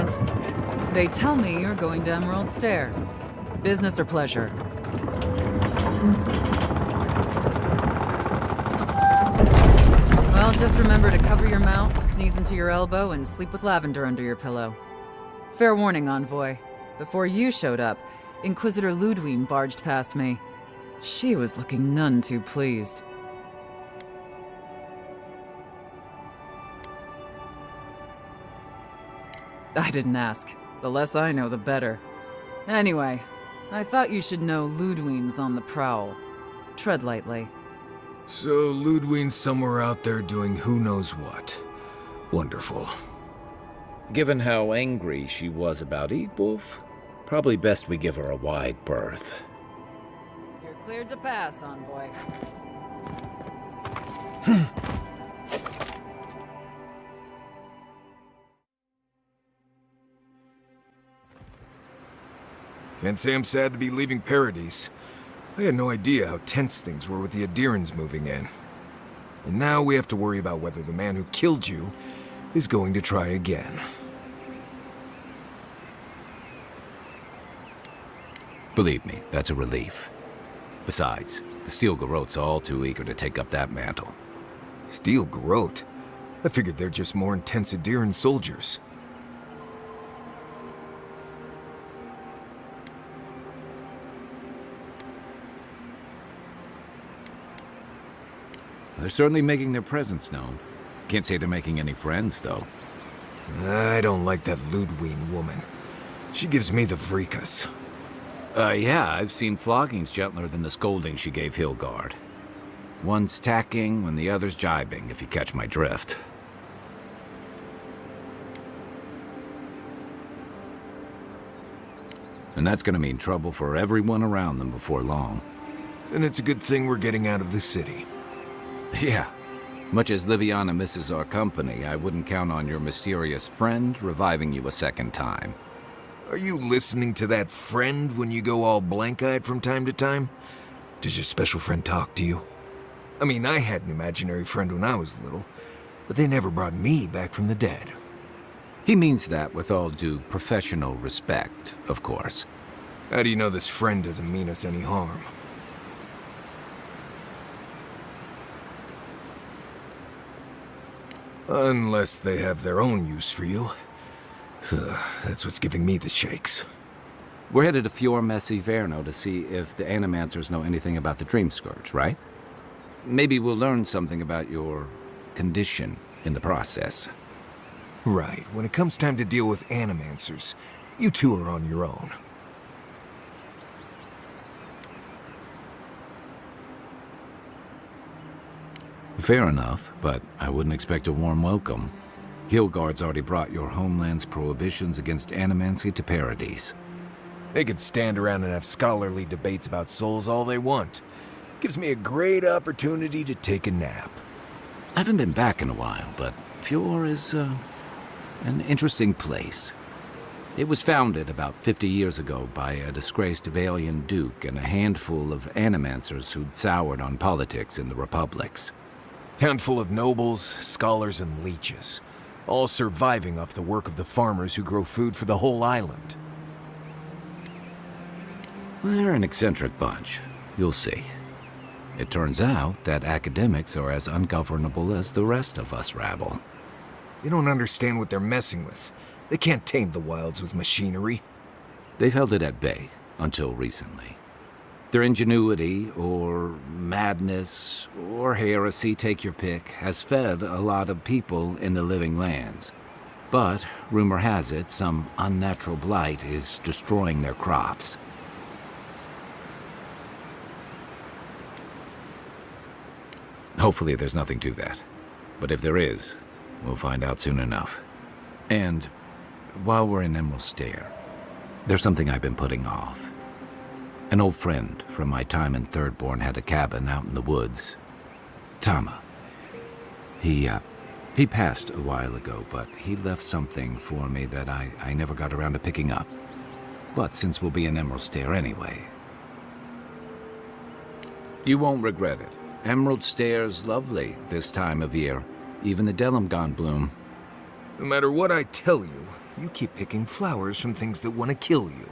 want? They tell me you're going to Emerald Stair. Business or pleasure? Well, just remember to cover your mouth, sneeze into your elbow, and sleep with lavender under your pillow. Fair warning, envoy. Before you showed up, Inquisitor Ludwine barged past me. She was looking none too pleased. I didn't ask. The less I know, the better. Anyway, I thought you should know Ludwine's on the prowl. Tread lightly. So Ludwine's somewhere out there doing who knows what. Wonderful. Given how angry she was about Eadwulf, probably best we give her a wide berth. You're cleared to pass, envoy. Can't say I'm sad to be leaving Paradise. I had no idea how tense things were with the Aedyrans moving in. And now we have to worry about whether the man who killed you is going to try again. Believe me, that's a relief. Besides, the Steel Garrote's all too eager to take up that mantle. Steel Garrote? I figured they're just more intense Aedyran soldiers. They're certainly making their presence known. Can't say they're making any friends, though. I don't like that Ludwine woman. She gives me the vreekas. Yeah, I've seen floggings gentler than the scolding she gave Hilgard. One's tacking when the other's jibing, if you catch my drift. And that's gonna mean trouble for everyone around them before long. And it's a good thing we're getting out of the city. Yeah. Much as Liviana misses our company, I wouldn't count on your mysterious friend reviving you a second time. Are you listening to that friend when you go all blank-eyed from time to time? Does your special friend talk to you? I mean, I had an imaginary friend when I was little, but they never brought me back from the dead. He means that with all due professional respect, of course. How do you know this friend doesn't mean us any harm? Unless they have their own use for you. That's what's giving me the shakes. We're headed to Fior Messi Verno to see if the Animancers know anything about the Dream Scourge, right? Maybe we'll learn something about your condition in the process. Right. When it comes time to deal with Animancers, you two are on your own. Fair enough, but I wouldn't expect a warm welcome. Hilgard's already brought your homeland's prohibitions against animancy to Paradise. They could stand around and have scholarly debates about souls all they want. Gives me a great opportunity to take a nap. I haven't been back in a while, but Fior is, an interesting place. It was founded about 50 years ago by a disgraced Valian duke and a handful of animancers who'd soured on politics in the republics. Town full of nobles, scholars, and leeches, all surviving off the work of the farmers who grow food for the whole island. They're an eccentric bunch. You'll see. It turns out that academics are as ungovernable as the rest of us rabble. They don't understand what they're messing with. They can't tame the wilds with machinery. They've held it at bay, until recently. Their ingenuity, or madness, or heresy, take your pick, has fed a lot of people in the living lands. But, rumor has it, some unnatural blight is destroying their crops. Hopefully there's nothing to that. But if there is, we'll find out soon enough. And while we're in Emerald Stair, there's something I've been putting off. An old friend from my time in Thirdborn had a cabin out in the woods. Tama. He passed a while ago, but he left something for me that I never got around to picking up. But since we'll be in Emerald Stair anyway... You won't regret it. Emerald Stair's lovely this time of year. Even the Delimgon bloom. No matter what I tell you, You keep picking flowers from things that want to kill you.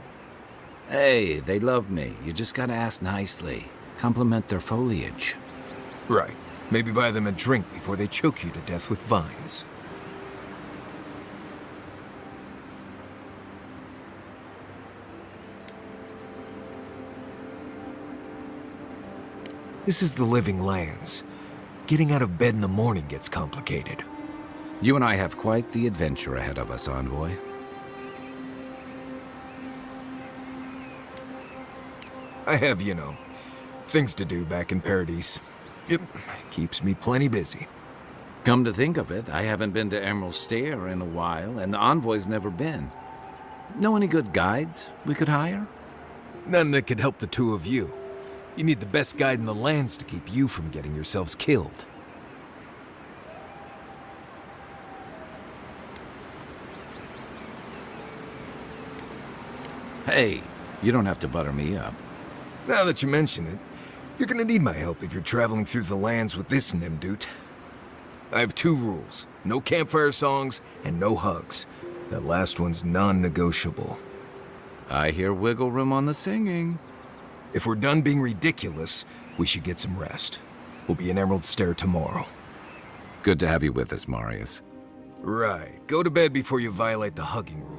Hey, they love me. You just gotta ask nicely. Compliment their foliage. Right. Maybe buy them a drink before they choke you to death with vines. This is the Living Lands. Getting out of bed in the morning gets complicated. You and I have quite the adventure ahead of us, Envoy. I have, you know, things to do back in Paradise. It keeps me plenty busy. Come to think of it, I haven't been to Emerald Stair in a while, and the Envoy's never been. Know any good guides we could hire? None that could help the two of you. You need the best guide in the lands to keep you from getting yourselves killed. Hey, you don't have to butter me up. Now that you mention it, you're gonna need my help if you're traveling through the lands with this Nimdude. I have 2 rules. No campfire songs and no hugs. That last one's non-negotiable. I hear wiggle room on the singing. If we're done being ridiculous, we should get some rest. We'll be in Emerald Stair tomorrow. Good to have you with us, Marius. Right. Go to bed before you violate the hugging rule.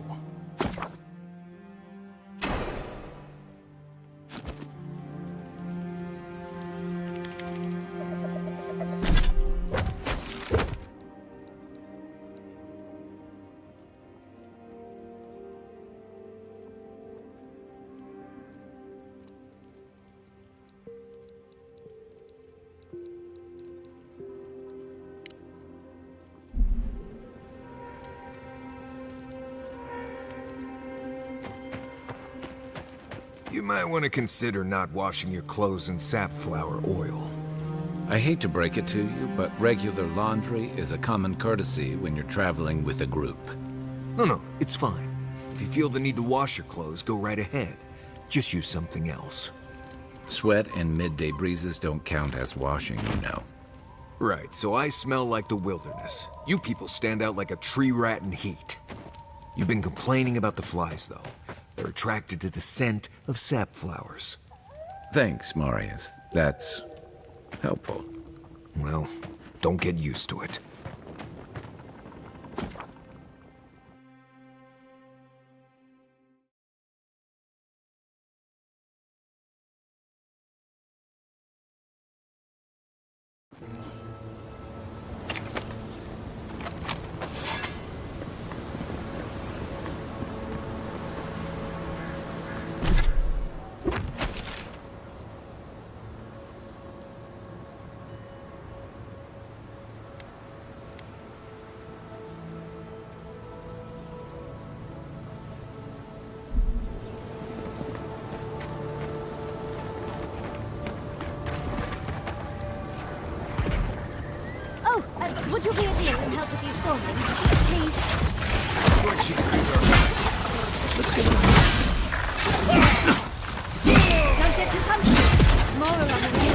You might want to consider not washing your clothes in safflower oil. I hate to break it to you, but regular laundry is a common courtesy when you're traveling with a group. No, it's fine. If you feel the need to wash your clothes, go right ahead. Just use something else. Sweat and midday breezes don't count as washing, you know. Right, so I smell like the wilderness. You people stand out like a tree rat in heat. You've been complaining about the flies, though. They're attracted to the scent of sap flowers. Thanks, Marius. That's helpful. Well, don't get used to it. Would you be a dear and help with these sprawling, please? Don't get too comfortable. More along the way.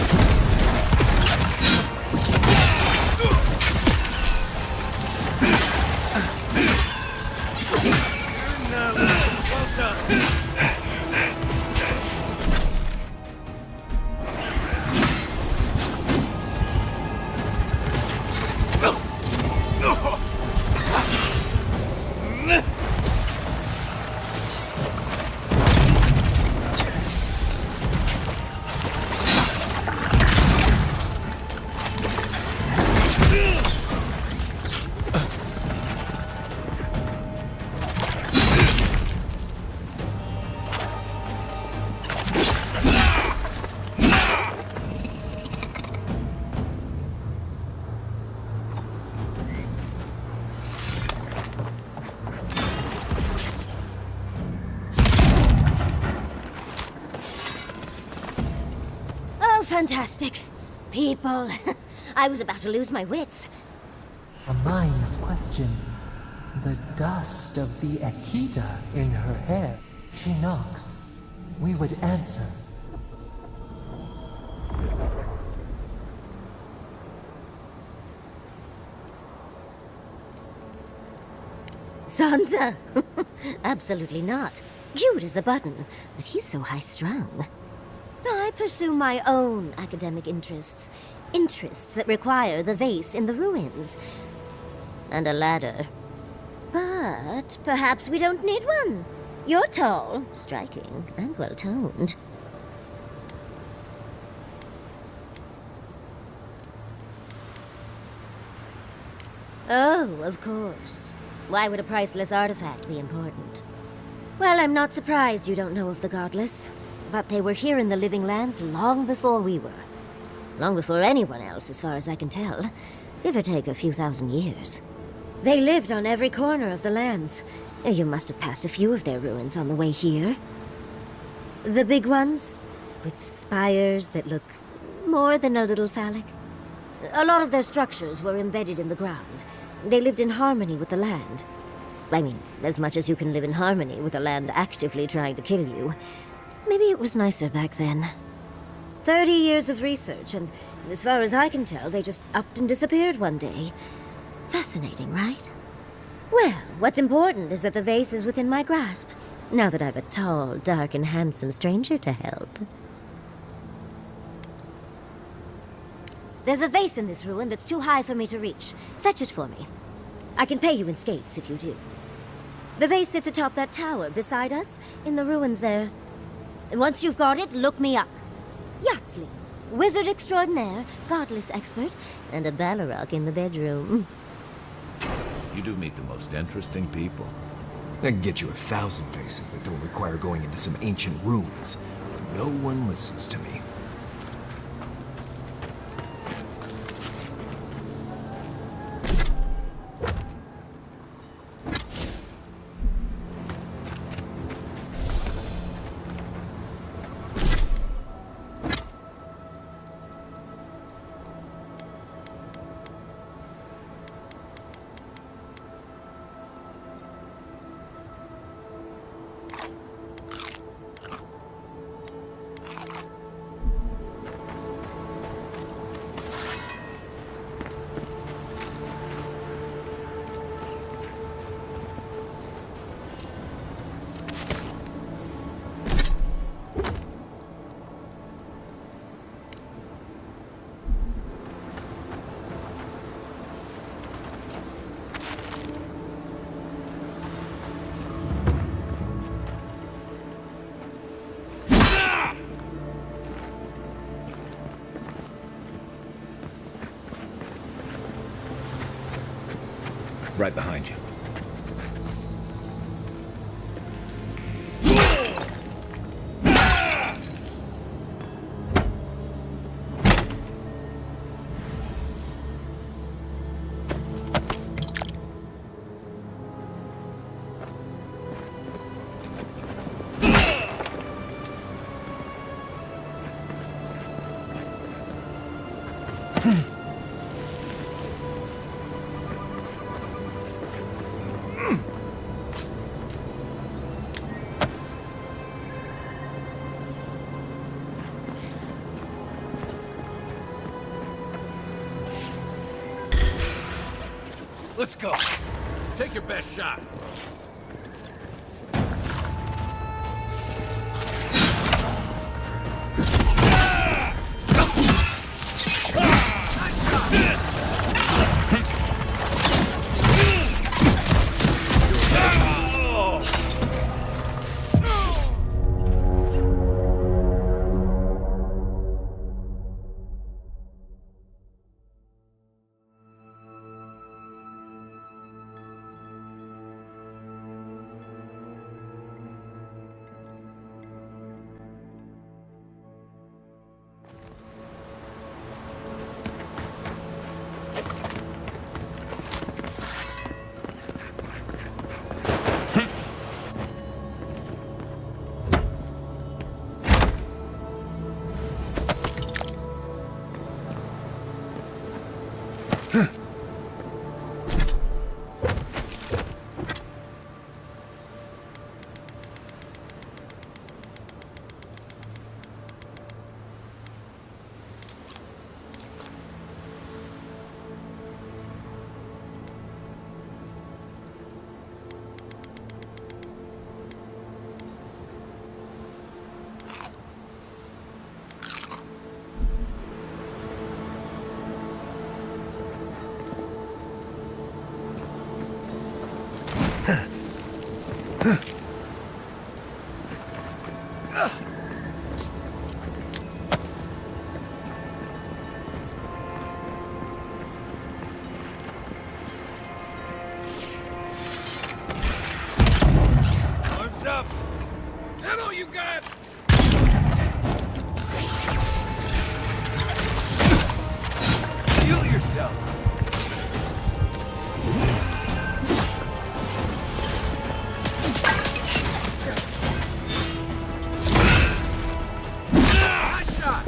Fantastic. People. I was about to lose my wits. A mind's question. The dust of the Akita in her hair. She knocks. We would answer. Sansa? Absolutely not. Cute as a button, but he's so high-strung. I pursue my own academic interests. Interests that require the vase in the ruins. And a ladder. But perhaps we don't need one. You're tall, striking, and well-toned. Oh, of course. Why would a priceless artifact be important? Well, I'm not surprised you don't know of the Godless. But they were here in the Living Lands long before we were. Long before anyone else, as far as I can tell. Give or take a few thousand years. They lived on every corner of the lands. You must have passed a few of their ruins on the way here. The big ones, with spires that look more than a little phallic. A lot of their structures were embedded in the ground. They lived in harmony with the land. I mean, as much as you can live in harmony with a land actively trying to kill you. Maybe it was nicer back then. 30 years of research, and as far as I can tell, they just upped and disappeared one day. Fascinating, right? Well, what's important is that the vase is within my grasp, now that I've a tall, dark, and handsome stranger to help. There's a vase in this ruin that's too high for me to reach. Fetch it for me. I can pay you in skates if you do. The vase sits atop that tower beside us, in the ruins there. And once you've got it, look me up. Yachtley, wizard extraordinaire, godless expert, and a Balrog in the bedroom. You do meet the most interesting people. I can get you 1,000 faces that don't require going into some ancient ruins. No one listens to me. Right behind you. Let's go. Take your best shot. Is that all you got? Heal yourself. Nice shot.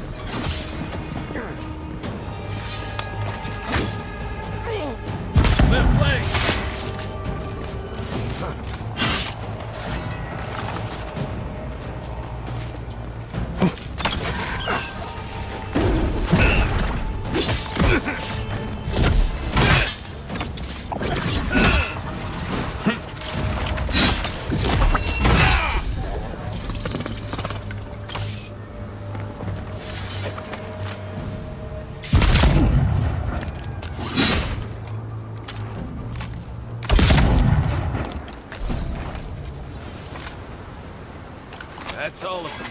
Left leg. That's all of them.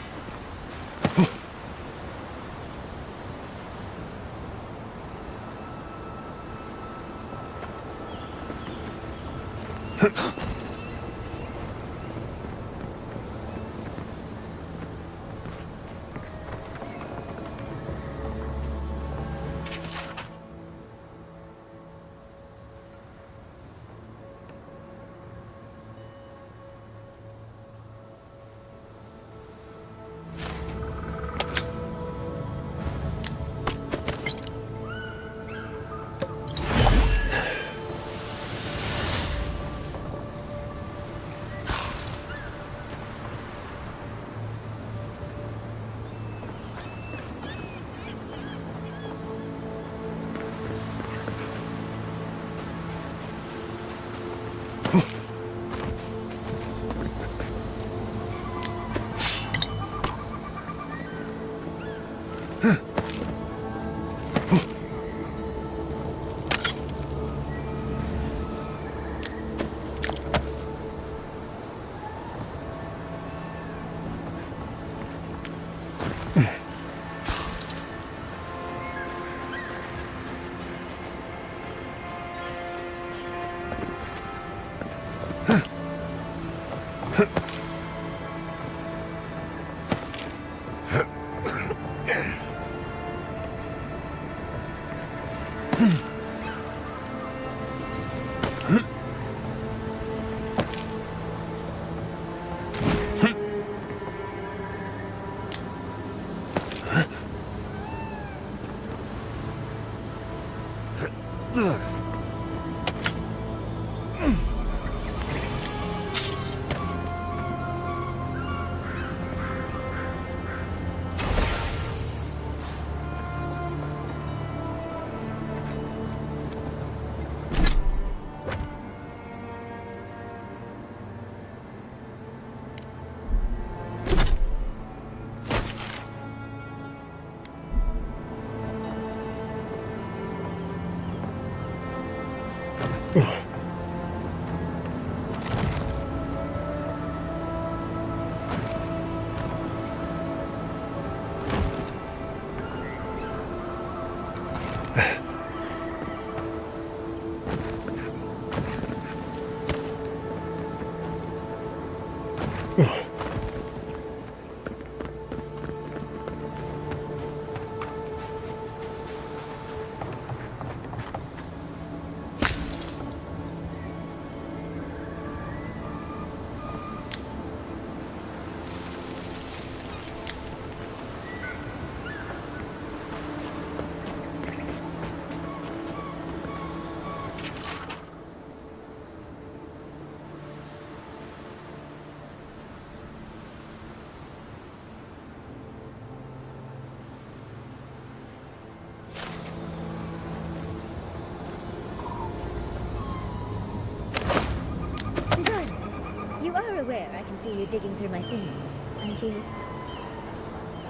You are aware I can see you digging through my things, aren't you?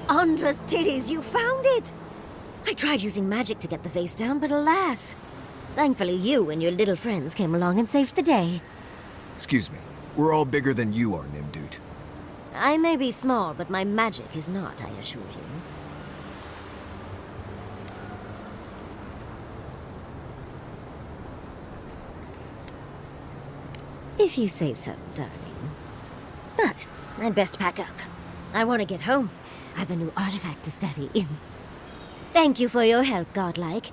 Andra's titties, you found it! I tried using magic to get the vase down, but alas. Thankfully you and your little friends came along and saved the day. Excuse me. We're all bigger than you are, Nimdude. I may be small, but my magic is not, I assure you. If you say so, darling. But I'd best pack up. I want to get home. I've a new artifact to study. Thank you for your help, Godlike.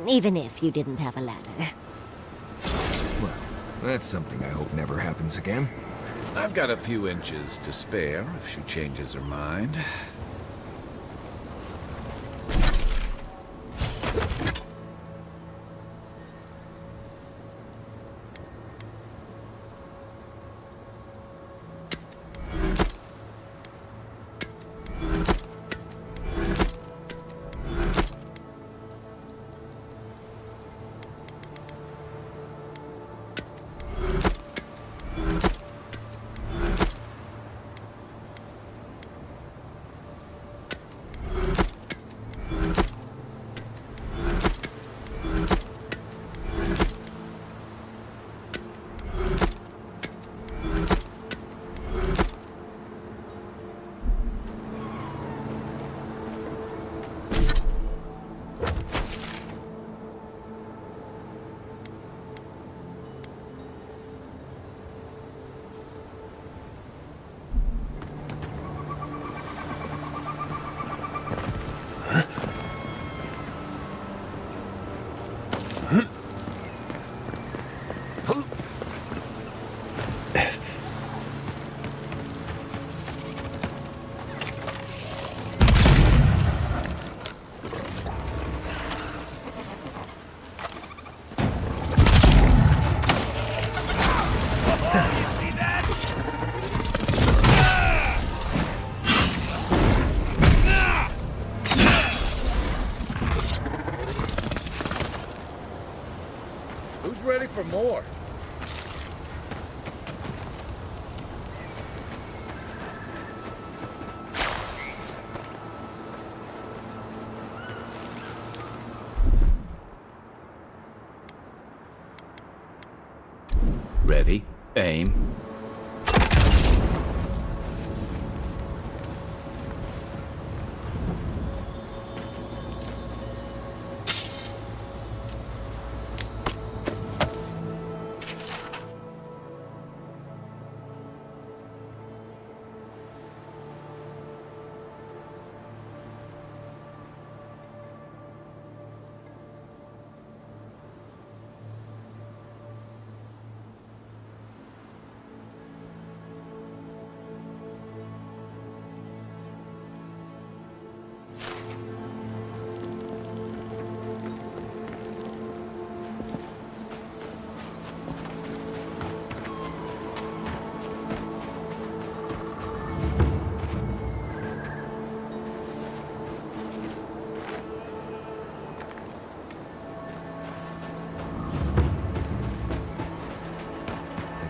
Even if you didn't have a ladder. Well, that's something I hope never happens again. I've got a few inches to spare if she changes her mind. Who's ready for more? Ready, aim.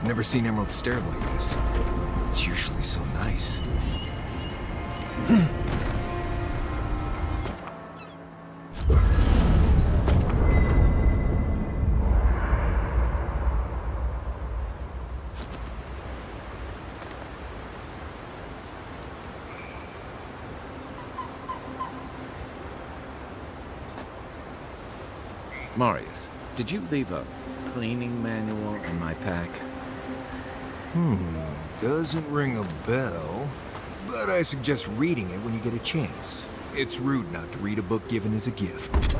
I've never seen Emerald Stair like this. It's usually so nice. Marius, did you leave a cleaning manual in my pack? Doesn't ring a bell, but I suggest reading it when you get a chance. It's rude not to read a book given as a gift.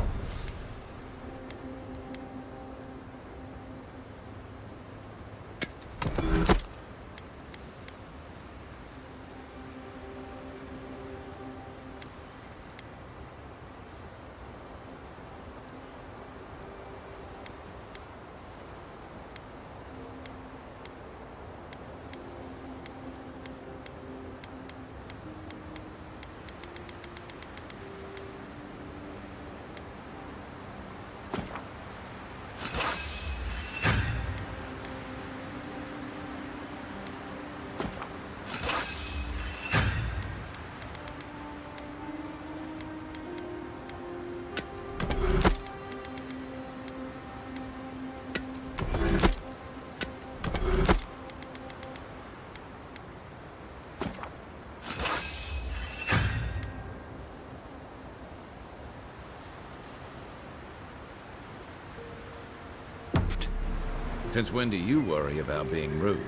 Since when do you worry about being rude?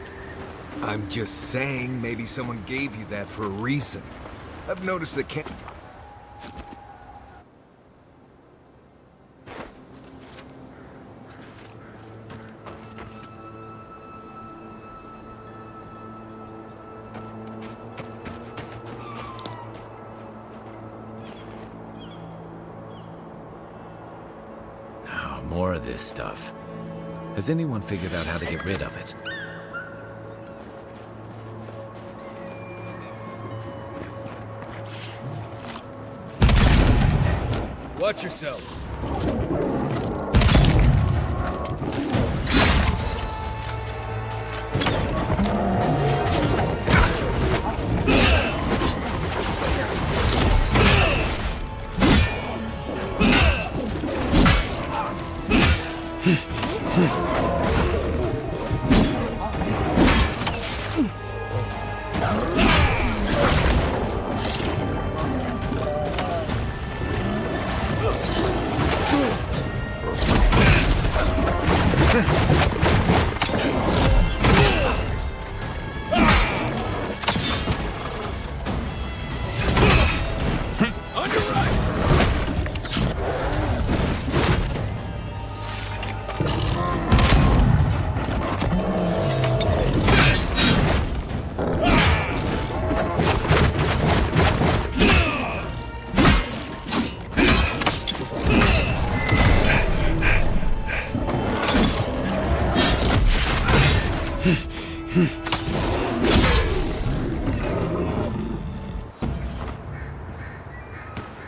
I'm just saying, maybe someone gave you that for a reason. I've noticed that Oh, more of this stuff. Has anyone figured out how to get rid of it? Watch yourselves.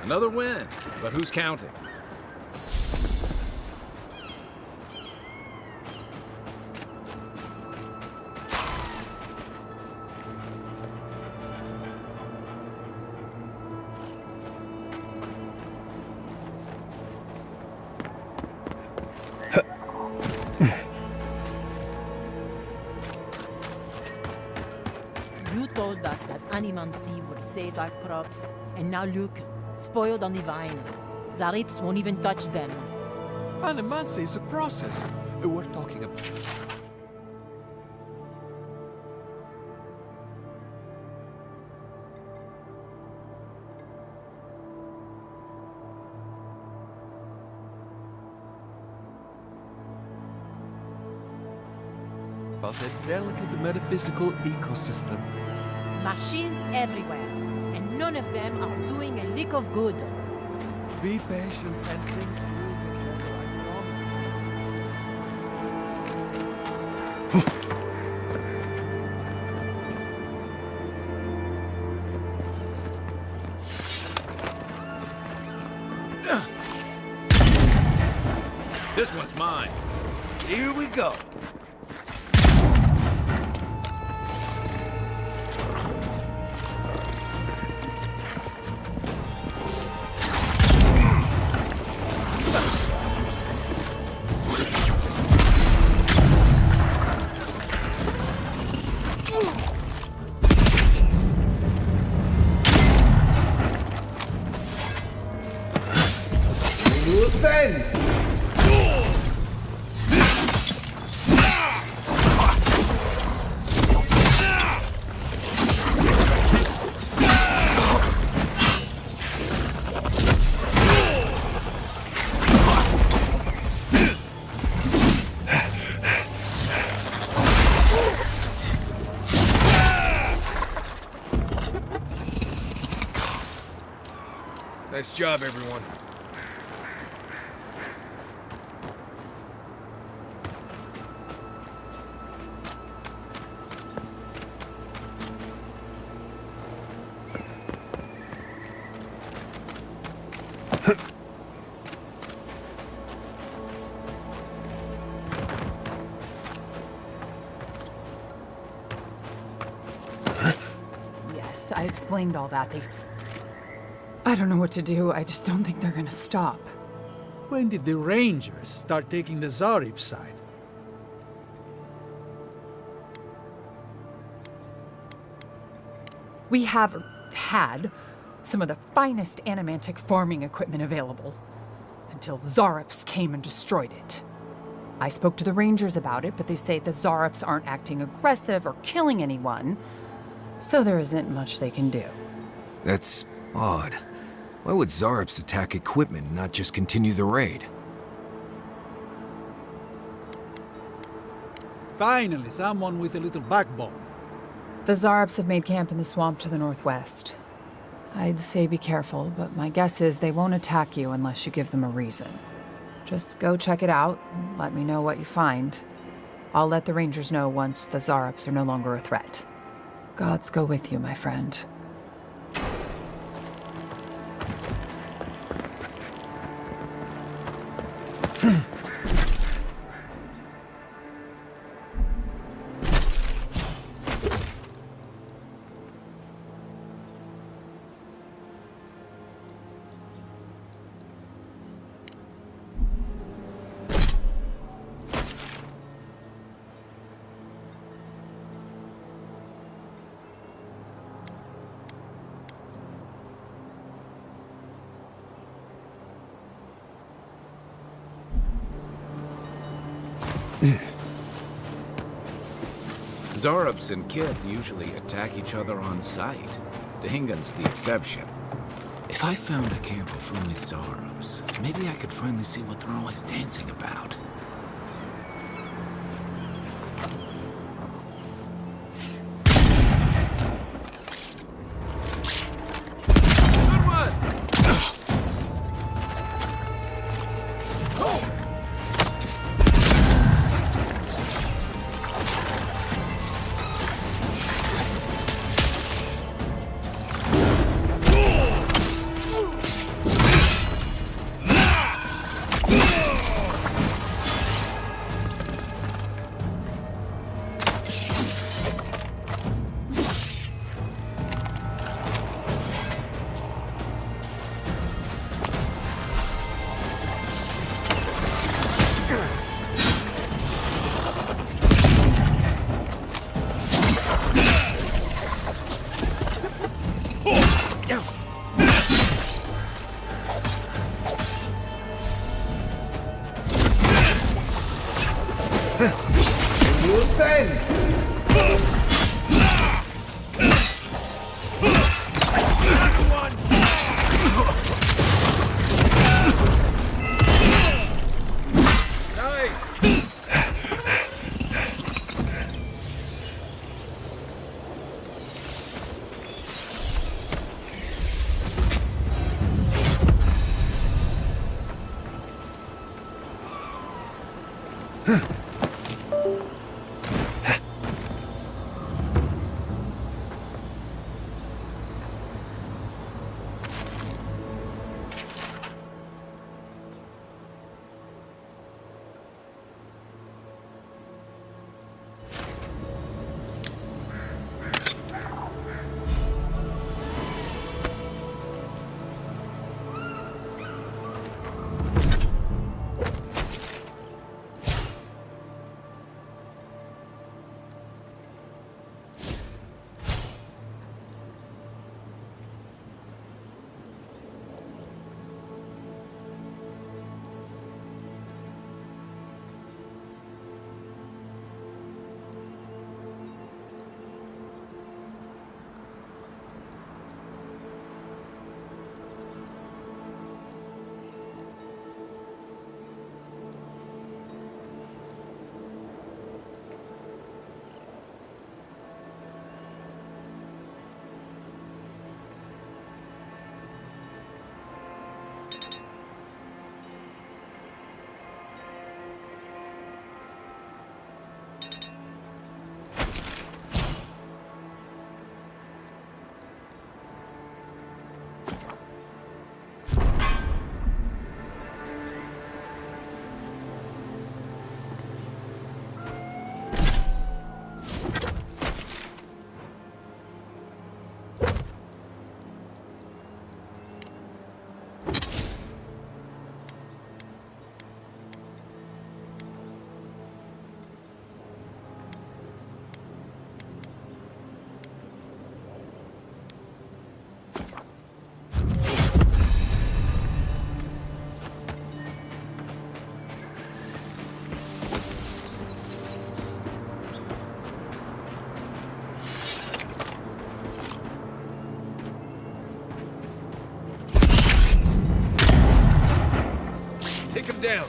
Another win, but who's counting? You told us that animancy would save our crops, and now look, spoiled on the vine. Zarips won't even touch them. Animancy is a process. We're talking about... about a delicate metaphysical ecosystem. Machines everywhere, and none of them are doing a lick of good. Be patient and things will get better, I promise. This one's mine. Here we go. Nice job, everyone. Yes, I explained all that. I don't know what to do. I just don't think they're gonna stop. When did the Rangers start taking the Zarib side? We have had some of the finest animantic farming equipment available until Zarops came and destroyed it. I spoke to the Rangers about it, but they say the Zarops aren't acting aggressive or killing anyone, so there isn't much they can do. That's odd. Why would Zarops attack equipment and not just continue the raid? Finally, someone with a little backbone. The Zarops have made camp in the swamp to the northwest. I'd say be careful, but my guess is they won't attack you unless you give them a reason. Just go check it out, and let me know what you find. I'll let the Rangers know once the Zarops are no longer a threat. Gods go with you, my friend. Zarops and Kith usually attack each other on sight. Dahingan's the exception. If I found a camp of only Zarops, maybe I could finally see what they're always dancing about. Take him down.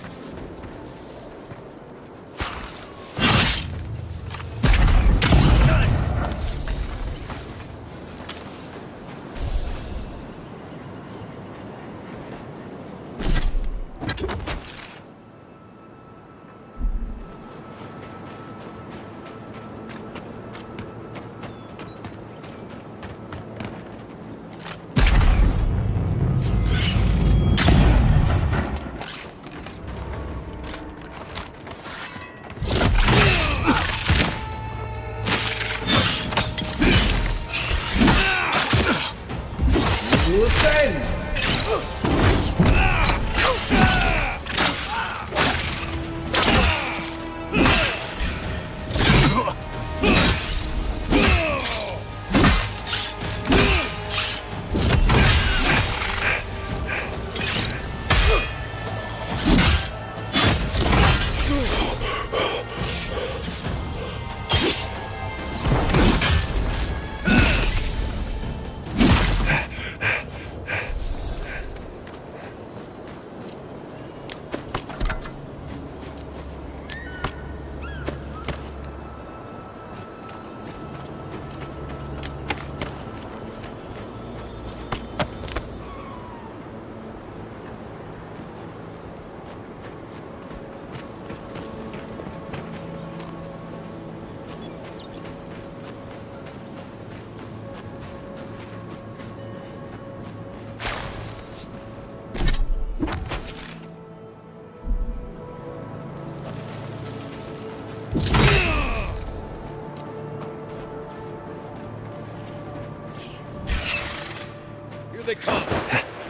They come.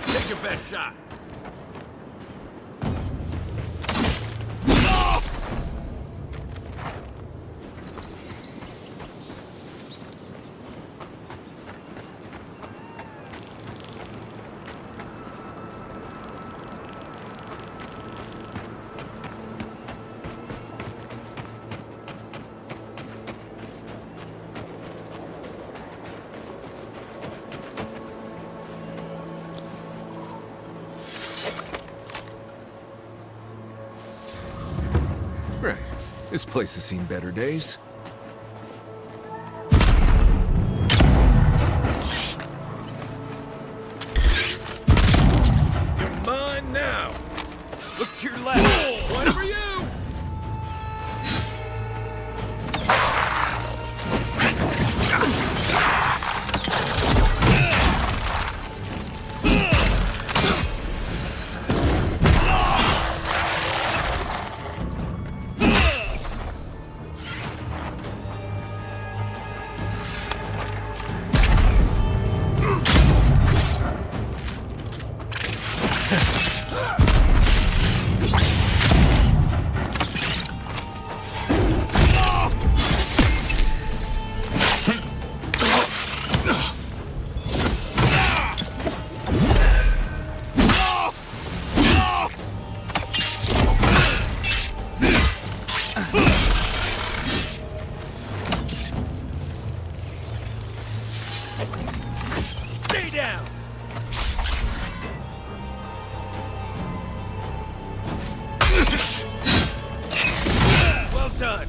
Take your best shot. Right. This place has seen better days. You're mine now. Look to your left. One for you. Stay down! Well done!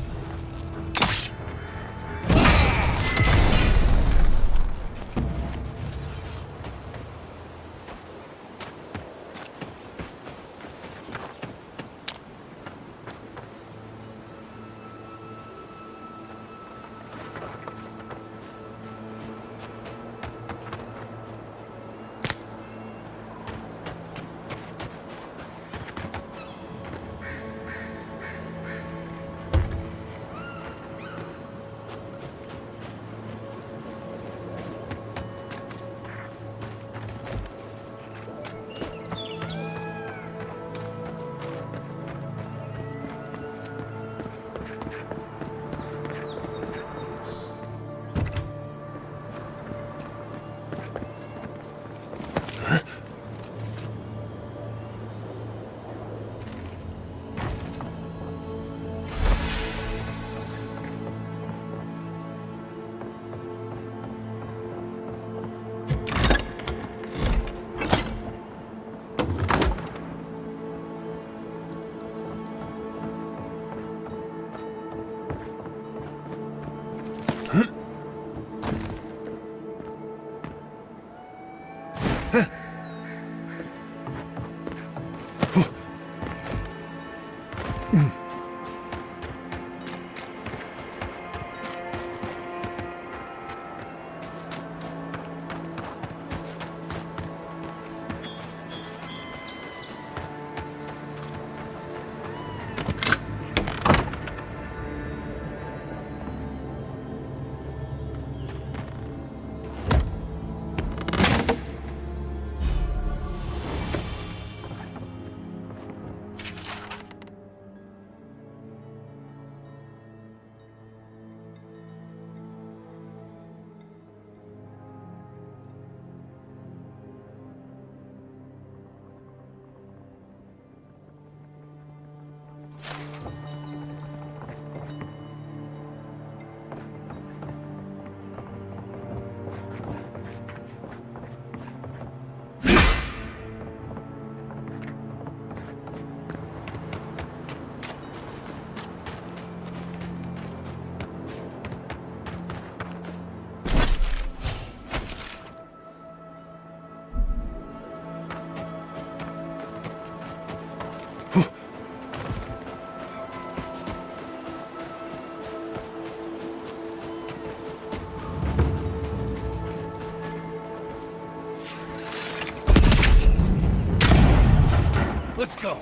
Let's go.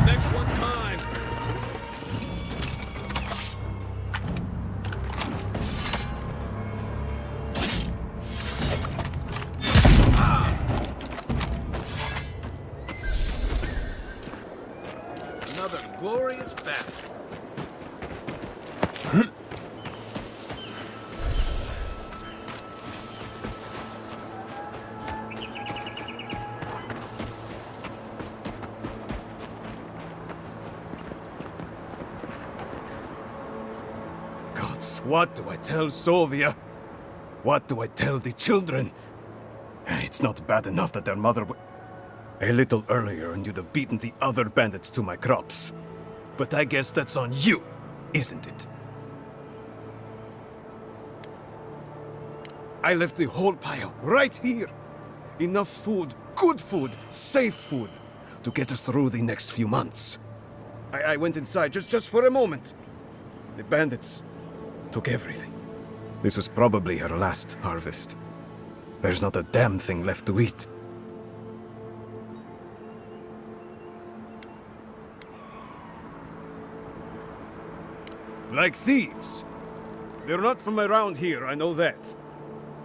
Next one's mine. Another glorious battle. Gods, what do I tell Sylvia? What do I tell the children? It's not bad enough that their mother a little earlier and you'd have beaten the other bandits to my crops. But I guess that's on you, isn't it? I left the whole pile right here. Enough food, good food, safe food, to get us through the next few months. I went inside just for a moment. The bandits took everything. This was probably her last harvest. There's not a damn thing left to eat. Like thieves. They're not from around here, I know that.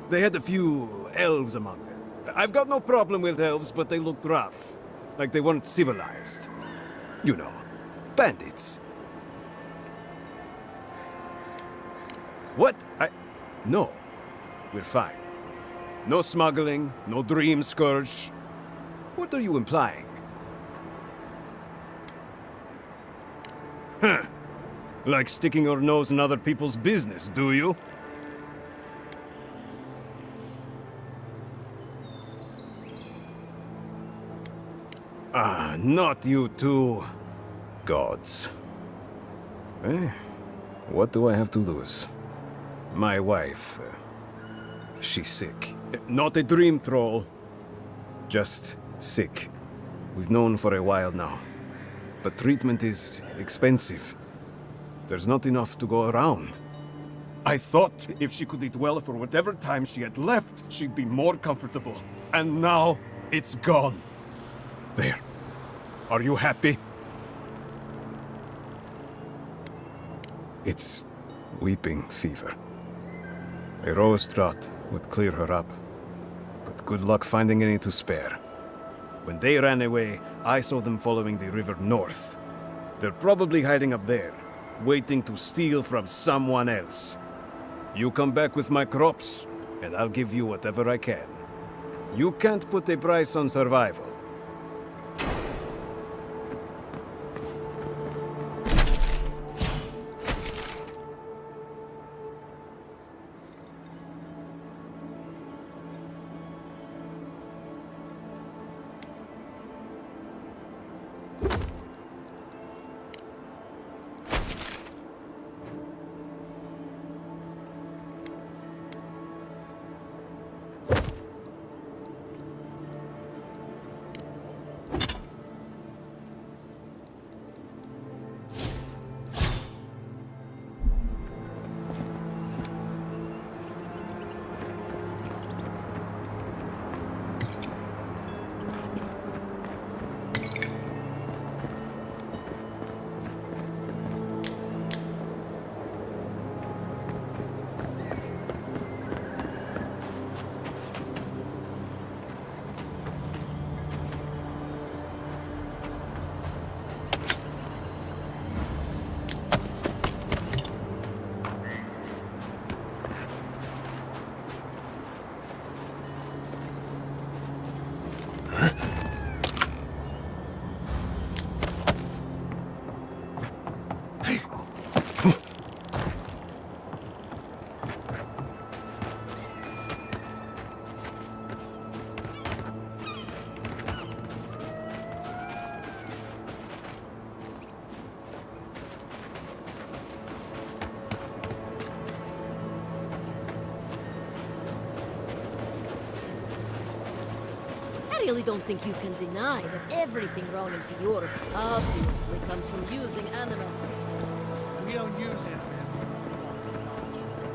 They had a few elves among them. I've got no problem with elves, but they looked rough. Like they weren't civilized. You know, bandits. What? No. We're fine. No smuggling, no dream, Scourge. What are you implying? Huh. Like sticking your nose in other people's business, do you? Ah, not you two. Gods. Eh? What do I have to lose? My wife. She's sick. Not a dream troll. Just sick. We've known for a while now. But treatment is expensive. There's not enough to go around. I thought if she could eat well for whatever time she had left, she'd be more comfortable. And now, it's gone. There. Are you happy? It's weeping fever. A rose draught would clear her up. But good luck finding any to spare. When they ran away, I saw them following the river north. They're probably hiding up there, waiting to steal from someone else. You come back with my crops, and I'll give you whatever I can. You can't put a price on survival. I really don't think you can deny that everything wrong in Eora obviously comes from using animals. We don't use animals.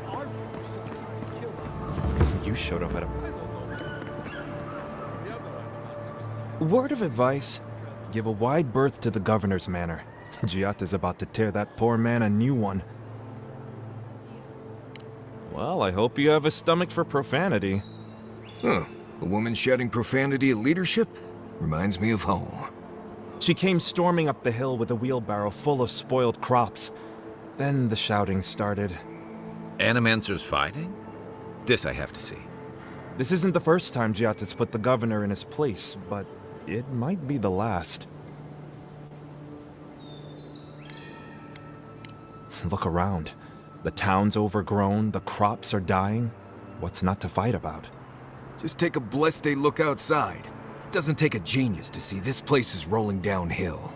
Our kill them. you showed up at a... Word of advice, give a wide berth to the governor's manor. Giata's about to tear that poor man a new one. Well, I hope you have a stomach for profanity. Huh. A woman shouting profanity at leadership? Reminds me of home. She came storming up the hill with a wheelbarrow full of spoiled crops. Then the shouting started. Animancers fighting? This I have to see. This isn't the first time Giata's put the governor in his place, but it might be the last. Look around. The town's overgrown, the crops are dying. What's not to fight about? Just take a blessed day look outside. Doesn't take a genius to see this place is rolling downhill.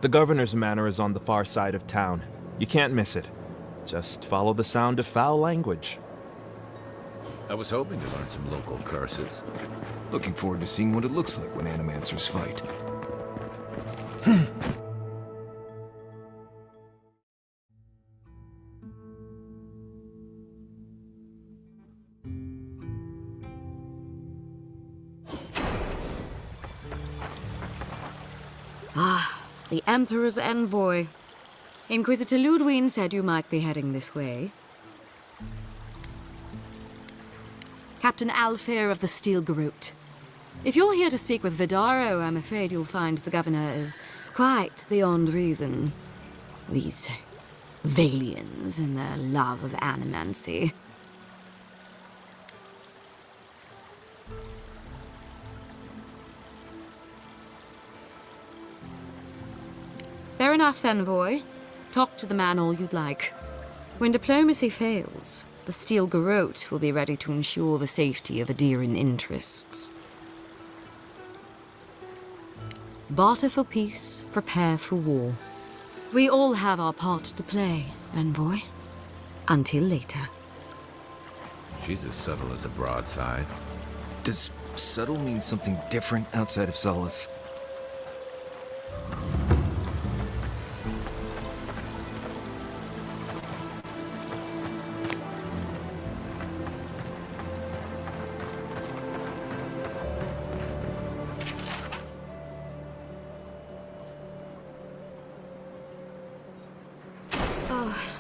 The governor's manor is on the far side of town. You can't miss it. Just follow the sound of foul language. I was hoping to learn some local curses. Looking forward to seeing what it looks like when animancers fight. The Emperor's envoy. Inquisitor Ludwig said you might be heading this way. Captain Alfair of the Steel Garrote. If you're here to speak with Vidaro, I'm afraid you'll find the governor is quite beyond reason. These Valians and their love of animancy. Fair enough, envoy. Talk to the man all you'd like. When diplomacy fails, the Steel Garrote will be ready to ensure the safety of Aedyran interests. Barter for peace, prepare for war. We all have our part to play, envoy. Until later. She's as subtle as a broadside. Does subtle mean something different outside of Solace?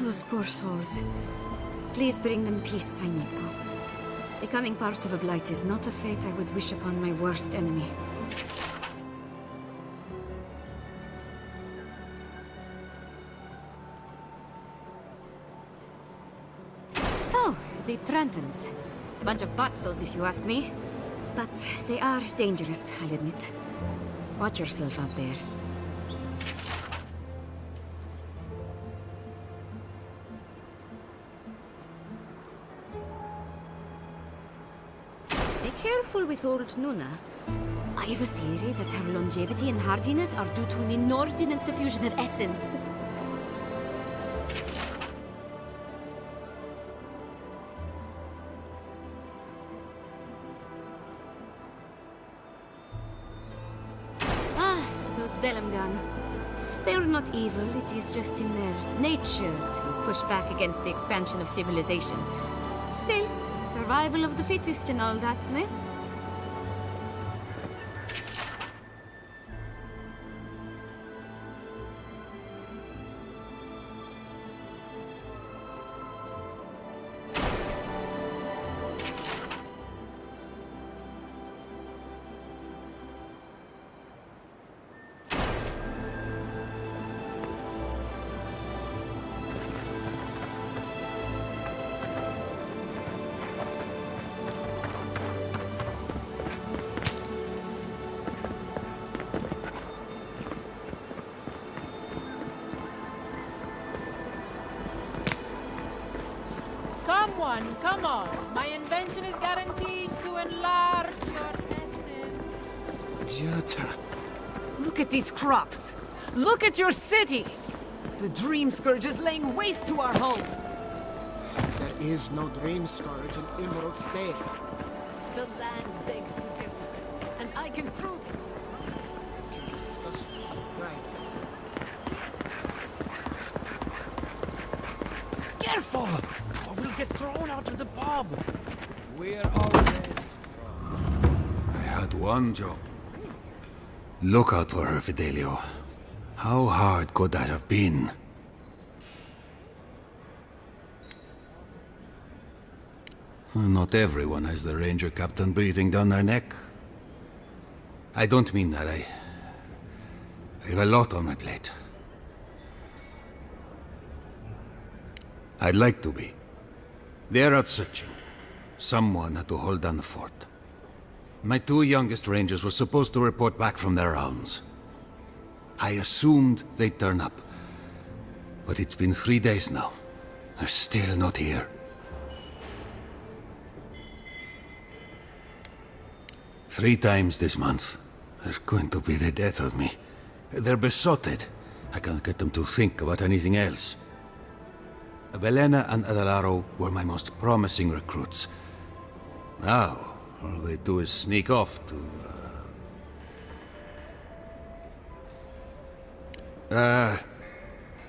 Those poor souls. Please bring them peace, amigo. Becoming part of a blight is not a fate I would wish upon my worst enemy. Oh, the Trentons. Bunch of buttsoes, if you ask me. But they are dangerous, I'll admit. Watch yourself out there. Careful with old Nuna. I have a theory that her longevity and hardiness are due to an inordinate suffusion of essence. Ah, those Delamgan. They are not evil, it is just in their nature to push back against the expansion of civilization. Still, survival of the fittest and all that, ne? Come on. My invention is guaranteed to enlarge your essence. Giata, look at these crops. Look at your city. The Dream Scourge is laying waste to our home. There is no Dream Scourge in Emerald Stair. The land begs to differ, and I can prove it. We can discuss this in private. Careful! Or we'll get thrown out of the pub. We're all ready. I had one job. Look out for her, Fidelio. How hard could that have been? Not everyone has the Ranger Captain breathing down their neck. I don't mean that. I have a lot on my plate. I'd like to be. They're out searching. Someone had to hold down the fort. My two youngest rangers were supposed to report back from their rounds. I assumed they'd turn up. But it's been 3 days now. They're still not here. 3 times this month. They're going to be the death of me. They're besotted. I can't get them to think about anything else. Belena and Adelaro were my most promising recruits. Now, all they do is sneak off to...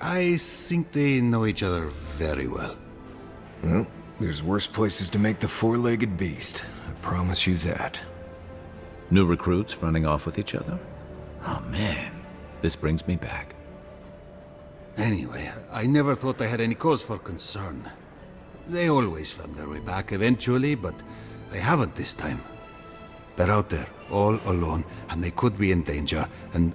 I think they know each other very well. Well, there's worse places to make the four-legged beast. I promise you that. New recruits running off with each other? Oh man, this brings me back. Anyway, I never thought I had any cause for concern. They always found their way back eventually, but they haven't this time. They're out there, all alone, and they could be in danger, and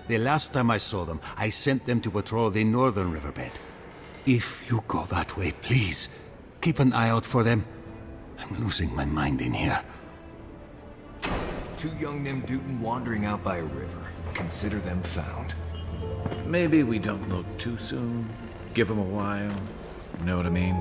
The last time I saw them, I sent them to patrol the northern riverbed. If you go that way, please, keep an eye out for them. I'm losing my mind in here. 2 young Nimdutin wandering out by a river. Consider them found. Maybe we don't look too soon. Give them a while. You know what I mean?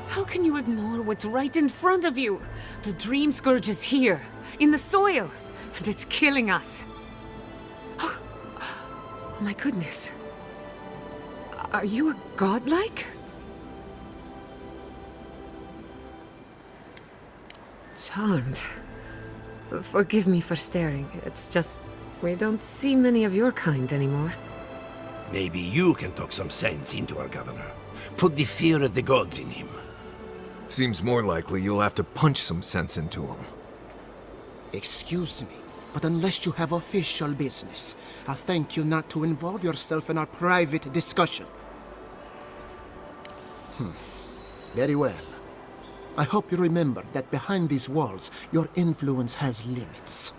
How can you ignore what's right in front of you? The Dream Scourge is here, in the soil, and it's killing us. Oh my goodness. Are you a godlike? Charmed. Forgive me for staring. It's just, we don't see many of your kind anymore. Maybe you can talk some sense into our governor. Put the fear of the gods in him. Seems more likely you'll have to punch some sense into him. Excuse me, but unless you have official business, I'll thank you not to involve yourself in our private discussion. Very well. I hope you remember that behind these walls, your influence has limits.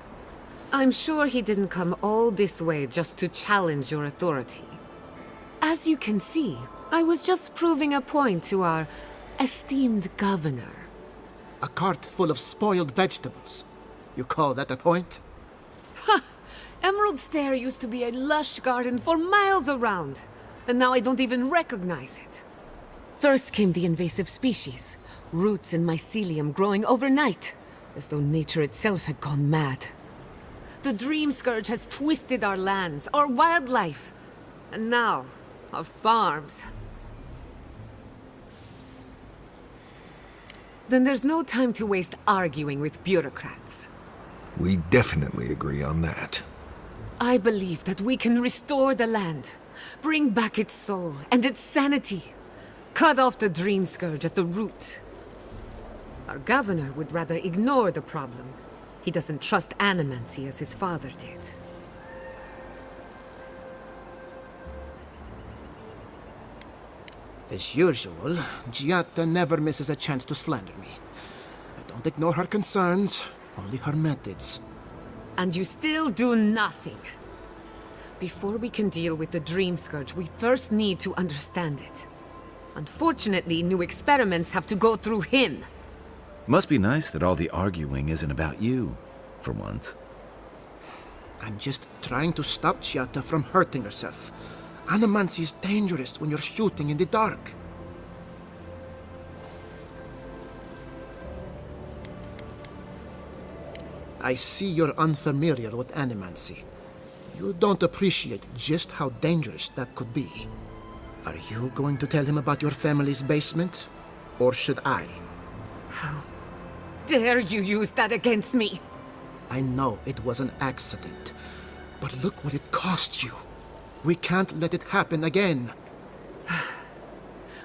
I'm sure he didn't come all this way just to challenge your authority. As you can see, I was just proving a point to our esteemed governor. A cart full of spoiled vegetables. You call that a point? Ha! Emerald Stair used to be a lush garden for miles around, and now I don't even recognize it. First came the invasive species, roots and mycelium growing overnight, as though nature itself had gone mad. The Dream Scourge has twisted our lands, our wildlife, and now, our farms. Then there's no time to waste arguing with bureaucrats. We definitely agree on that. I believe that we can restore the land, bring back its soul and its sanity, cut off the Dream Scourge at the root. Our governor would rather ignore the problem. He doesn't trust animancy as his father did. As usual, Giatta never misses a chance to slander me. I don't ignore her concerns, only her methods. And you still do nothing. Before we can deal with the Dream Scourge, we first need to understand it. Unfortunately, new experiments have to go through him. Must be nice that all the arguing isn't about you, for once. I'm just trying to stop Giatta from hurting herself. Animancy is dangerous when you're shooting in the dark. I see you're unfamiliar with animancy. You don't appreciate just how dangerous that could be. Are you going to tell him about your family's basement? Or should I? How dare you use that against me? I know it was an accident, but look what it cost you. We can't let it happen again.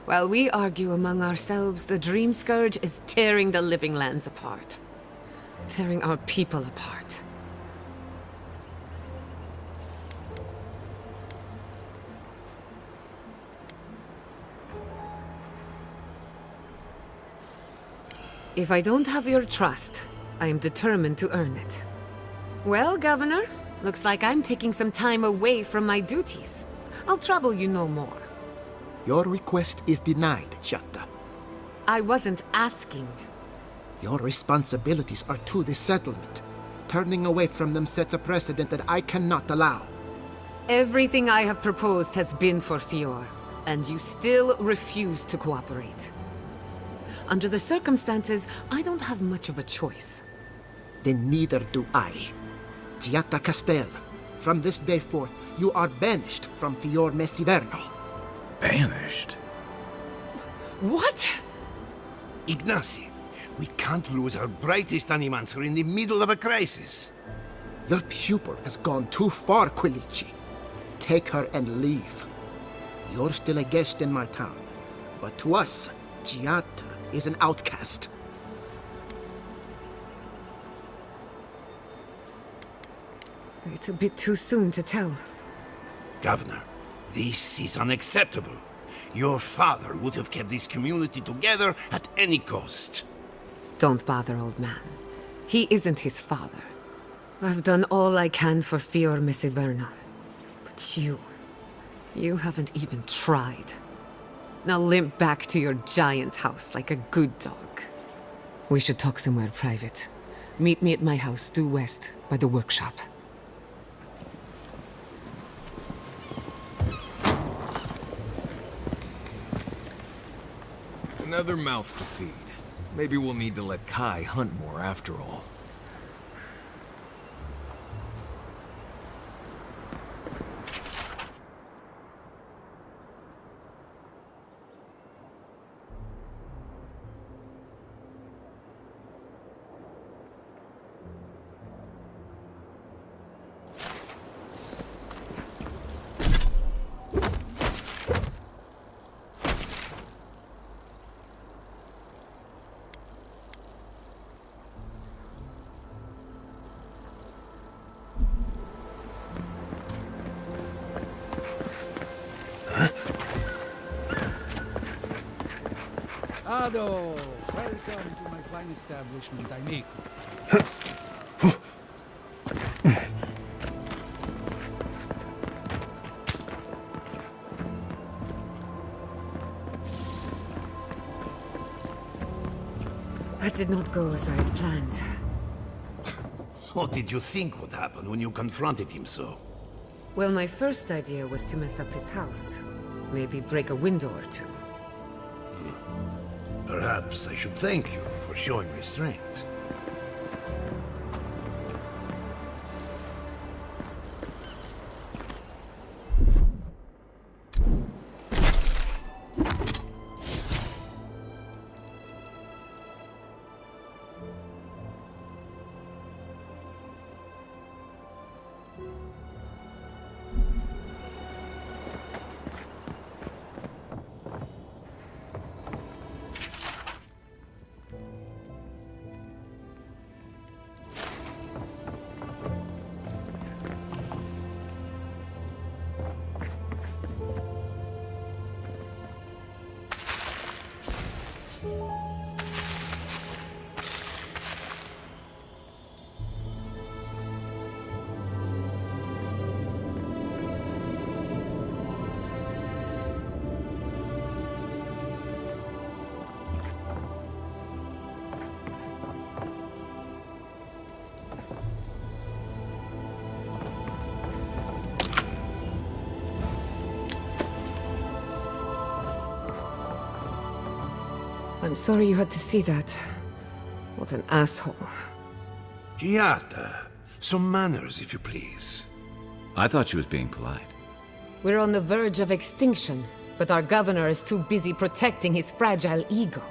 While we argue among ourselves, the Dream Scourge is tearing the living lands apart. Tearing our people apart. If I don't have your trust, I am determined to earn it. Well, Governor, looks like I'm taking some time away from my duties. I'll trouble you no more. Your request is denied, Giatta. I wasn't asking. Your responsibilities are to the settlement. Turning away from them sets a precedent that I cannot allow. Everything I have proposed has been for Fior, and you still refuse to cooperate. Under the circumstances, I don't have much of a choice. Then neither do I. Giatta Castel, from this day forth, you are banished from Fior Messiverno. Banished? What? Ignacy, we can't lose our brightest animancer in the middle of a crisis. Your pupil has gone too far, Quilici. Take her and leave. You're still a guest in my town, but to us, Giatta is an outcast. It's a bit too soon to tell. Governor, this is unacceptable. Your father would have kept this community together at any cost. Don't bother, old man. He isn't his father. I've done all I can for Fior Messiverno. But you haven't even tried. Now limp back to your giant house like a good dog. We should talk somewhere private. Meet me at my house due west, by the workshop. Another mouth to feed. Maybe we'll need to let Kai hunt more after all. Ado! Welcome to my fine establishment, amigo. That did not go as I had planned. What did you think would happen when you confronted him so? Well, my first idea was to mess up his house. Maybe break a window or two. Perhaps I should thank you for showing restraint. I'm sorry you had to see that. What an asshole. Giada, some manners, if you please. I thought she was being polite. We're on the verge of extinction, but our governor is too busy protecting his fragile ego.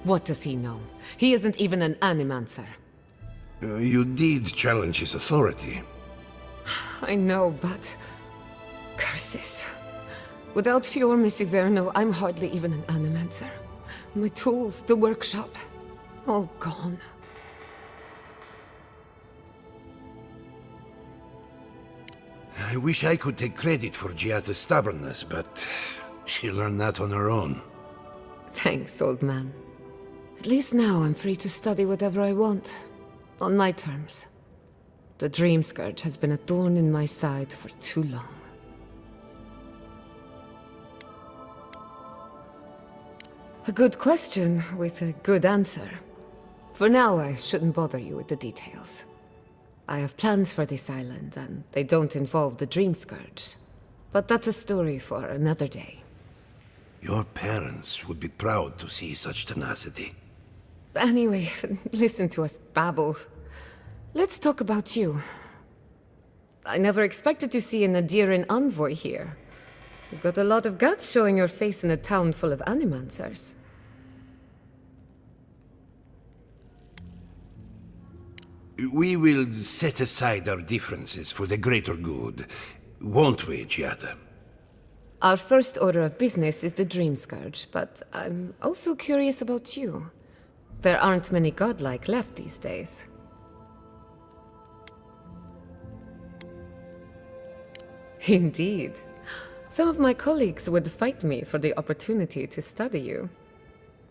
What does he know? He isn't even an animancer. You did challenge his authority. I know, but... curses. Without Fior Misiverno, I'm hardly even an animancer. My tools, the workshop, all gone. I wish I could take credit for Giada's stubbornness, but she learned that on her own. Thanks, old man. At least now I'm free to study whatever I want. On my terms. The Dream Scourge has been a thorn in my side for too long. A good question with a good answer. For now, I shouldn't bother you with the details. I have plans for this island, and they don't involve the Dream Scourge. But that's a story for another day. Your parents would be proud to see such tenacity. Anyway, listen to us babble. Let's talk about you. I never expected to see an Aedyr envoy here. You've got a lot of guts showing your face in a town full of animancers. We will set aside our differences for the greater good, won't we, Giada? Our first order of business is the Dream Scourge, but I'm also curious about you. There aren't many godlike left these days. Indeed. Some of my colleagues would fight me for the opportunity to study you.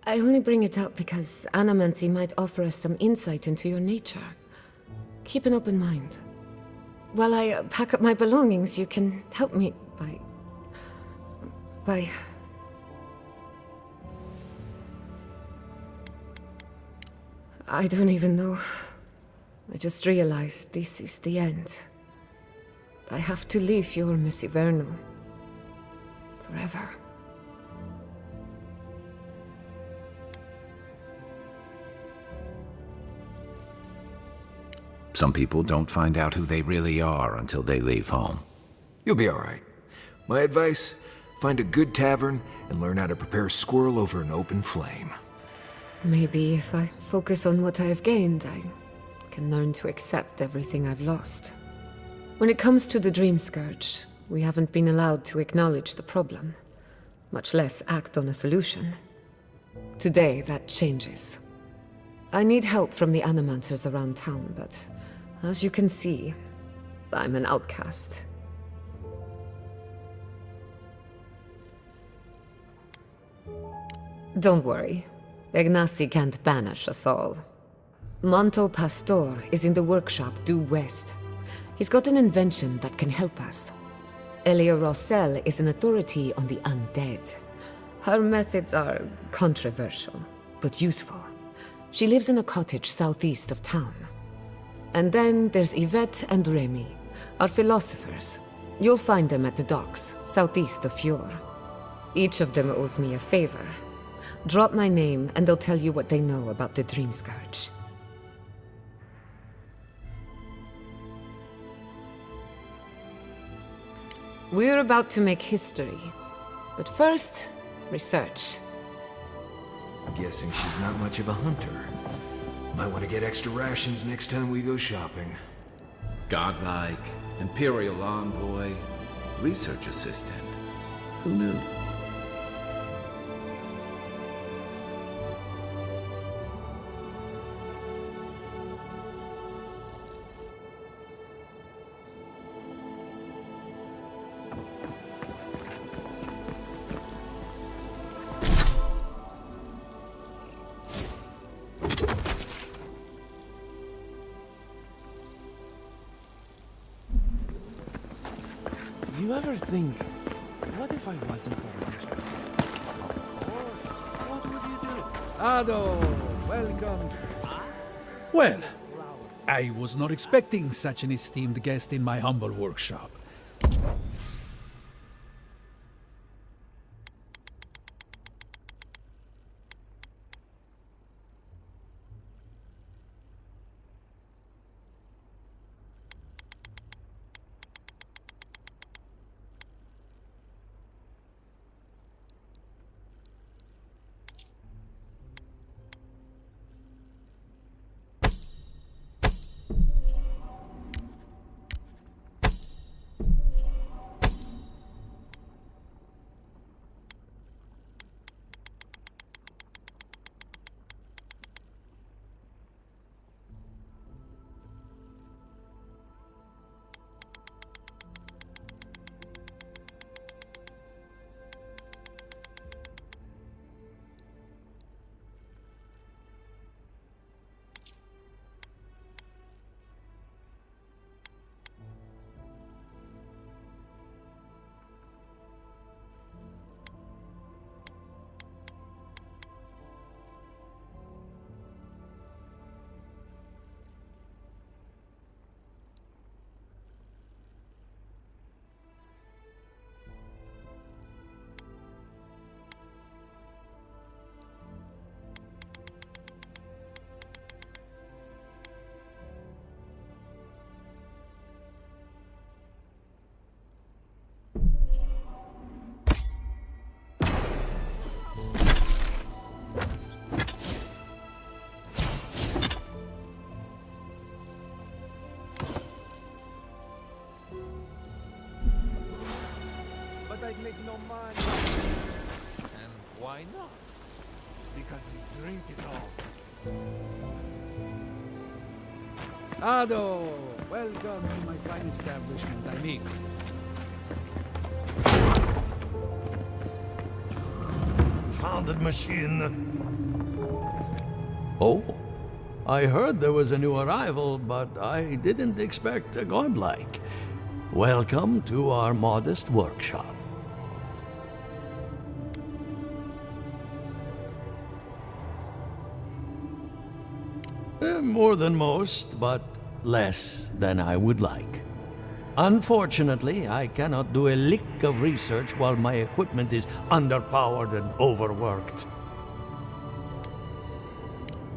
I only bring it up because Animancy might offer us some insight into your nature. Keep an open mind. While I pack up my belongings, you can help me by... I don't even know. I just realized this is the end. I have to leave Fior Misiverno. Forever. Some people don't find out who they really are until they leave home. You'll be all right. My advice, find a good tavern and learn how to prepare a squirrel over an open flame. Maybe if I focus on what I have gained, I can learn to accept everything I've lost. When it comes to the Dream Scourge, we haven't been allowed to acknowledge the problem, much less act on a solution. Today, that changes. I need help from the animancers around town, but as you can see, I'm an outcast. Don't worry. Ignacy can't banish us all. Manto Pastor is in the workshop due west. He's got an invention that can help us. Elia Rossell is an authority on the undead. Her methods are controversial, but useful. She lives in a cottage southeast of town. And then there's Yvette and Remy, our philosophers. You'll find them at the docks, southeast of Fior. Each of them owes me a favor. Drop my name and they'll tell you what they know about the Dream Scourge. We're about to make history. But first, research. Guessing she's not much of a hunter. Might want to get extra rations next time we go shopping. Godlike, Imperial Envoy, Research Assistant. Who knew? You ever think, what if I wasn't around? Of course. What would you do? Ado, welcome. Well, I was not expecting such an esteemed guest in my humble workshop. because we drink it all. Ado, welcome to my fine establishment, I mean. Founded machine. Oh, I heard there was a new arrival, but I didn't expect a godlike. Welcome to our modest workshop. More than most, but less than I would like. Unfortunately, I cannot do a lick of research while my equipment is underpowered and overworked.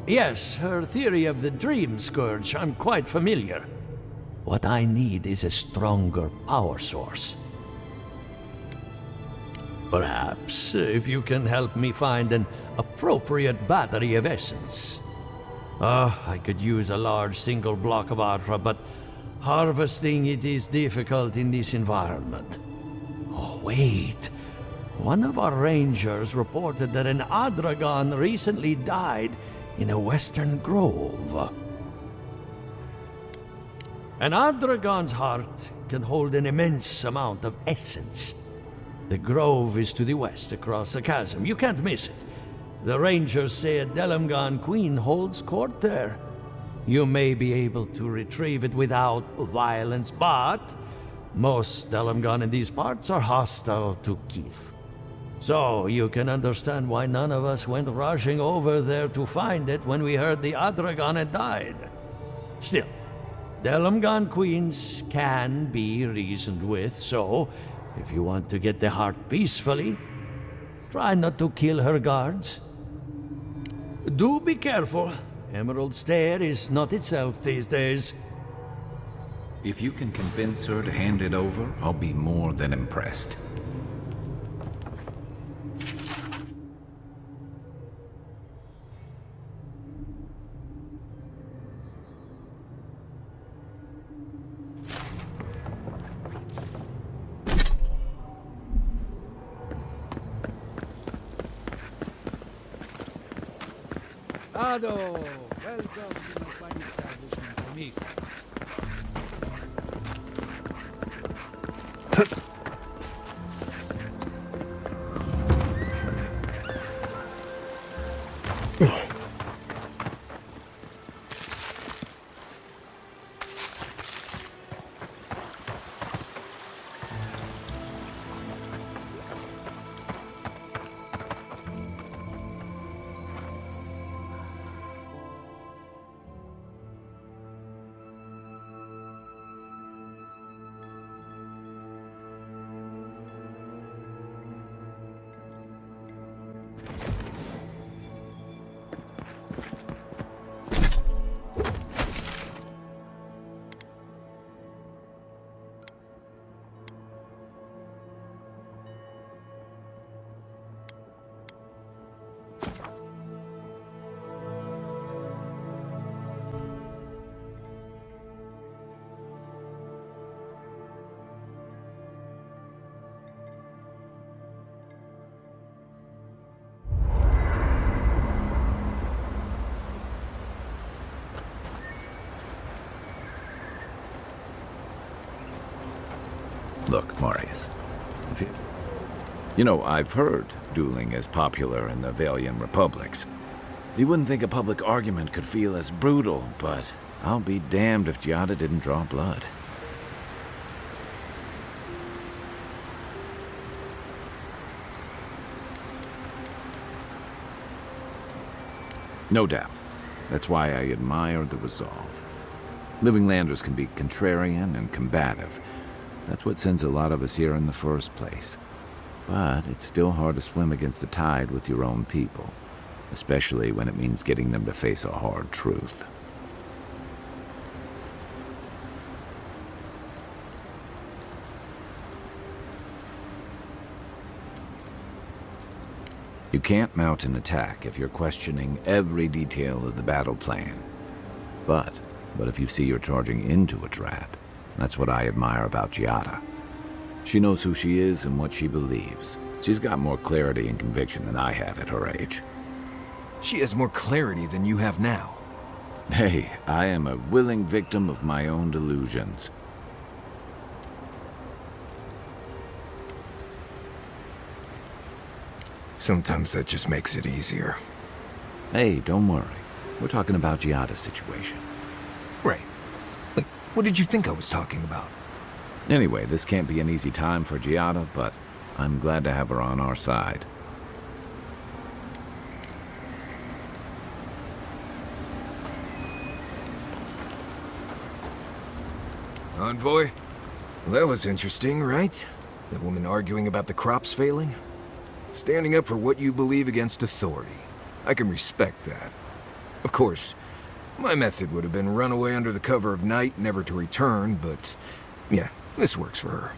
Yes, her theory of the dream scourge, I'm quite familiar. What I need is a stronger power source. Perhaps, if you can help me find an appropriate battery of essence. I could use a large single block of Atra, but harvesting it is difficult in this environment. Oh, wait. One of our rangers reported that an Adragon recently died in a western grove. An Adragon's heart can hold an immense amount of essence. The grove is to the west, across the chasm. You can't miss it. The rangers say a Delamgan queen holds court there. You may be able to retrieve it without violence, but most Delamgan in these parts are hostile to Keith. So you can understand why none of us went rushing over there to find it when we heard the Adragon had died. Still, Delamgan queens can be reasoned with, so if you want to get the heart peacefully, try not to kill her guards. Do be careful. Emerald Stair is not itself these days. If you can convince her to hand it over, I'll be more than impressed. Ado, welcome to my fine establishment, amigo. Look, Marius. You know, I've heard dueling is popular in the Valian republics. You wouldn't think a public argument could feel as brutal, but I'll be damned if Giada didn't draw blood. No doubt. That's why I admire the resolve. Living Landers can be contrarian and combative. That's what sends a lot of us here in the first place. But it's still hard to swim against the tide with your own people, especially when it means getting them to face a hard truth. You can't mount an attack if you're questioning every detail of the battle plan. But if you see you're charging into a trap, that's what I admire about Giada. She knows who she is and what she believes. She's got more clarity and conviction than I had at her age. She has more clarity than you have now. Hey, I am a willing victim of my own delusions. Sometimes that just makes it easier. Hey, don't worry. We're talking about Giada's situation. Right. Like, what did you think I was talking about? Anyway, this can't be an easy time for Giada, but I'm glad to have her on our side. Envoy? Well, that was interesting, right? The woman arguing about the crops failing? Standing up for what you believe against authority. I can respect that. Of course, my method would have been run away under the cover of night, never to return, but yeah, this works for her.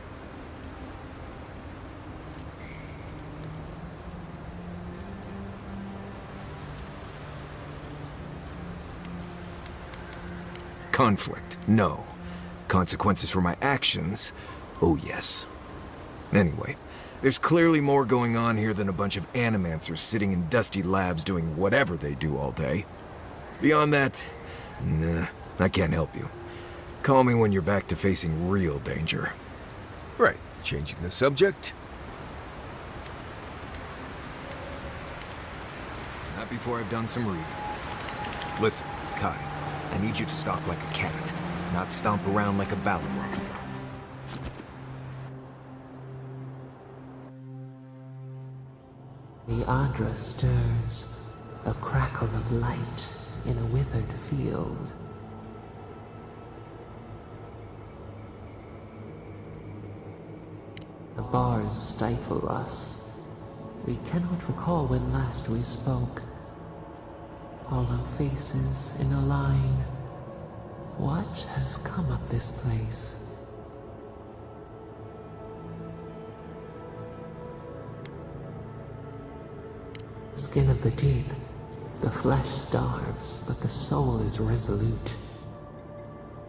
Conflict, no. Consequences for my actions, oh yes. Anyway, there's clearly more going on here than a bunch of animancers sitting in dusty labs doing whatever they do all day. Beyond that, nah, I can't help you. Call me when you're back to facing real danger. Right, changing the subject. Not before I've done some reading. Listen, Kai, I need you to stalk like a cat, not stomp around like a ballerina. The Aedyr stirs, a crackle of light in a withered field. The bars stifle us. We cannot recall when last we spoke. Hollow faces in a line. What has come of this place? Skin of the teeth, the flesh starves, but the soul is resolute.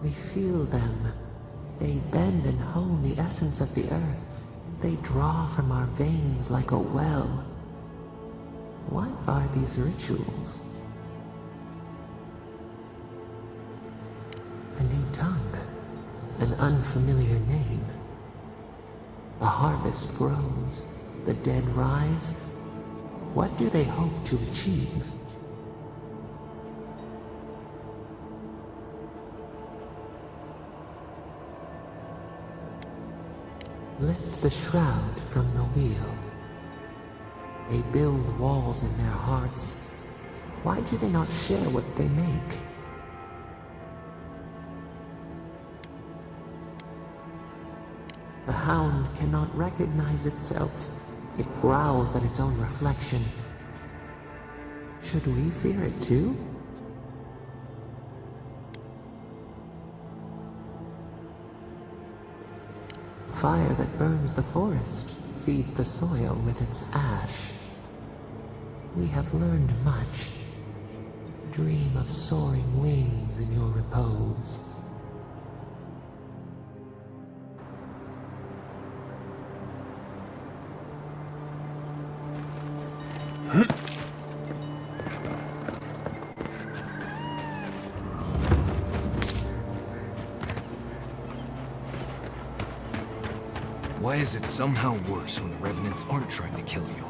We feel them. They bend and hone the essence of the earth. They draw from our veins like a well. What are these rituals? A new tongue, an unfamiliar name. The harvest grows, the dead rise. What do they hope to achieve? Lift the shroud from the wheel. They build walls in their hearts. Why do they not share what they make? The hound cannot recognize itself. It growls at its own reflection. Should we fear it too? Fire that burns the forest feeds the soil with its ash. We have learned much. Dream of soaring wings in your repose. Why is it somehow worse when the Revenants aren't trying to kill you?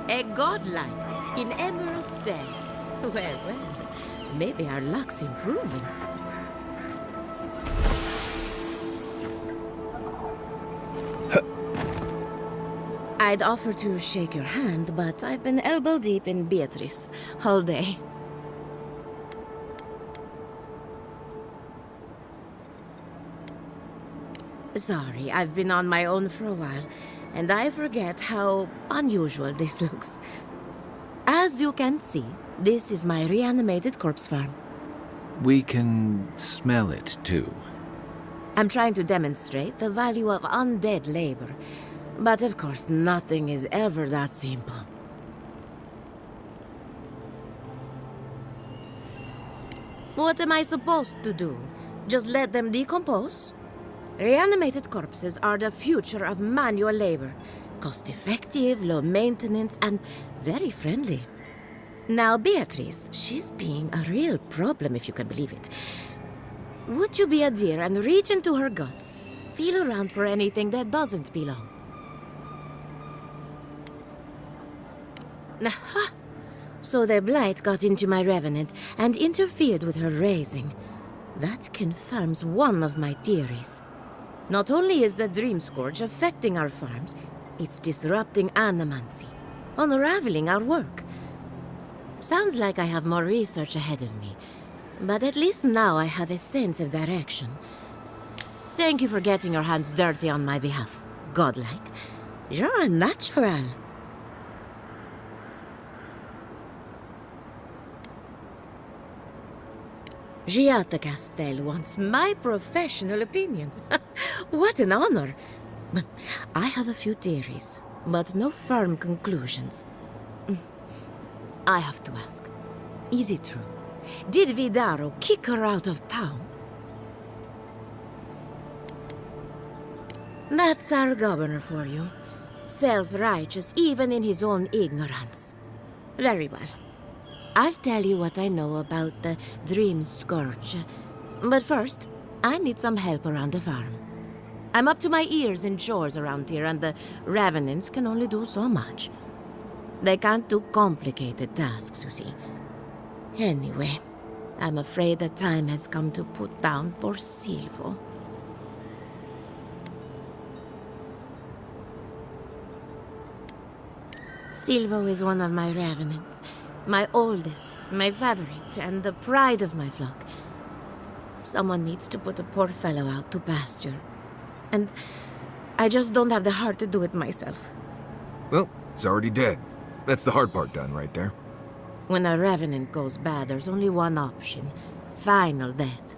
A godlike in Emerald Stair. Well, maybe our luck's improving. I'd offer to shake your hand, but I've been elbow deep in Beatrice all day. Sorry, I've been on my own for a while, and I forget how unusual this looks. As you can see, this is my reanimated corpse farm. We can smell it, too. I'm trying to demonstrate the value of undead labor. But of course, nothing is ever that simple. What am I supposed to do? Just let them decompose. Reanimated corpses are the future of manual labor. Cost-effective, low maintenance, and very friendly. Now, Beatrice, she's being a real problem, if you can believe it. Would you be a dear and reach into her guts? Feel around for anything that doesn't belong. Aha! So the blight got into my revenant and interfered with her raising. That confirms one of my theories. Not only is the Dream Scourge affecting our farms, it's disrupting animancy, unraveling our work. Sounds like I have more research ahead of me, but at least now I have a sense of direction. Thank you for getting your hands dirty on my behalf, godlike. You're a natural. Giatta Castell wants my professional opinion. What an honor. I have a few theories, but no firm conclusions. I have to ask, is it true? Did Vidaro kick her out of town? That's our governor for you. Self-righteous even in his own ignorance. Very well. I'll tell you what I know about the Dream Scourge. But first, I need some help around the farm. I'm up to my ears in chores around here, and the Revenants can only do so much. They can't do complicated tasks, you see. Anyway, I'm afraid the time has come to put down poor Silvo. Silvo is one of my Revenants. My oldest, my favorite, and the pride of my flock. Someone needs to put a poor fellow out to pasture. And I just don't have the heart to do it myself. Well, it's already dead. That's the hard part done right there. When a revenant goes bad, there's only one option. Final death.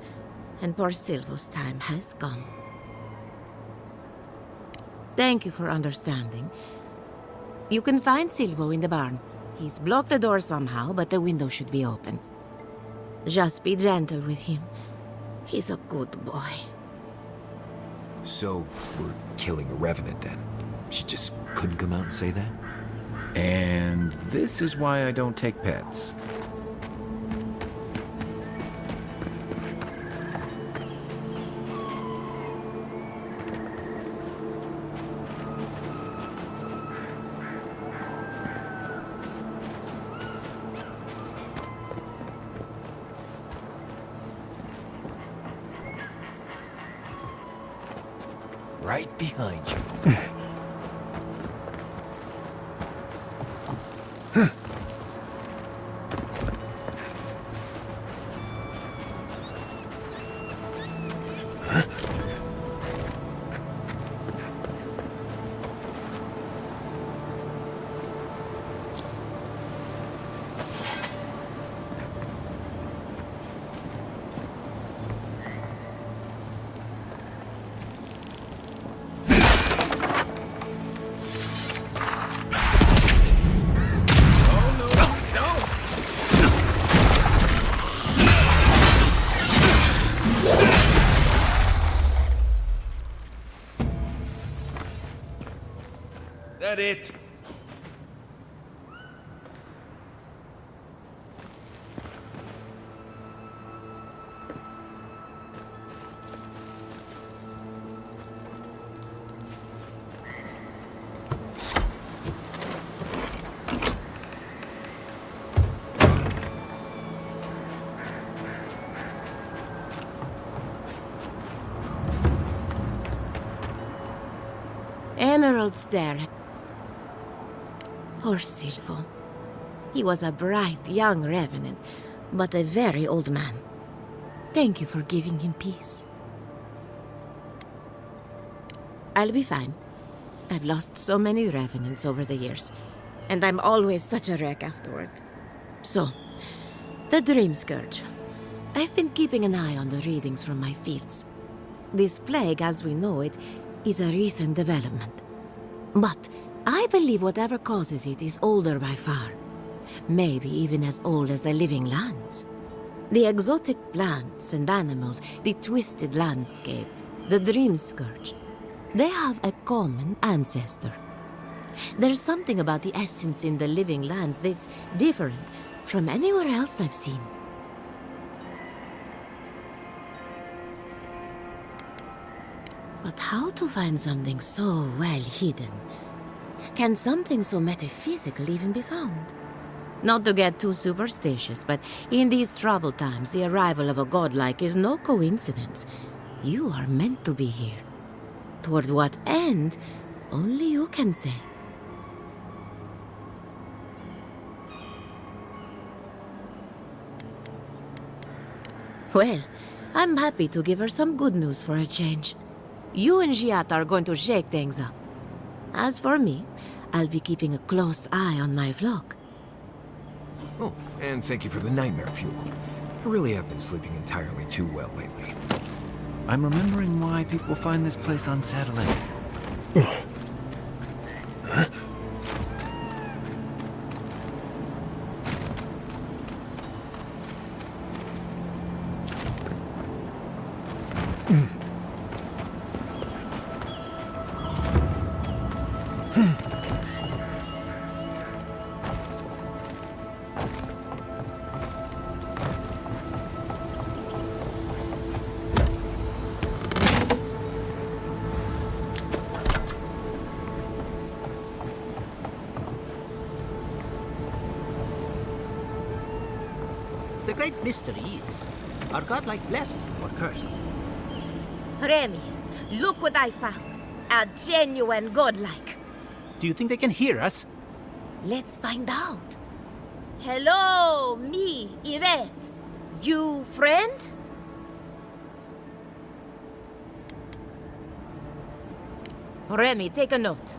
And poor Silvo's time has come. Thank you for understanding. You can find Silvo in the barn. He's blocked the door somehow, but the window should be open. Just be gentle with him. He's a good boy. So, we're killing a revenant then? She just couldn't come out and say that? And this is why I don't take pets. Right behind you. That it? Emerald Stair. Poor Silvo. He was a bright young revenant, but a very old man. Thank you for giving him peace. I'll be fine. I've lost so many revenants over the years, and I'm always such a wreck afterward. So, the Dream Scourge. I've been keeping an eye on the readings from my fields. This plague, as we know it, is a recent development. But I believe whatever causes it is older by far. Maybe even as old as the living lands. The exotic plants and animals, the twisted landscape, the dream scourge. They have a common ancestor. There's something about the essence in the living lands that's different from anywhere else I've seen. But how to find something so well hidden? Can something so metaphysical even be found? Not to get too superstitious, but in these troubled times, the arrival of a godlike is no coincidence. You are meant to be here. Toward what end, only you can say. Well, I'm happy to give her some good news for a change. You and Giat are going to shake things up. As for me, I'll be keeping a close eye on my flock. Oh, and thank you for the nightmare fuel. I really have been sleeping entirely too well lately. I'm remembering why people find this place unsettling. The great mystery is, are godlike blessed or cursed? Remy, look what I found. A genuine godlike. Do you think they can hear us? Let's find out. Hello, me, Yvette. You friend? Remy, take a note.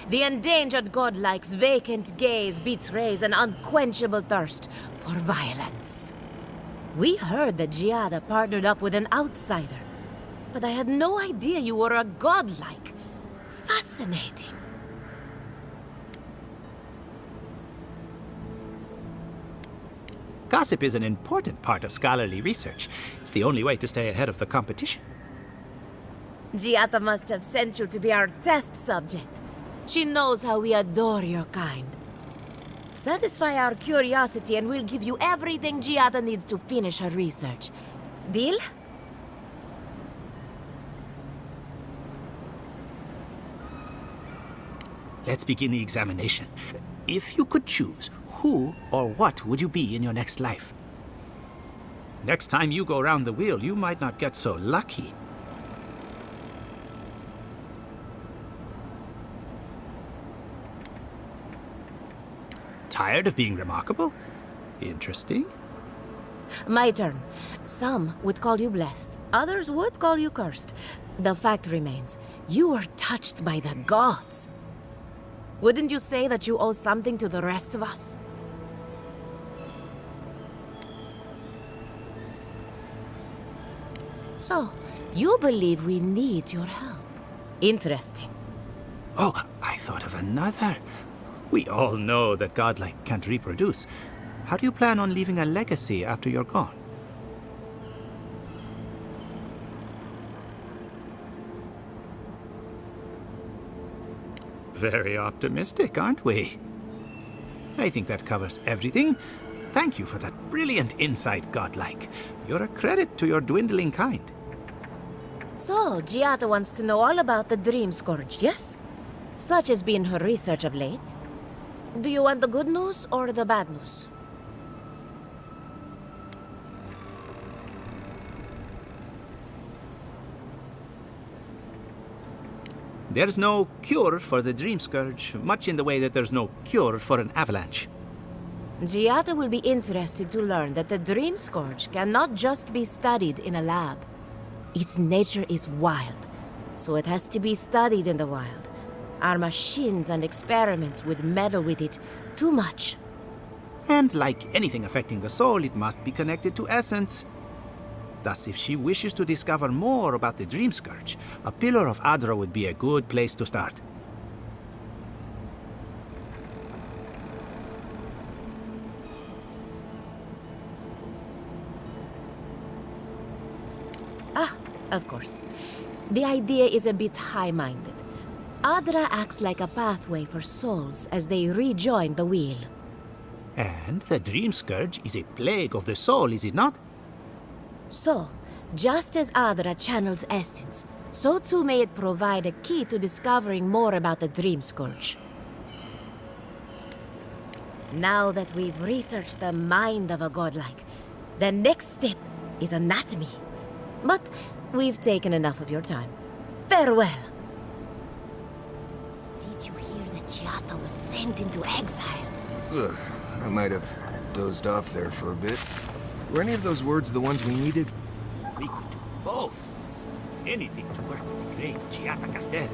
The endangered godlike's vacant gaze betrays an unquenchable thirst for violence. We heard that Giada partnered up with an outsider, but I had no idea you were a godlike. Fascinating. Gossip is an important part of scholarly research. It's the only way to stay ahead of the competition. Giada must have sent you to be our test subject. She knows how we adore your kind. Satisfy our curiosity and we'll give you everything Giada needs to finish her research. Deal? Let's begin the examination. If you could choose, who or what would you be in your next life? Next time you go around the wheel, you might not get so lucky. Tired of being remarkable? Interesting. My turn. Some would call you blessed. Others would call you cursed. The fact remains, you were touched by the gods. Wouldn't you say that you owe something to the rest of us? So, you believe we need your help. Interesting. Oh, I thought of another. We all know that godlike can't reproduce. How do you plan on leaving a legacy after you're gone? Very optimistic, aren't we? I think that covers everything. Thank you for that brilliant insight, godlike. You're a credit to your dwindling kind. So, Giada wants to know all about the Dream Scourge, yes? Such has been her research of late. Do you want the good news or the bad news? There's no cure for the Dream Scourge, much in the way that there's no cure for an avalanche. Giada will be interested to learn that the Dream Scourge cannot just be studied in a lab. Its nature is wild, so it has to be studied in the wild. Our machines and experiments would meddle with it too much. And like anything affecting the soul, it must be connected to essence. Thus, if she wishes to discover more about the Dream Scourge, a pillar of Aedyr would be a good place to start. The idea is a bit high-minded. Adra acts like a pathway for souls as they rejoin the wheel. And the Dream Scourge is a plague of the soul, is it not? So, just as Adra channels essence, so too may it provide a key to discovering more about the Dream Scourge. Now that we've researched the mind of a godlike, the next step is anatomy. But we've taken enough of your time. Farewell. Did you hear that Chiata was sent into exile? Ugh, I might have dozed off there for a bit. Were any of those words the ones we needed? We could do both. Anything to work with the great Chiata Castel.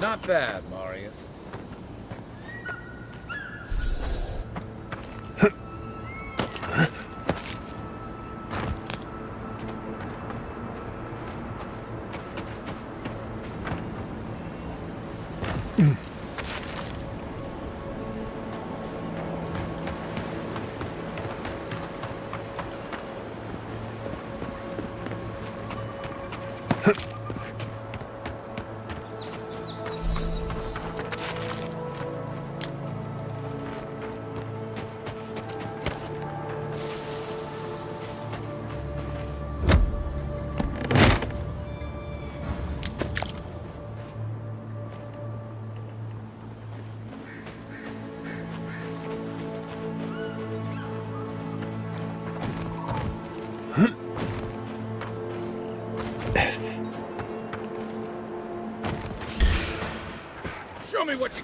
Not bad, Marius.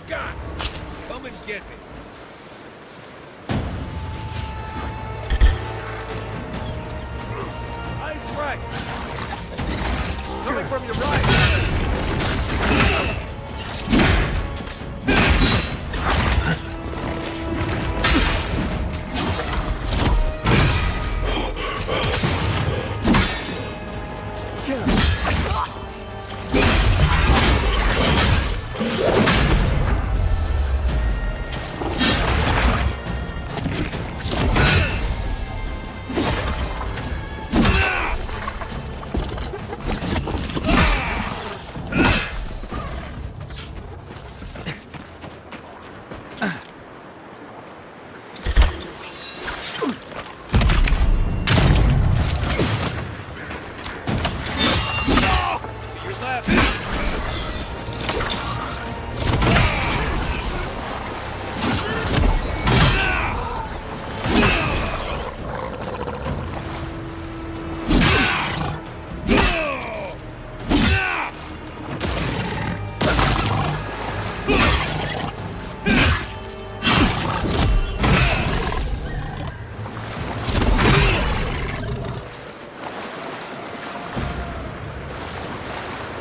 got? Come and get me. Eyes right. Coming from your right.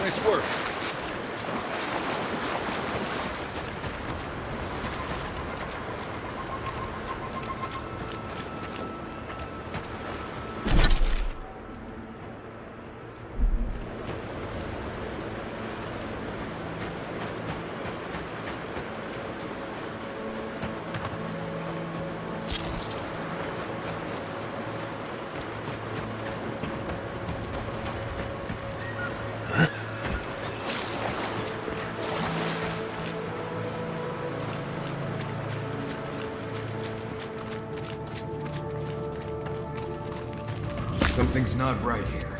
Nice work. Something's not right here.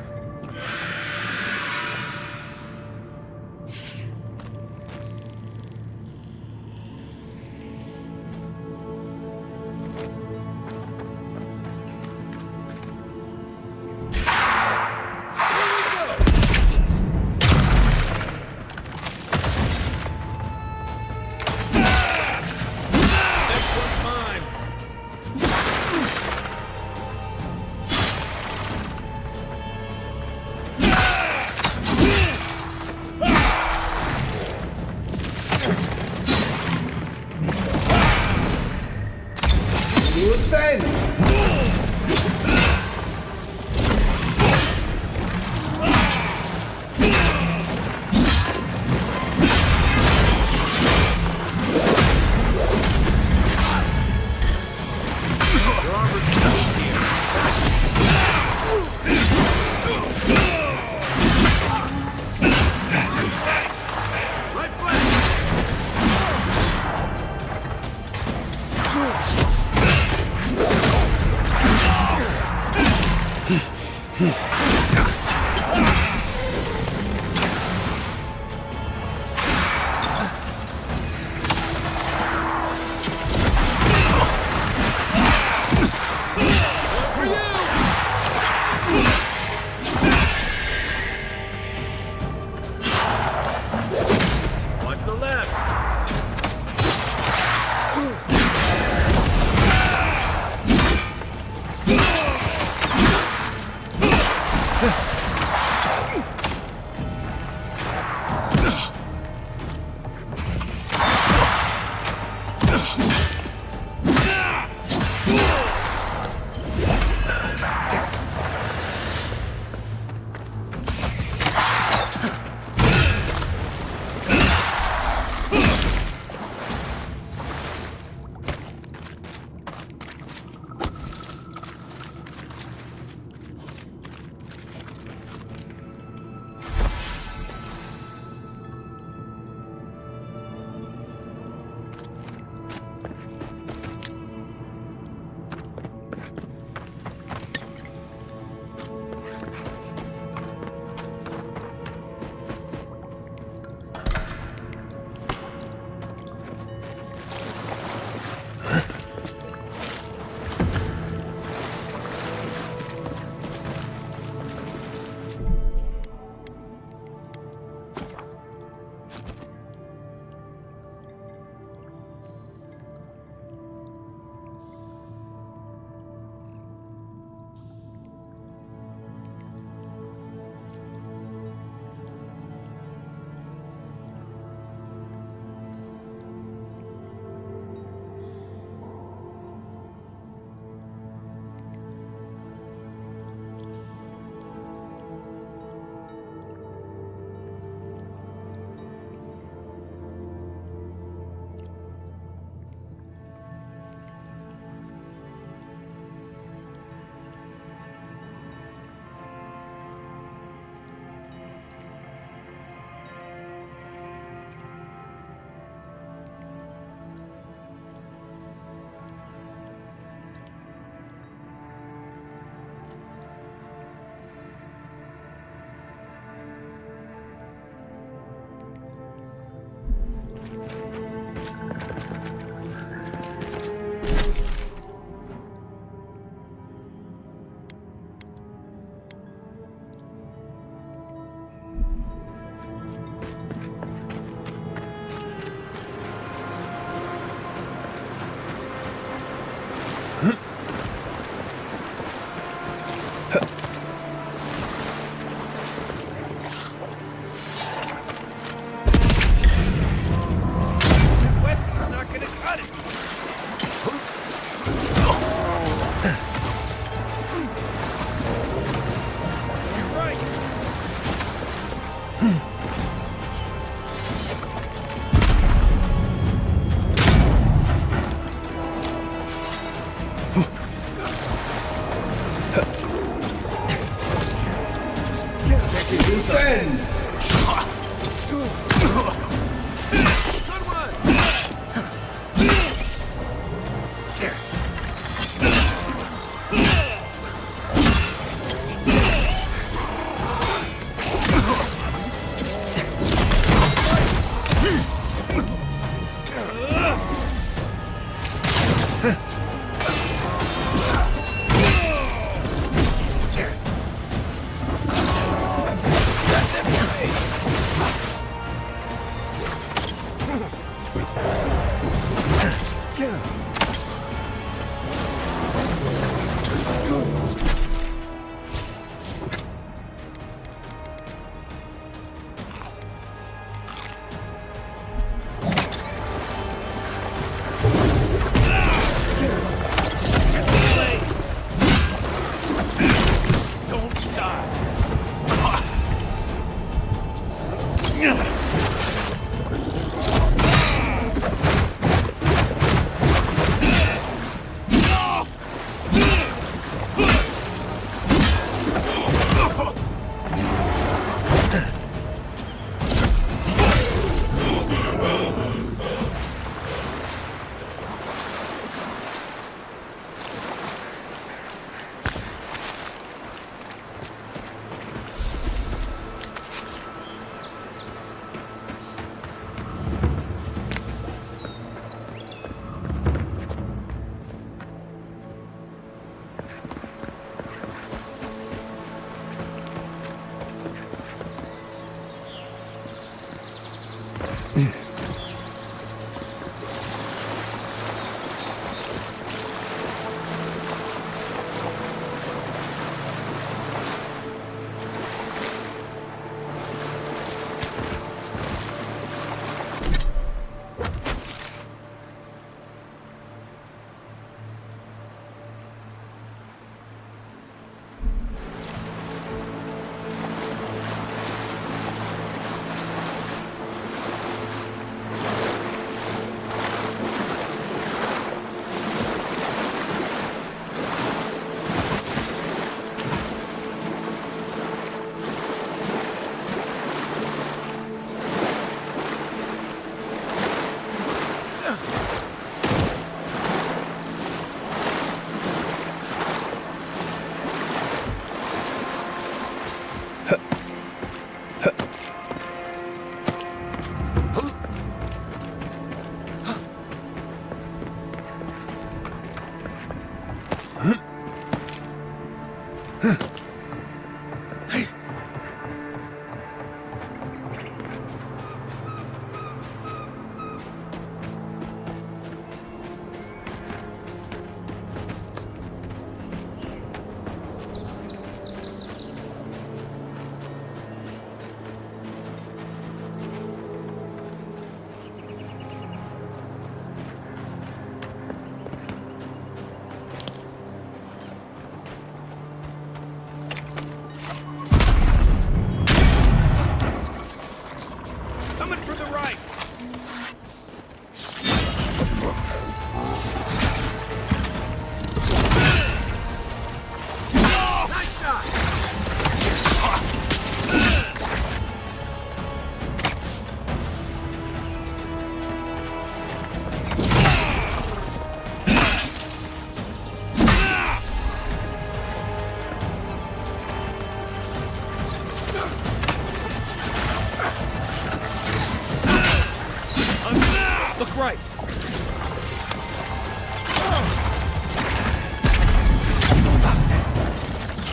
right.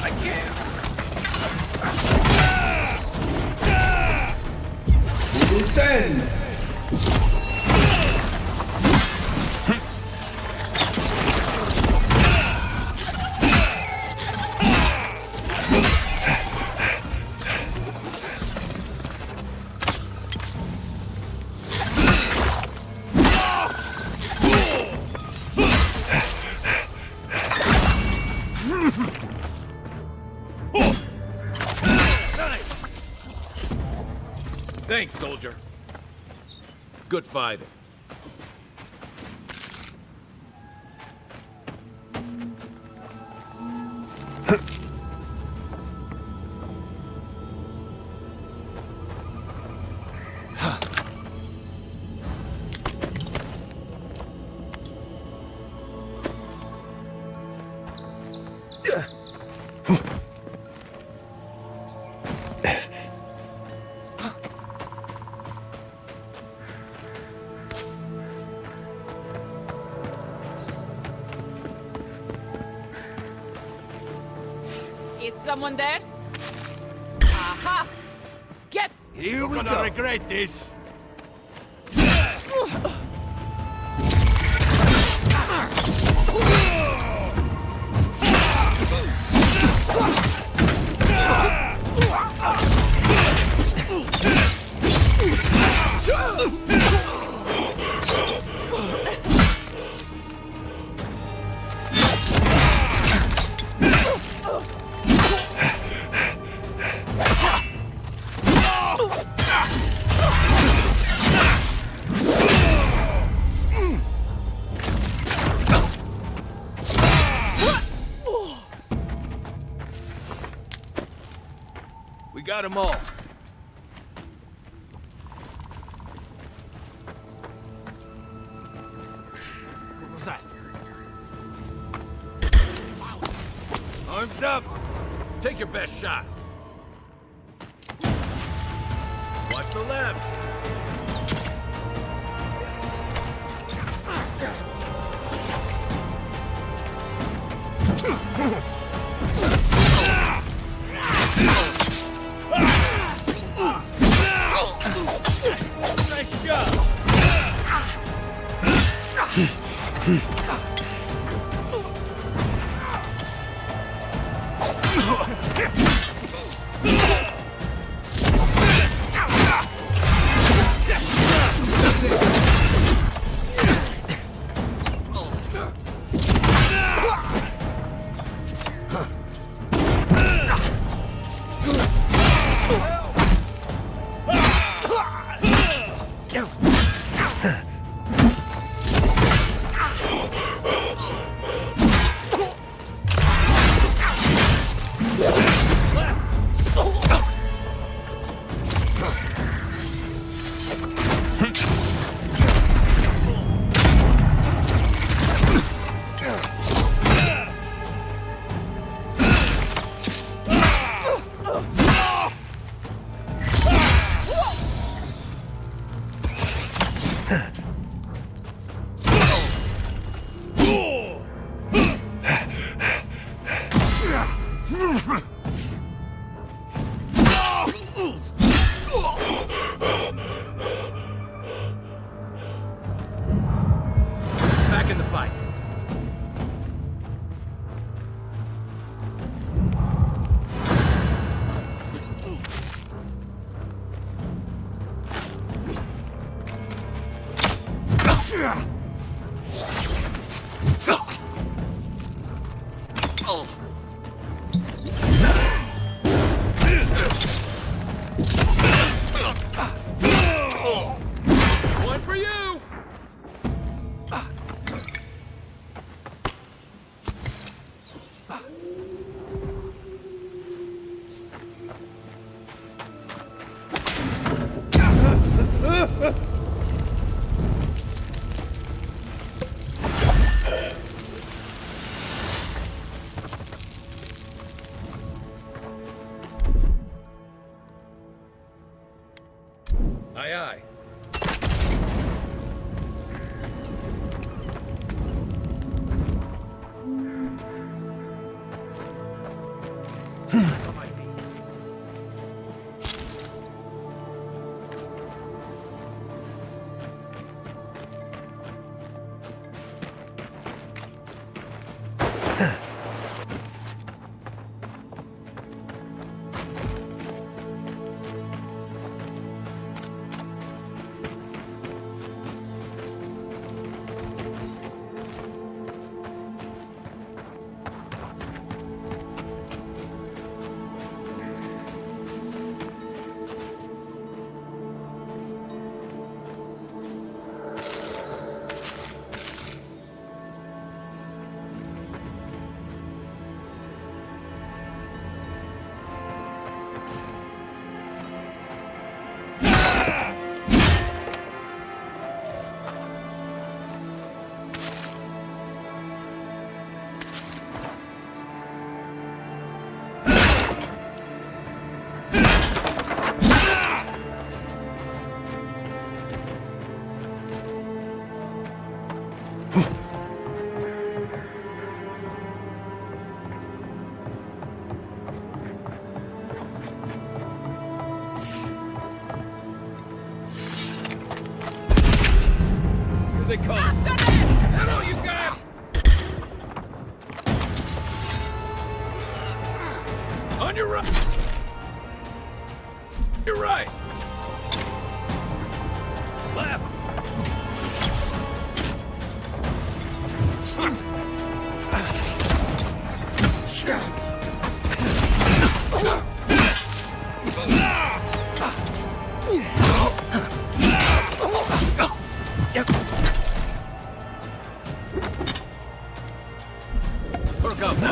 I can't. Defend! Thanks, soldier. Good fighting. Is someone there? Aha! Get! You're gonna regret this. We got them all. What was that? Arms up. Take your best shot. Watch the left. Nice job! Back in the fight. One for you! Aye, aye. they come! Is that all you got? On your right! Your right! Left! Perk up, boy.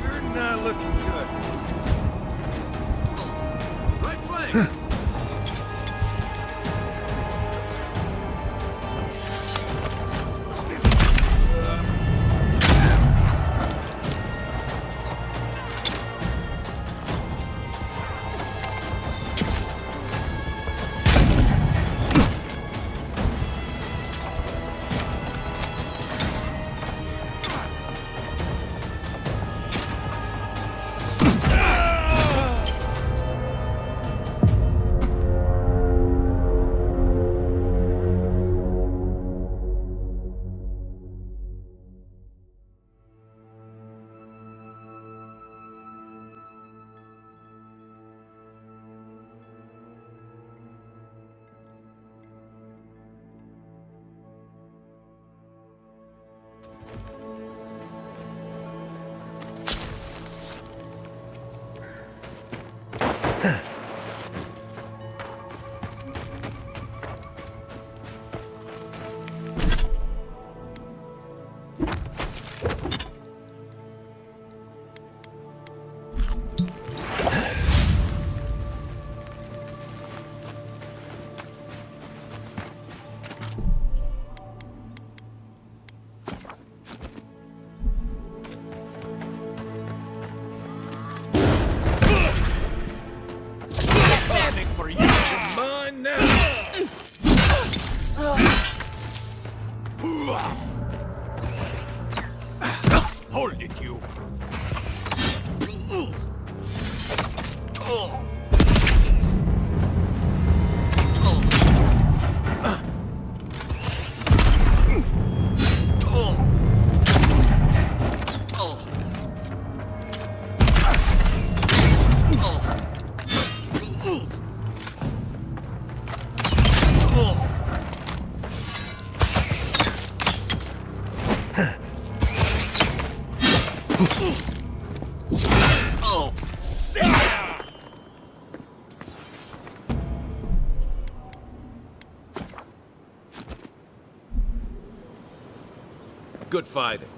You're not looking good. Right flank! For you, you're mine now! Hold it, you! Good fighting.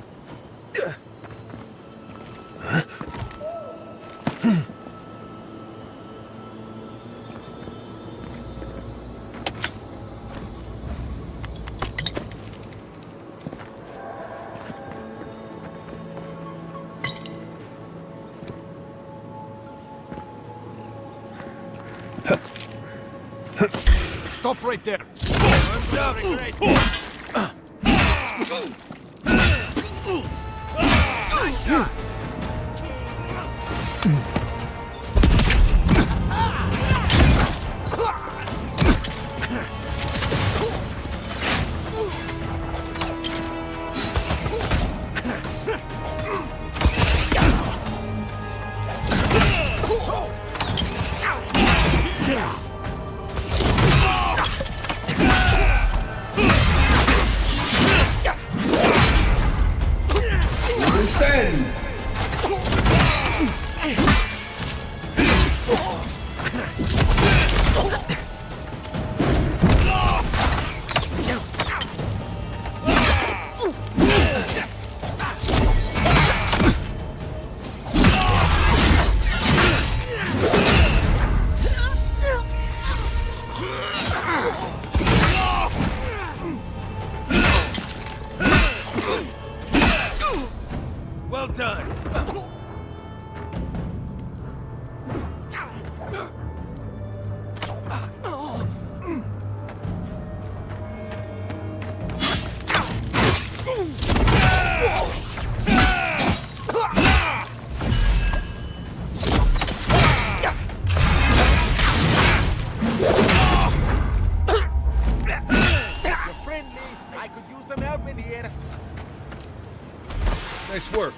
Stop right there. I'm sorry, great. Nice shot. Well done. Nice work.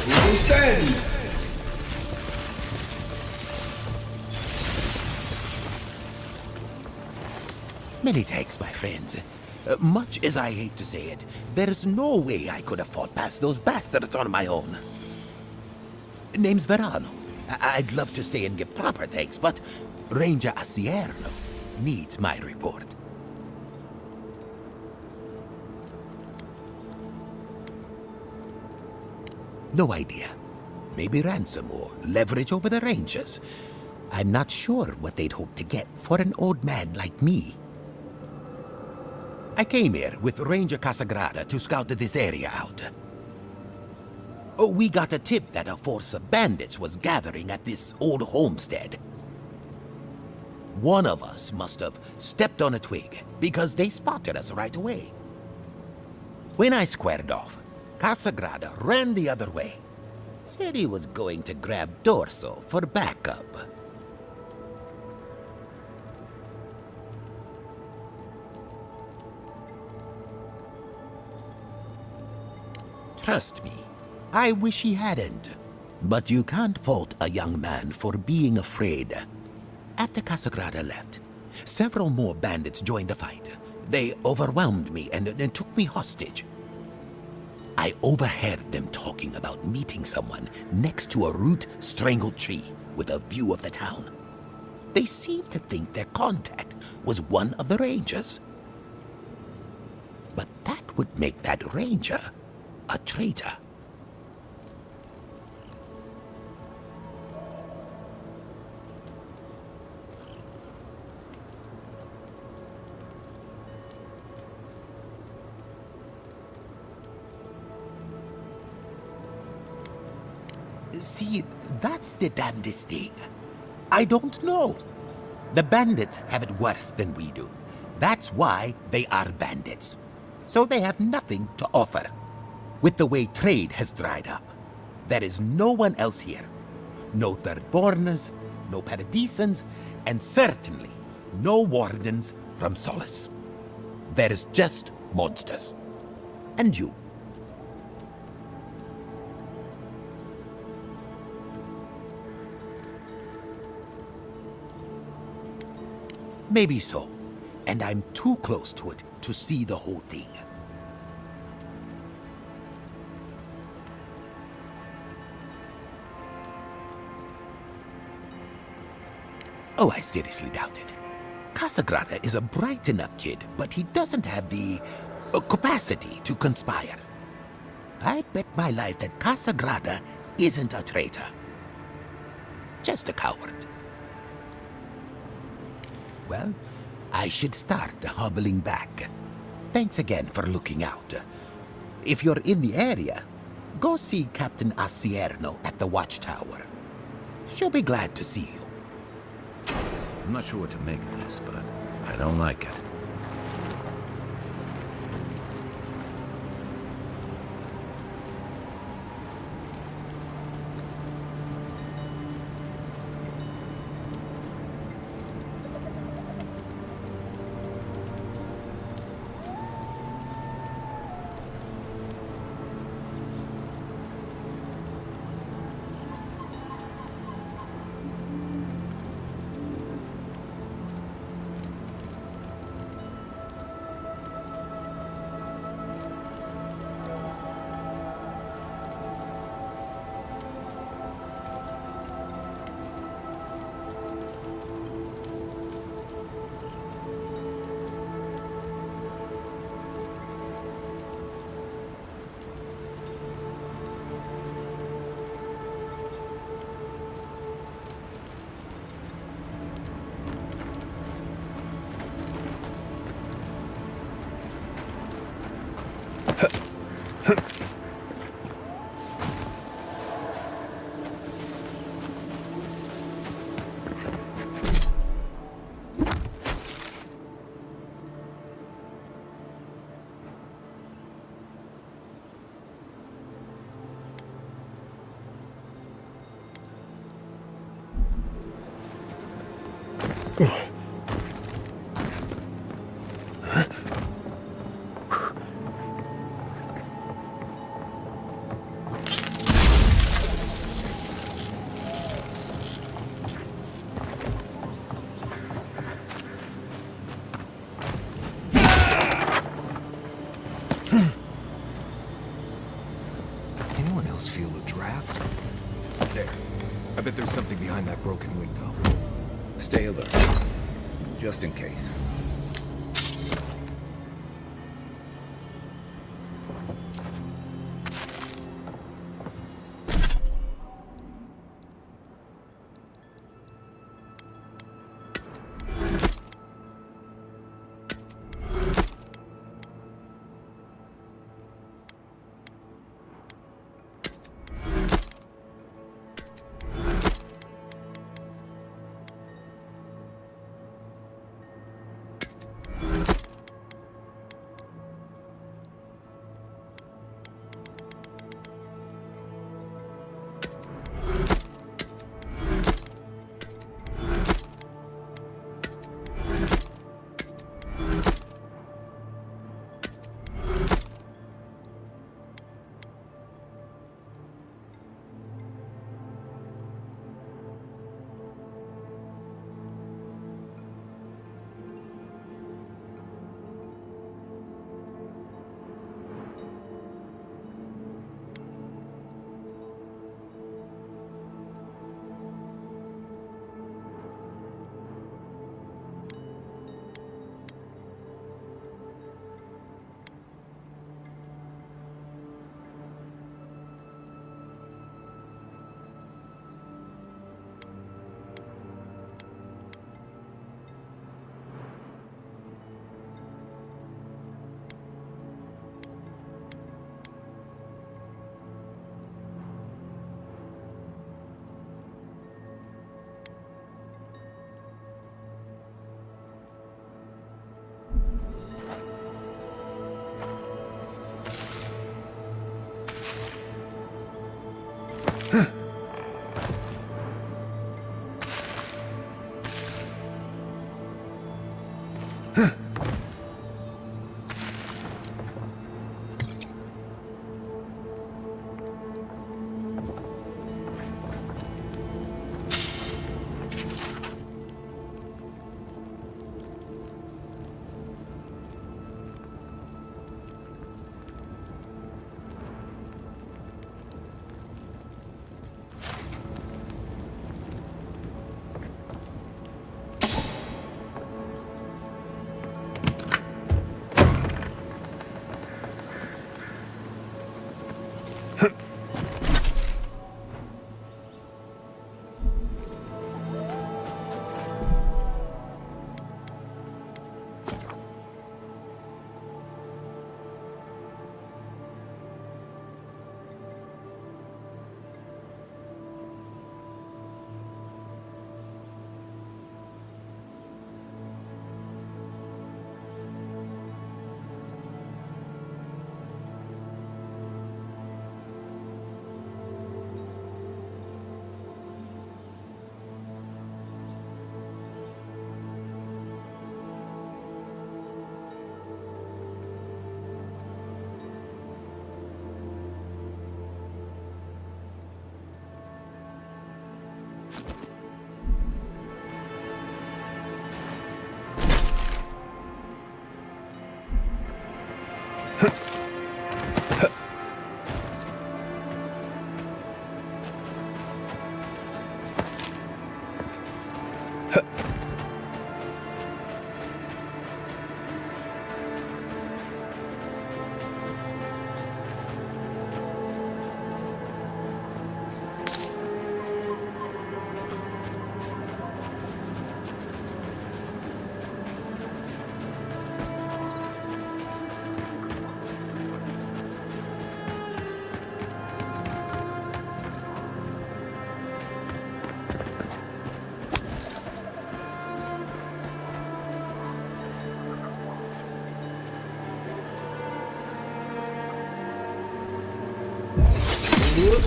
We will stand! Many thanks, my friends. Much as I hate to say it, there's no way I could have fought past those bastards on my own. Name's Verano. I'd love to stay and give proper thanks, but Ranger Aedyr needs my report. No idea. Maybe ransom or leverage over the Rangers. I'm not sure what they'd hope to get for an old man like me. I came here with Ranger Casagrada to scout this area out. Oh, we got a tip that a force of bandits was gathering at this old homestead. One of us must have stepped on a twig, because they spotted us right away. When I squared off, Casagrada ran the other way. Said he was going to grab Dorso for backup. Trust me, I wish he hadn't. But you can't fault a young man for being afraid. After Casagrada left, several more bandits joined the fight. They overwhelmed me and took me hostage. I overheard them talking about meeting someone next to a root-strangled tree with a view of the town. They seemed to think their contact was one of the Rangers. But that would make that Ranger a traitor. See, that's the damnedest thing. I don't know. The bandits have it worse than we do. That's why they are bandits. So they have nothing to offer. With the way trade has dried up, there is no one else here. No Thirdborners, no Paradisans, and certainly no Wardens from Solace. There is just monsters. And you. Maybe so, and I'm too close to it to see the whole thing. Oh, I seriously doubt it. Casagrada is a bright enough kid, but he doesn't have the capacity to conspire. I'd bet my life that Casagrada isn't a traitor. Just a coward. Well, I should start hobbling back. Thanks again for looking out. If you're in the area, go see Captain Aedyr at the watchtower. She'll be glad to see you. I'm not sure what to make of this, but I don't like it. shaft? There. I bet there's something behind that broken window. Stay alert. Just in case.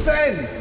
Defend!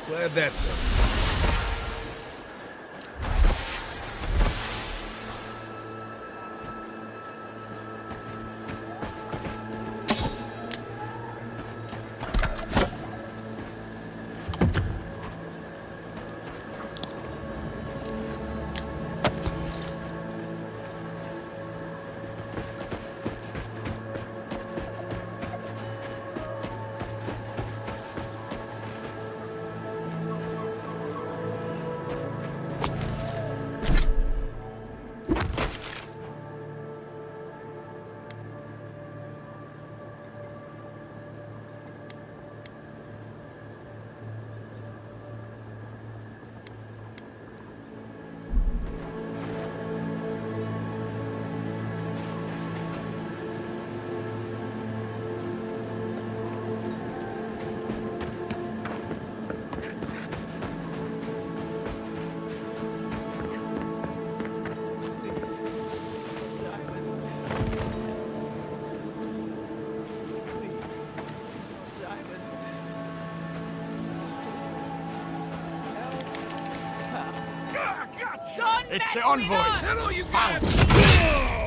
Glad that's it. It's the envoy! Tell all you got!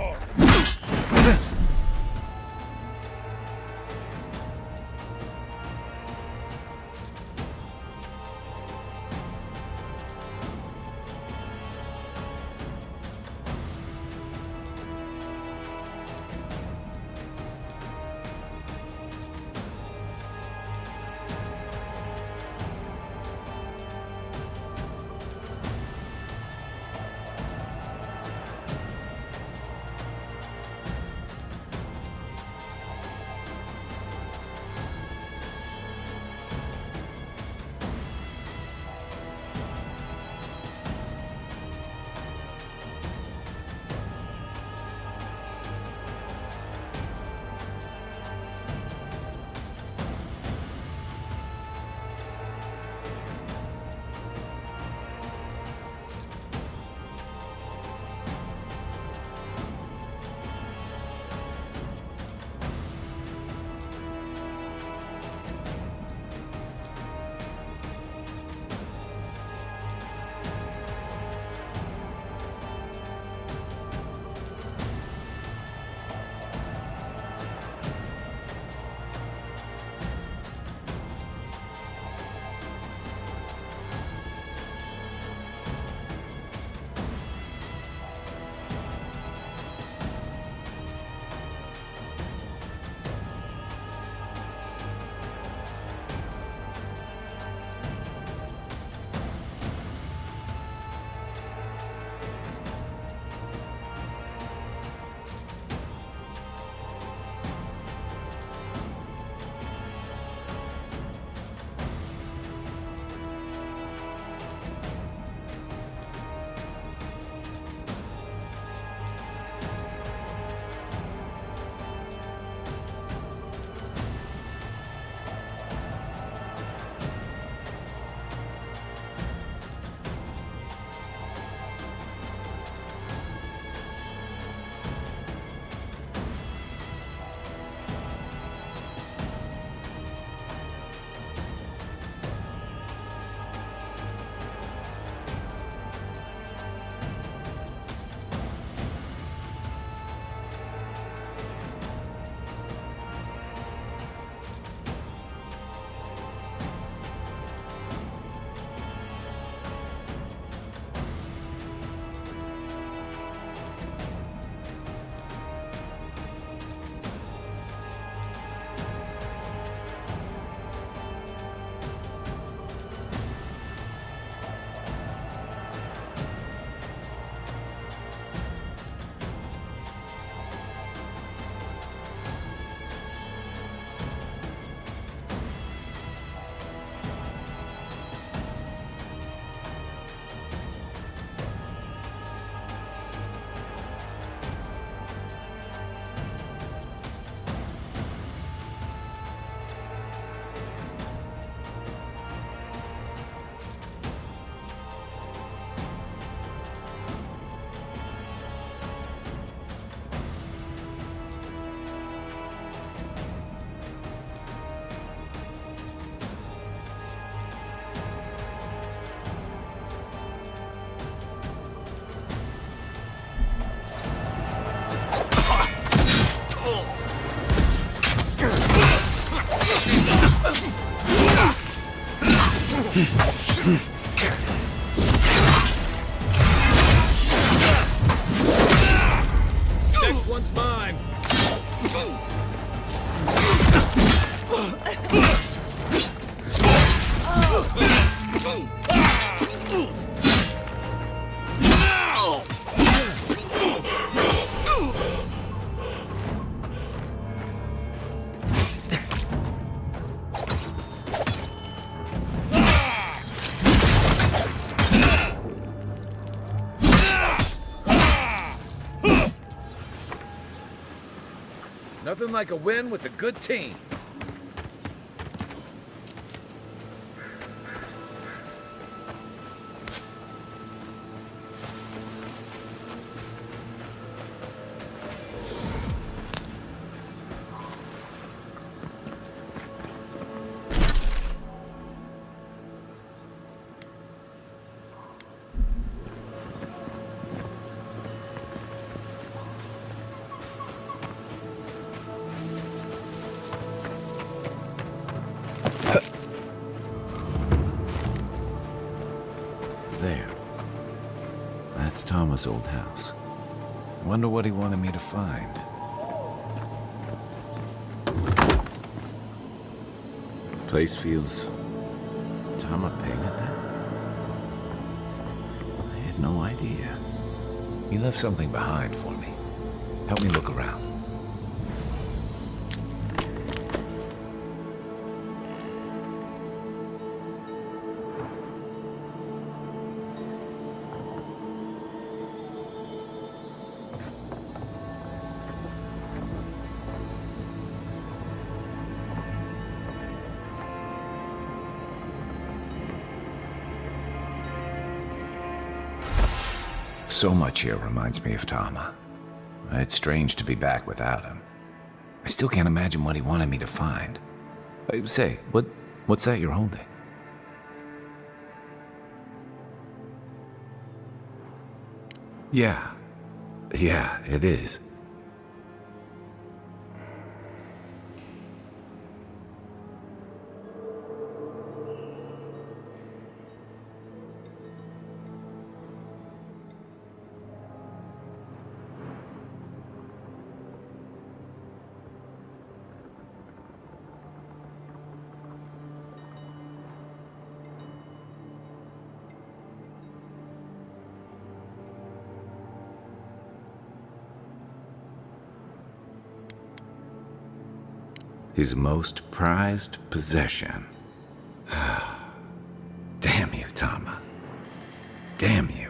Next one's mine. Nothing like a win with a good team. There. That's Tama's old house. Wonder what he wanted me to find. Place feels... Tama painted that? I had no idea. He left something behind for me. Help me look around. So much here reminds me of Tama. It's strange to be back without him. I still can't imagine what he wanted me to find. Say, what's that you're holding? Yeah, it is. His most prized possession. Damn you, Tama. Damn you.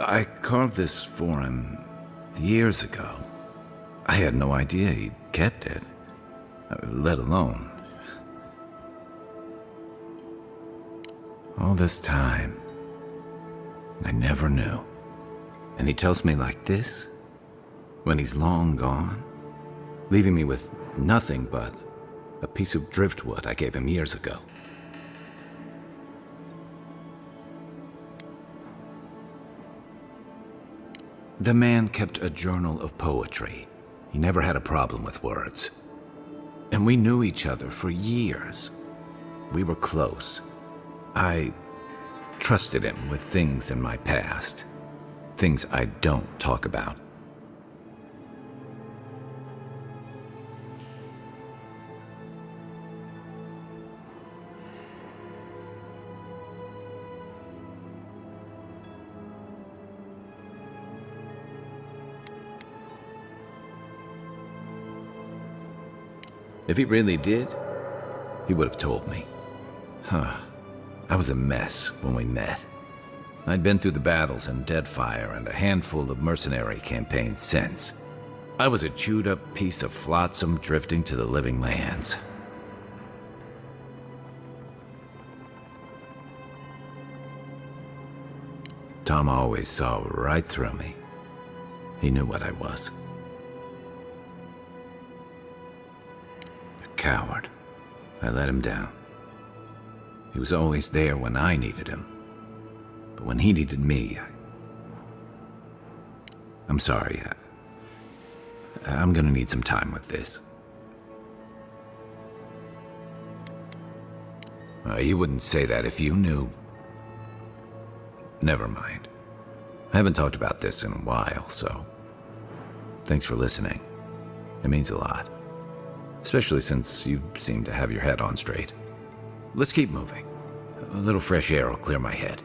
I carved this for him years ago. I had no idea he'd kept it, let alone. All this time, I never knew. And he tells me like this, when he's long gone, leaving me with nothing but a piece of driftwood I gave him years ago. The man kept a journal of poetry. He never had a problem with words. And we knew each other for years. We were close. I trusted him with things in my past. Things I don't talk about. If he really did, he would have told me. I was a mess when we met. I'd been through the battles in Deadfire and a handful of mercenary campaigns since. I was a chewed-up piece of flotsam drifting to the living lands. Tom always saw right through me. He knew what I was. Coward. I let him down. He was always there when I needed him. But when he needed me, I'm sorry. I'm gonna need some time with this. You wouldn't say that if you knew. Never mind. I haven't talked about this in a while, so thanks for listening. It means a lot. Especially since you seem to have your head on straight. Let's keep moving. A little fresh air will clear my head.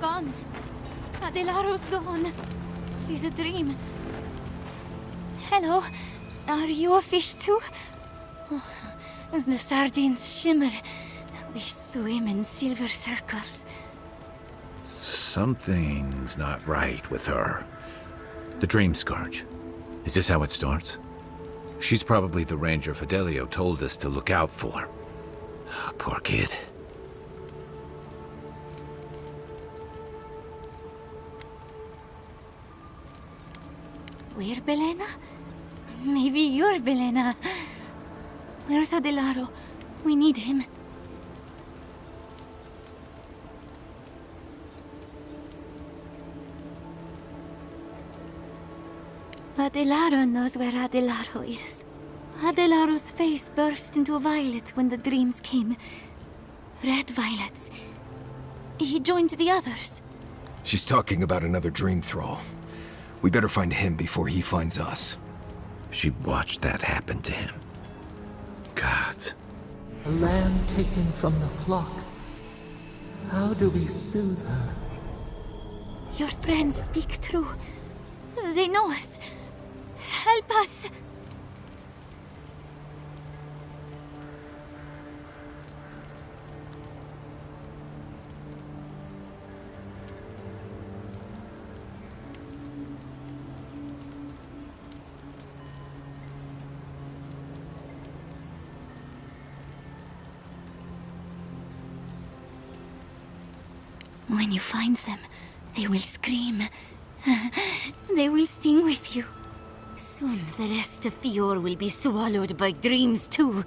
Gone. Aedylaro's gone. He's a dream. Hello. Are you a fish too? Oh, the sardines shimmer. They swim in silver circles. Something's not right with her. The dream Scourge. Is this how it starts? She's probably the ranger Fidelio told us to look out for. Poor kid. We're Belena? Maybe you're Belena. Where's Aedyr? We need him. Aedyr knows where Aedyr is. Aedylar's face burst into violet when the dreams came. Red violets. he joined the others. She's talking about another dream thrall. We better find him before he finds us. She watched that happen to him. God. A lamb taken from the flock. How do we soothe her? Your friends speak true. They know us. Help us! When you find them, they will scream. They will sing with you. Soon the rest of Fior will be swallowed by dreams too.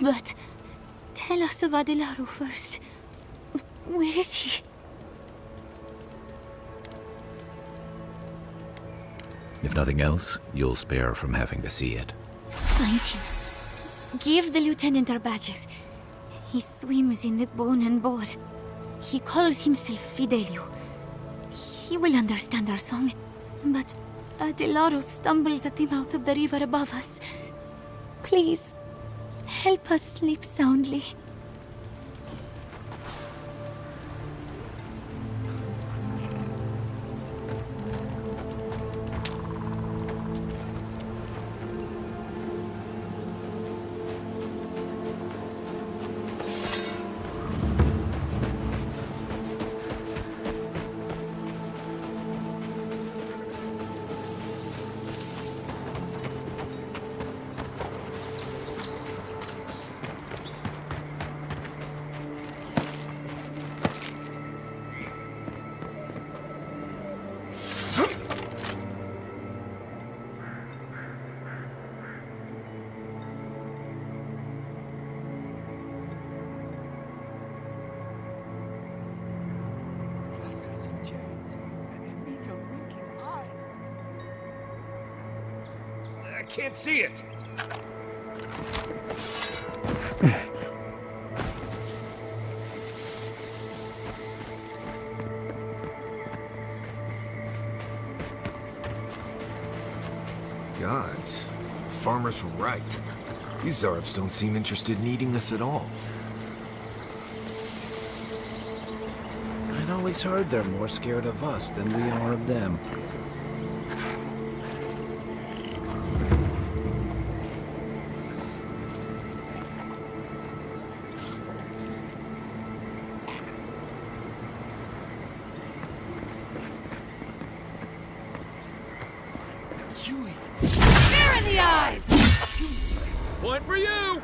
But tell us of Aedyr first. Where is he? If nothing else, you'll spare her from having to see it. Find him. Give the lieutenant our badges. He swims in the bone and boar. He calls himself Fidelio. He will understand our song. But Aedyr stumbles at the mouth of the river above us. Please, help us sleep soundly. I can't see it! Gods. The farmers were right. These Zarabs don't seem interested in eating us at all. I'd always heard they're more scared of us than we are of them. Stare in the eyes! One for you!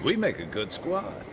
We make a good squad.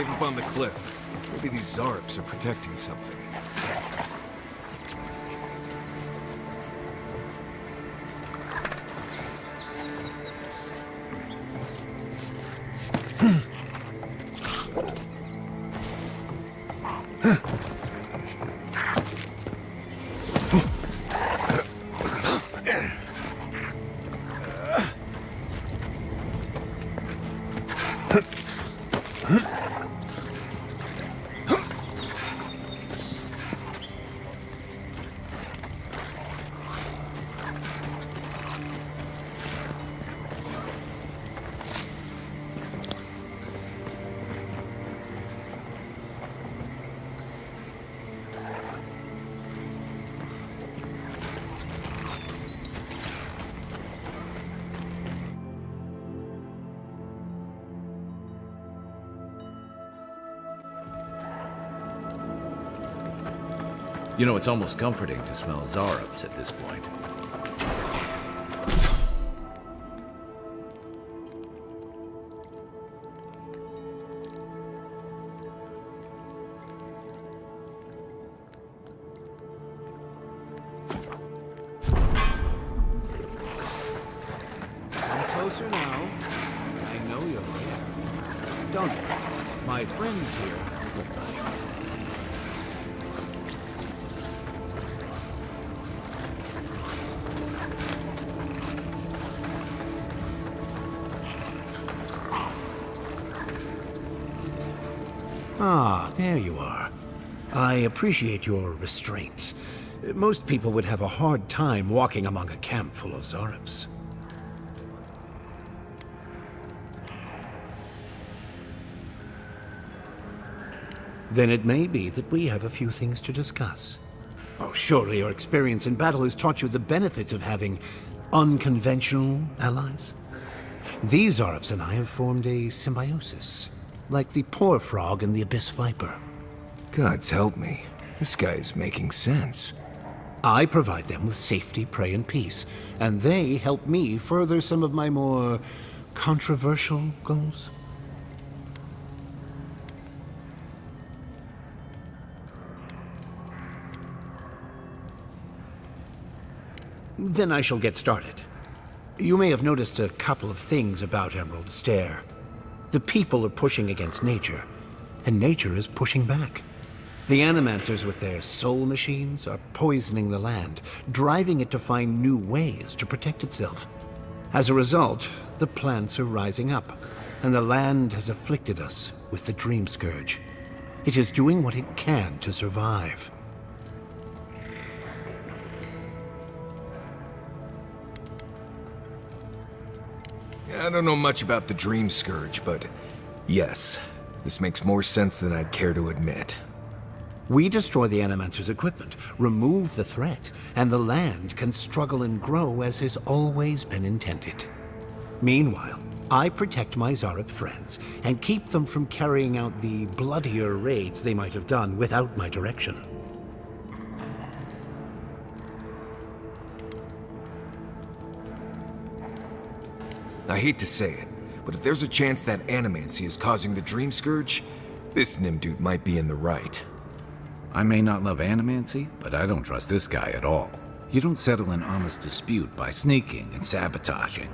cave up on the cliff. Maybe these Zarps are protecting something. You know, it's almost comforting to smell Zarps at this point. Come closer now. I know you're there. Don't worry. My friends here look like. Ah, there you are. I appreciate your restraint. Most people would have a hard time walking among a camp full of Zarps. Then it may be that we have a few things to discuss. Oh, surely your experience in battle has taught you the benefits of having unconventional allies? These Zarps and I have formed a symbiosis. Like the poor frog and the abyss viper. Gods help me. This guy is making sense. I provide them with safety, prey, and peace, and they help me further some of my more controversial goals. Then I shall get started. You may have noticed a couple of things about Emerald Stair. The people are pushing against nature, and nature is pushing back. The Animancers with their soul machines are poisoning the land, driving it to find new ways to protect itself. As a result, the plants are rising up, and the land has afflicted us with the Dream Scourge. It is doing what it can to survive. I don't know much about the Dream Scourge, but yes, this makes more sense than I'd care to admit. We destroy the Animancer's equipment, remove the threat, and the land can struggle and grow as has always been intended. Meanwhile, I protect my Zarp friends and keep them from carrying out the bloodier raids they might have done without my direction. I hate to say it, but if there's a chance that animancy is causing the Dream Scourge, this Nimdude might be in the right. I may not love animancy, but I don't trust this guy at all. You don't settle an honest dispute by sneaking and sabotaging.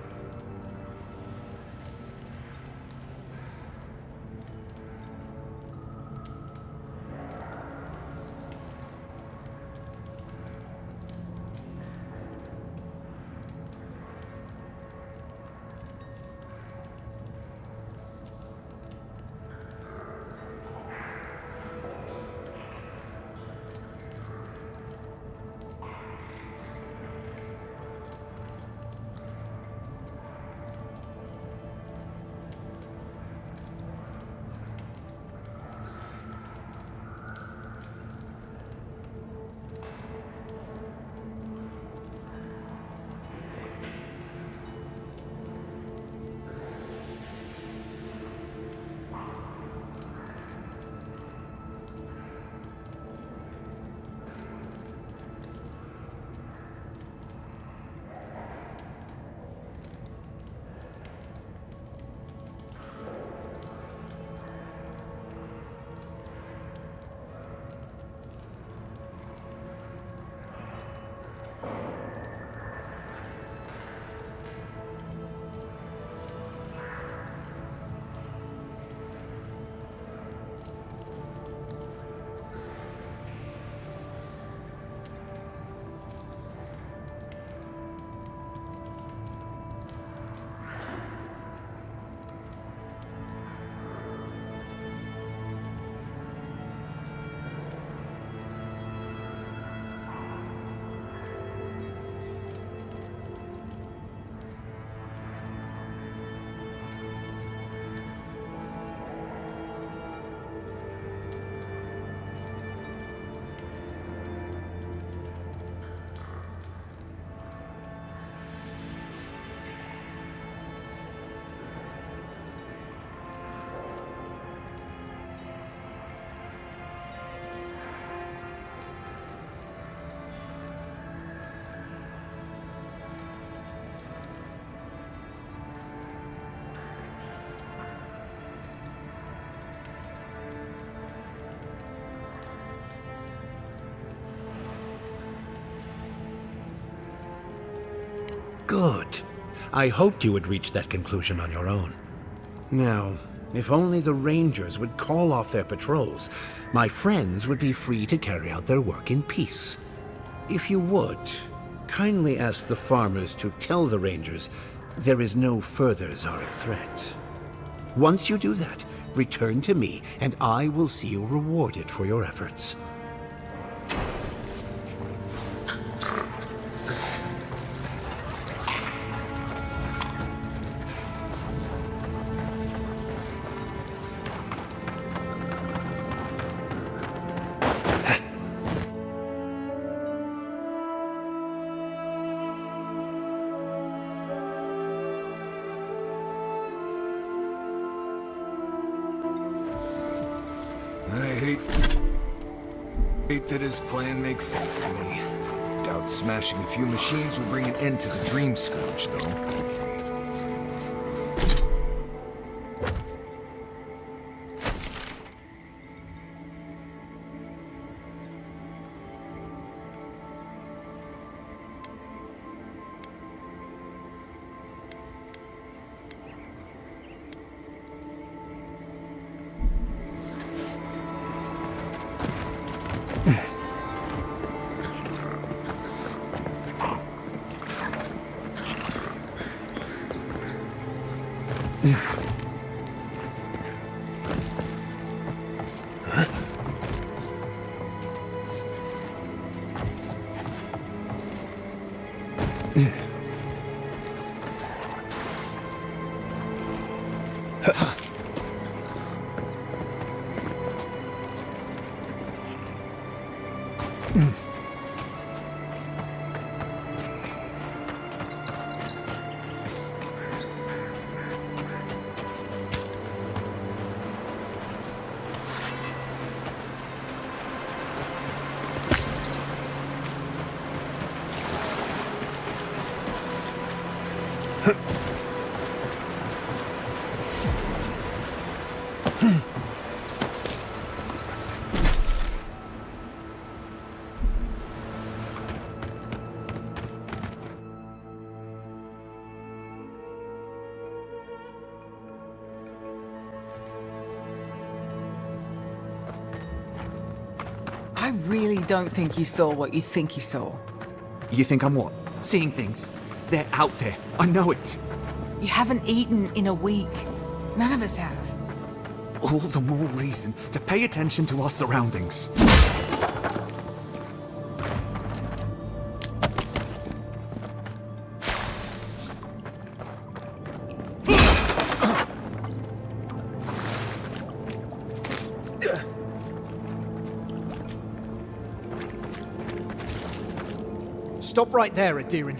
Good. I hoped you would reach that conclusion on your own. Now, if only the Rangers would call off their patrols, my friends would be free to carry out their work in peace. If you would, kindly ask the farmers to tell the Rangers there is no further Zarib threat. Once you do that, return to me, and I will see you rewarded for your efforts. I hate that his plan makes sense to me. Doubt smashing a few machines will bring an end to the Dream Scourge, though. I really don't think you saw what you think you saw. You think I'm what? Seeing things? They're out there. I know it. You haven't eaten in a week. None of us have. All the more reason to pay attention to our surroundings. Stop right there, Aedyr.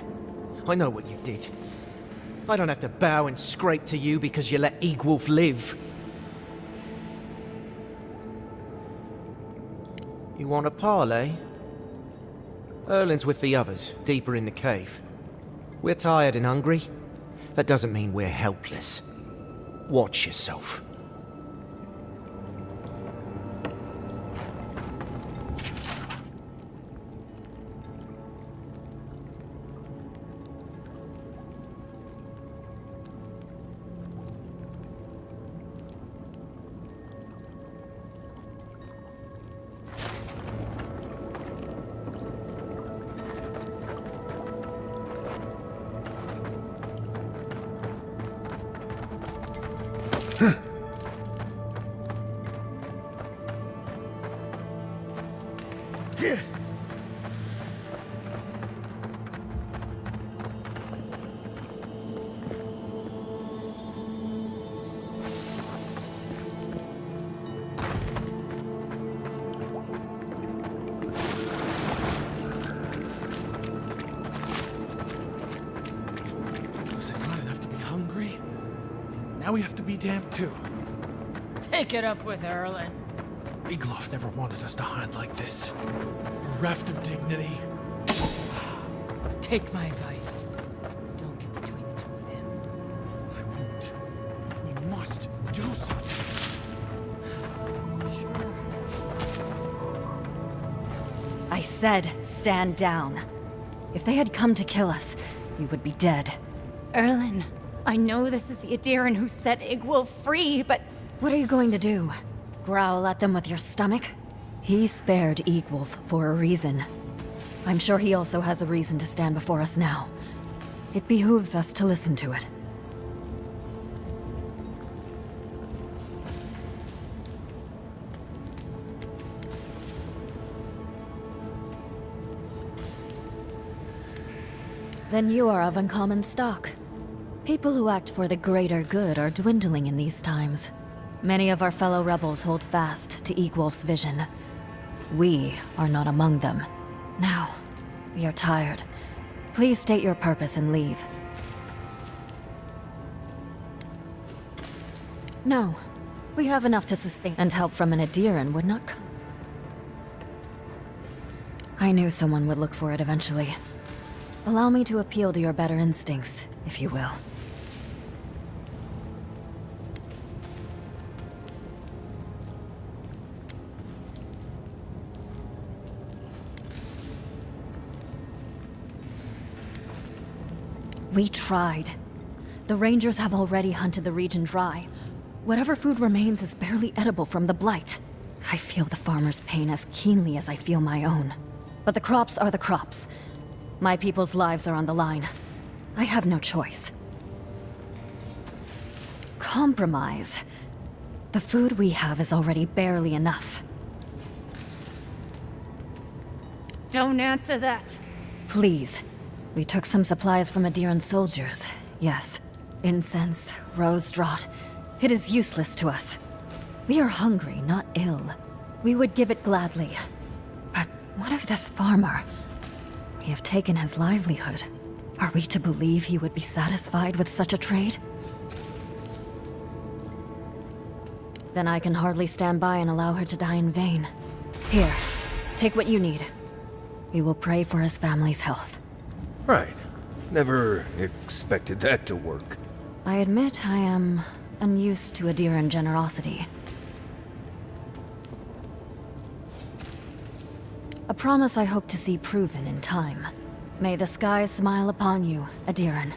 I know what you did. I don't have to bow and scrape to you because you let Eagwolf live. You want a parley? Erlin's with the others, deeper in the cave. We're tired and hungry. That doesn't mean we're helpless. Watch yourself. Now we have to be damned too. Take it up with Erlin. Eagwolf never wanted us to hide like this. Bereft of dignity. Take my advice. Don't get between the two of them. I won't. We must do something. Sure. I said, stand down. If they had come to kill us, you would be dead. Erlen, I know this is the Aedyran who set Igwulf free, but... What are you going to do? Growl at them with your stomach? He spared Igwulf for a reason. I'm sure he also has a reason to stand before us now. It behooves us to listen to it. Then you are of uncommon stock. People who act for the greater good are dwindling in these times. Many of our fellow rebels hold fast to Igwulf's vision. We are not among them. Now, we are tired. Please state your purpose and leave. No, we have enough to sustain, and help from an Aedyran would not come. I knew someone would look for it eventually. Allow me to appeal to your better instincts, if you will. We tried. The Rangers have already hunted the region dry. Whatever food remains is barely edible from the blight. I feel the farmer's pain as keenly as I feel my own. But the crops are the crops. My people's lives are on the line. I have no choice. Compromise. The food we have is already barely enough. Don't answer that. Please. We took some supplies from Aedyran soldiers, yes. Incense, rose draught. It is useless to us. We are hungry, not ill. We would give it gladly. But what of this farmer? We have taken his livelihood. Are we to believe he would be satisfied with such a trade? Then I can hardly stand by and allow her to die in vain. Here, take what you need. We will pray for his family's health. Right. Never expected that to work. I admit I am unused to Aedyran generosity. A promise I hope to see proven in time. May the skies smile upon you, Aedyran.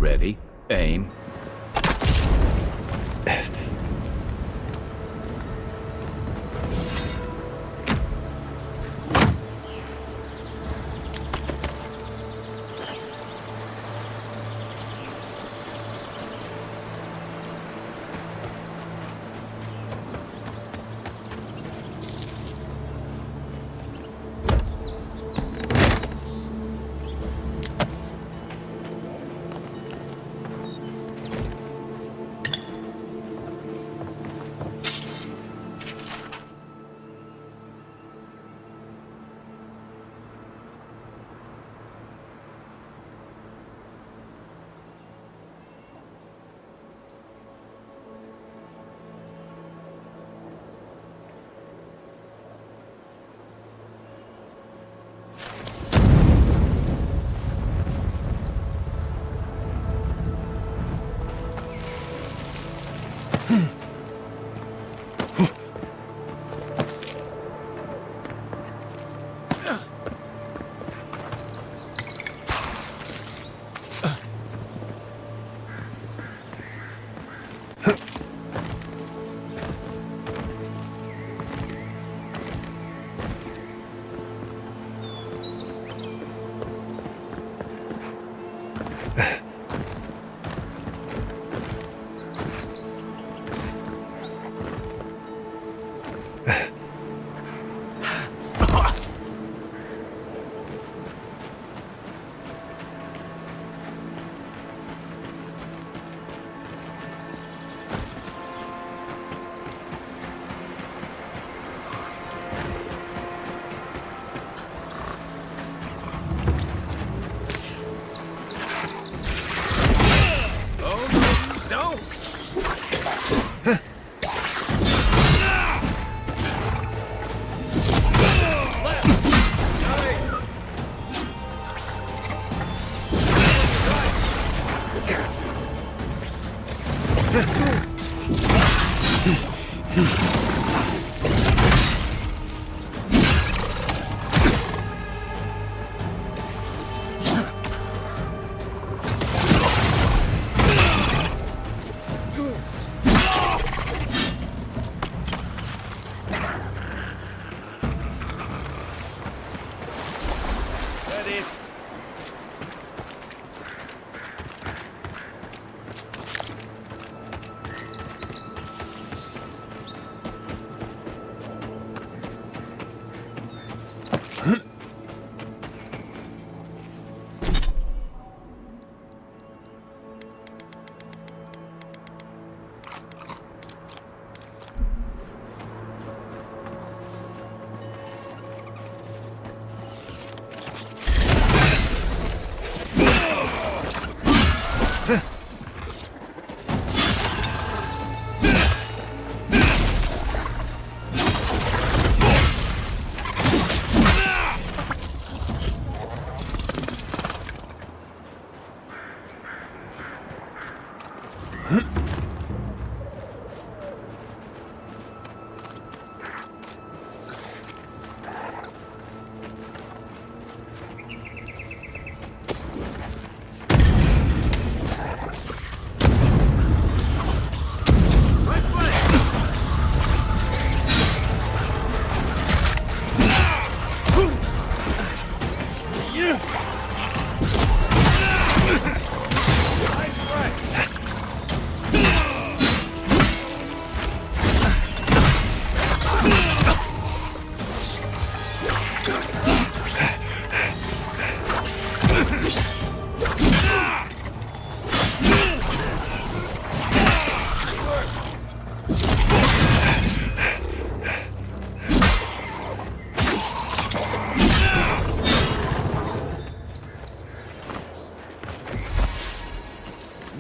Ready, aim.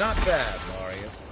Not bad, Marius.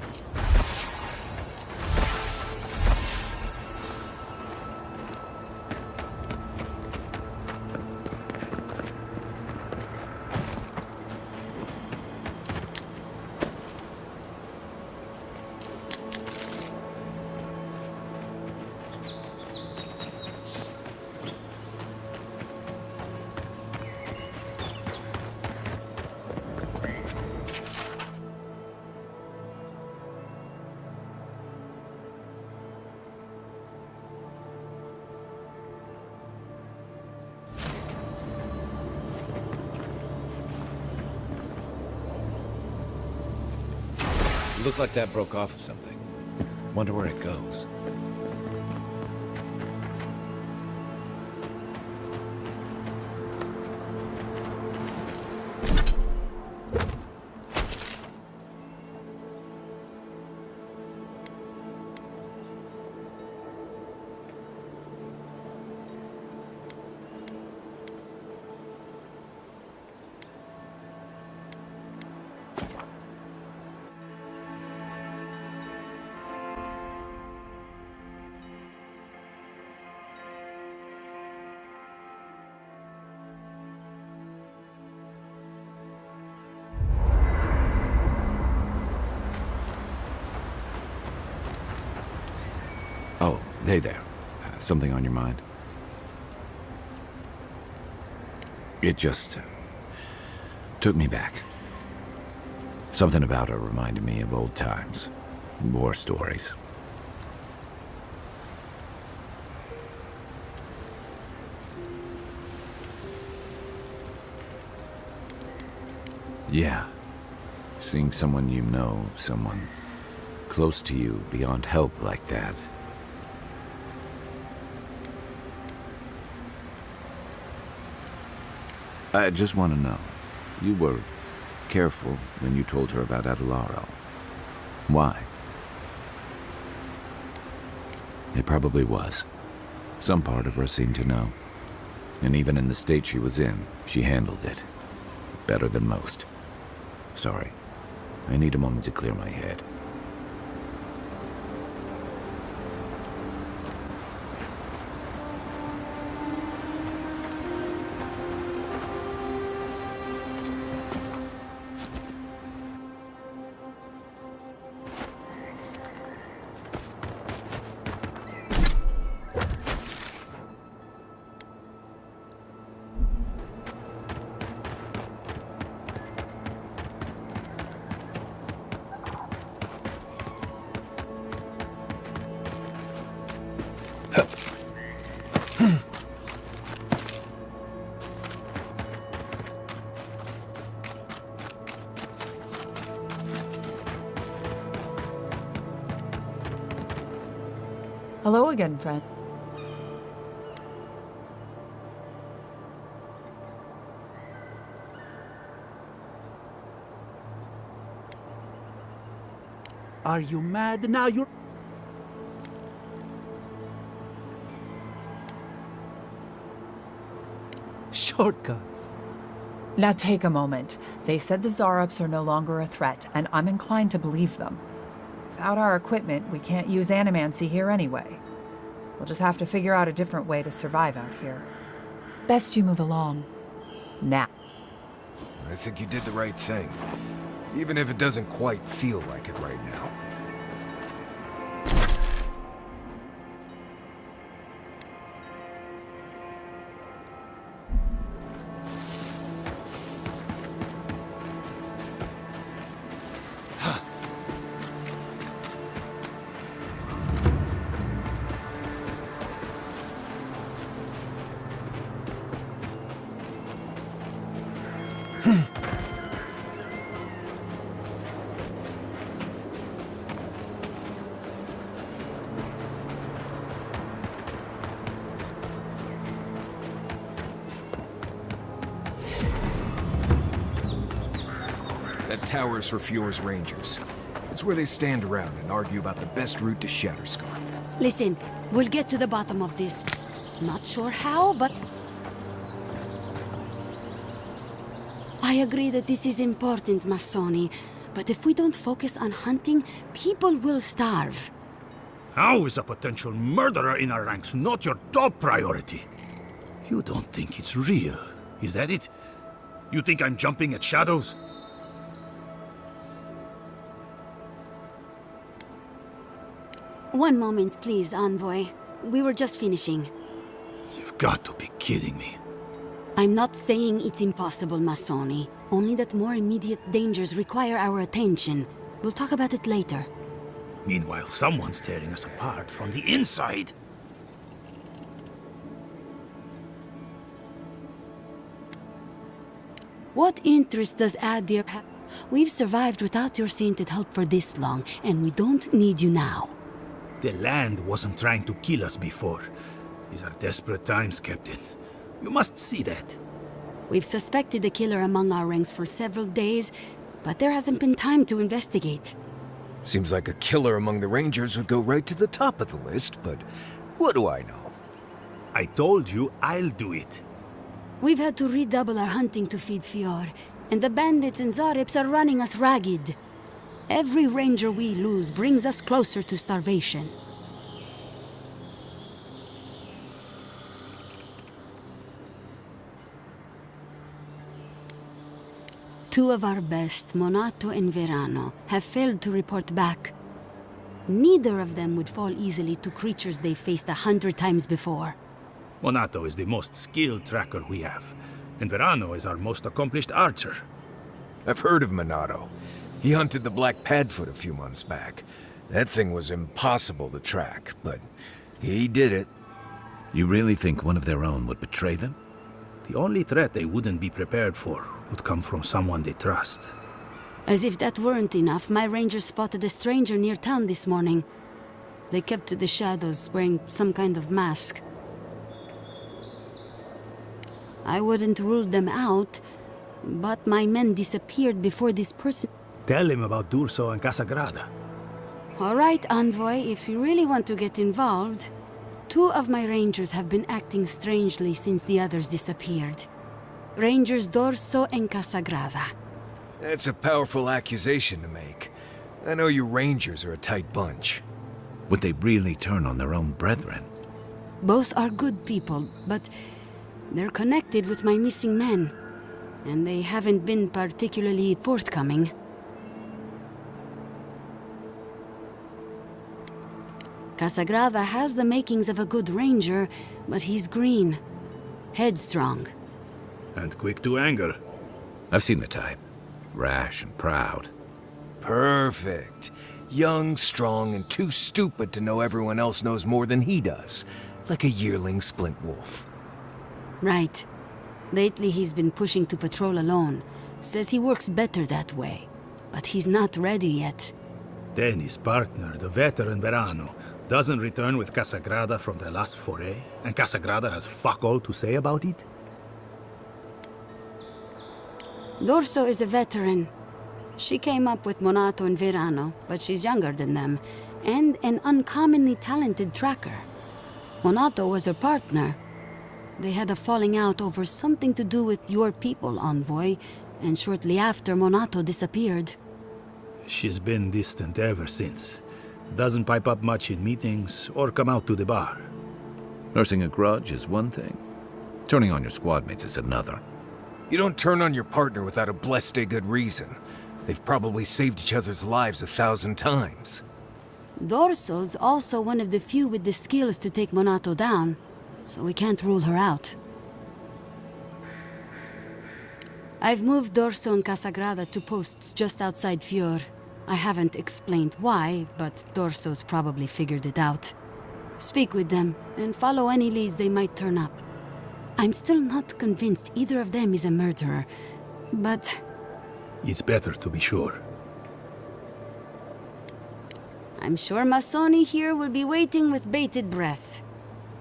Looks like that broke off of something. Wonder where it goes. Hey there. Something on your mind? It just took me back. Something about her reminded me of old times. War stories. Yeah. Seeing someone you know, someone close to you, beyond help like that. I just want to know. You were careful when you told her about Aedyr. Why? It probably was. Some part of her seemed to know. And even in the state she was in, she handled it. Better than most. Sorry. I need a moment to clear my head. Hello again, friend. Are you mad now? You're... Shortcuts. Now take a moment. They said the Zarups are no longer a threat, and I'm inclined to believe them. Without our equipment, we can't use animancy here anyway. We'll just have to figure out a different way to survive out here. Best you move along. Now. I think you did the right thing. Even if it doesn't quite feel like it right now. That tower's for Fjord's Rangers. It's where they stand around and argue about the best route to Shatterscar. Listen, we'll get to the bottom of this. Not sure how, but... I agree that this is important, Masoni. But if we don't focus on hunting, people will starve. How is a potential murderer in our ranks not your top priority? You don't think it's real, is that it? You think I'm jumping at shadows? One moment, please, Envoy. We were just finishing. You've got to be kidding me. I'm not saying it's impossible, Masoni. Only that more immediate dangers require our attention. We'll talk about it later. Meanwhile, someone's tearing us apart from the inside. What interest does Aedyr have? We've survived without your sainted help for this long, and we don't need you now. The land wasn't trying to kill us before. These are desperate times, Captain. You must see that. We've suspected the killer among our ranks for several days, but there hasn't been time to investigate. Seems like a killer among the Rangers would go right to the top of the list, but what do I know? I told you I'll do it. We've had to redouble our hunting to feed Fjord, and the bandits and Zaryps are running us ragged. Every ranger we lose brings us closer to starvation. Two of our best, Monato and Verano, have failed to report back. neither of them would fall easily to creatures they faced 100 times before. Monato is the most skilled tracker we have, and Verano is our most accomplished archer. I've heard of Monato. He hunted the Black Padfoot a few months back. That thing was impossible to track, but he did it. You really think one of their own would betray them? The only threat they wouldn't be prepared for would come from someone they trust. As if that weren't enough, my rangers spotted a stranger near town this morning. They kept to the shadows, wearing some kind of mask. I wouldn't rule them out, but my men disappeared before this person... Tell him about Durso and Casagrada. All right, Envoy, if you really want to get involved... 2 of my rangers have been acting strangely since the others disappeared. Rangers Dorso and Casagrada. That's a powerful accusation to make. I know you rangers are a tight bunch. Would they really turn on their own brethren? Both are good people, but they're connected with my missing men. And they haven't been particularly forthcoming. Casagrada has the makings of a good ranger, but he's green. Headstrong. And quick to anger. I've seen the type. Rash and proud. Perfect. Young, strong, and too stupid to know everyone else knows more than he does. Like a yearling splint wolf. Right. Lately he's been pushing to patrol alone. Says he works better that way. But he's not ready yet. Then his partner, the veteran Verano, doesn't return with Casagrada from the last foray, and Casagrada has fuck all to say about it? Dorso is a veteran. She came up with Monato and Verano, but she's younger than them, and an uncommonly talented tracker. Monato was her partner. They had a falling out over something to do with your people, Envoy, and shortly after, Monato disappeared. She's been distant ever since. Doesn't pipe up much in meetings or come out to the bar. Nursing a grudge is one thing. Turning on your squad mates is another. You don't turn on your partner without a blessed good reason. They've probably saved each other's lives 1,000 times. Dorso's also one of the few with the skills to take Monato down, so we can't rule her out. I've moved Dorso and Casagrada to posts just outside Fior. I haven't explained why, but Dorso's probably figured it out. Speak with them, and follow any leads they might turn up. I'm still not convinced either of them is a murderer, but... It's better to be sure. I'm sure Masoni here will be waiting with bated breath.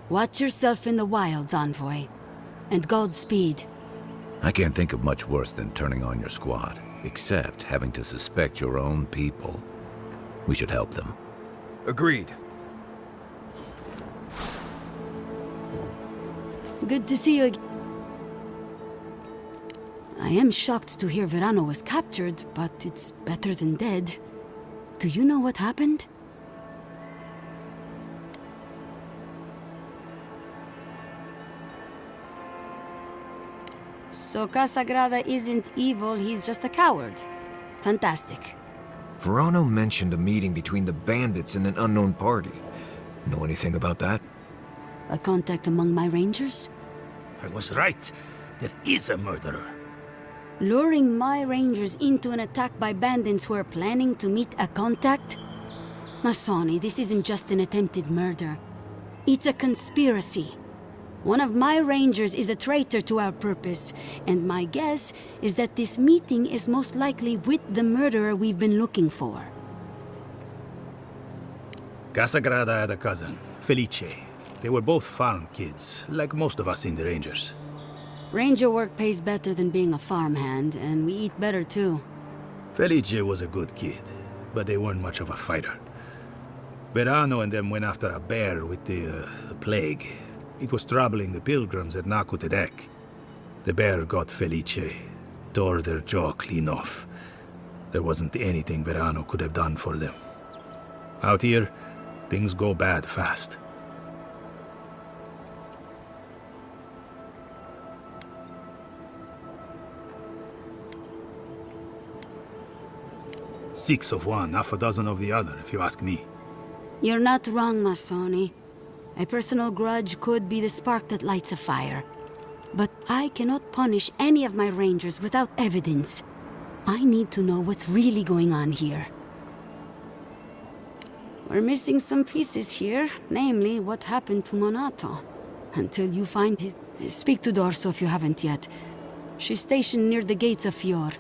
Watch yourself in the wilds, Envoy. And Godspeed. I can't think of much worse than turning on your squad, except having to suspect your own people. We should help them. Agreed. Good to see you again. I am shocked to hear Verano was captured, but it's better than dead. Do you know what happened? So Casagrada isn't evil, he's just a coward. Fantastic. Verano mentioned a meeting between the bandits and an unknown party. Know anything about that? A contact among my rangers? I was right. There is a murderer. Luring my rangers into an attack by bandits who are planning to meet a contact? Masoni, this isn't just an attempted murder. It's a conspiracy. One of my rangers is a traitor to our purpose, and my guess is that this meeting is most likely with the murderer we've been looking for. Casagrada had a cousin, Felice. They were both farm kids, like most of us in the Rangers. Ranger work pays better than being a farmhand, and we eat better too. Felice was a good kid, but they weren't much of a fighter. Verano and them went after a bear with the plague. It was troubling the pilgrims at Nakutedek. The bear got Felice, tore their jaw clean off. There wasn't anything Verano could have done for them. Out here, things go bad fast. Six of one, half a dozen of the other, if you ask me. You're not wrong, Masoni. A personal grudge could be the spark that lights a fire. But I cannot punish any of my rangers without evidence. I need to know what's really going on here. We're missing some pieces here, namely what happened to Monato. Until you find his... Speak to Dorso if you haven't yet. She's stationed near the gates of Fior.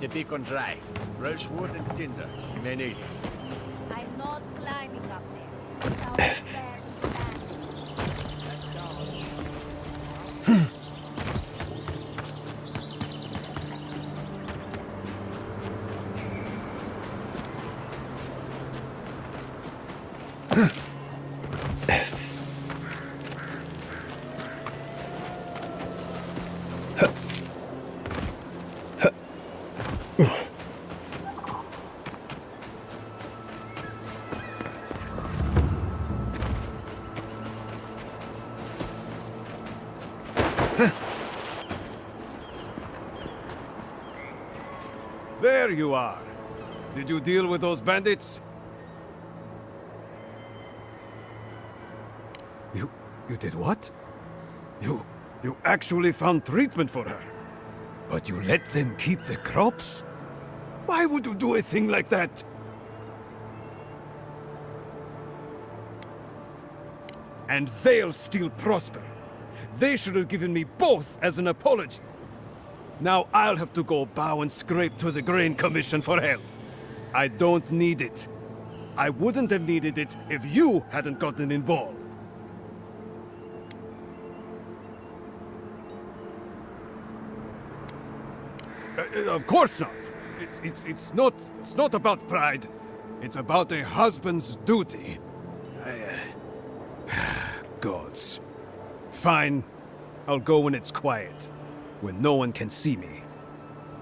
The beacon dry. Fresh wood and tinder. You may need it. I'm not climbing up there. There you are. Did you deal with those bandits? You did what? You actually found treatment for her? But you let them keep the crops? Why would you do a thing like that? And they'll still prosper. They should have given me both as an apology. Now I'll have to go bow and scrape to the Grain Commission for help. I don't need it. I wouldn't have needed it if you hadn't gotten involved. Of course not. It's not about pride. It's about a husband's duty. Gods. Fine. I'll go when it's quiet. When no one can see me.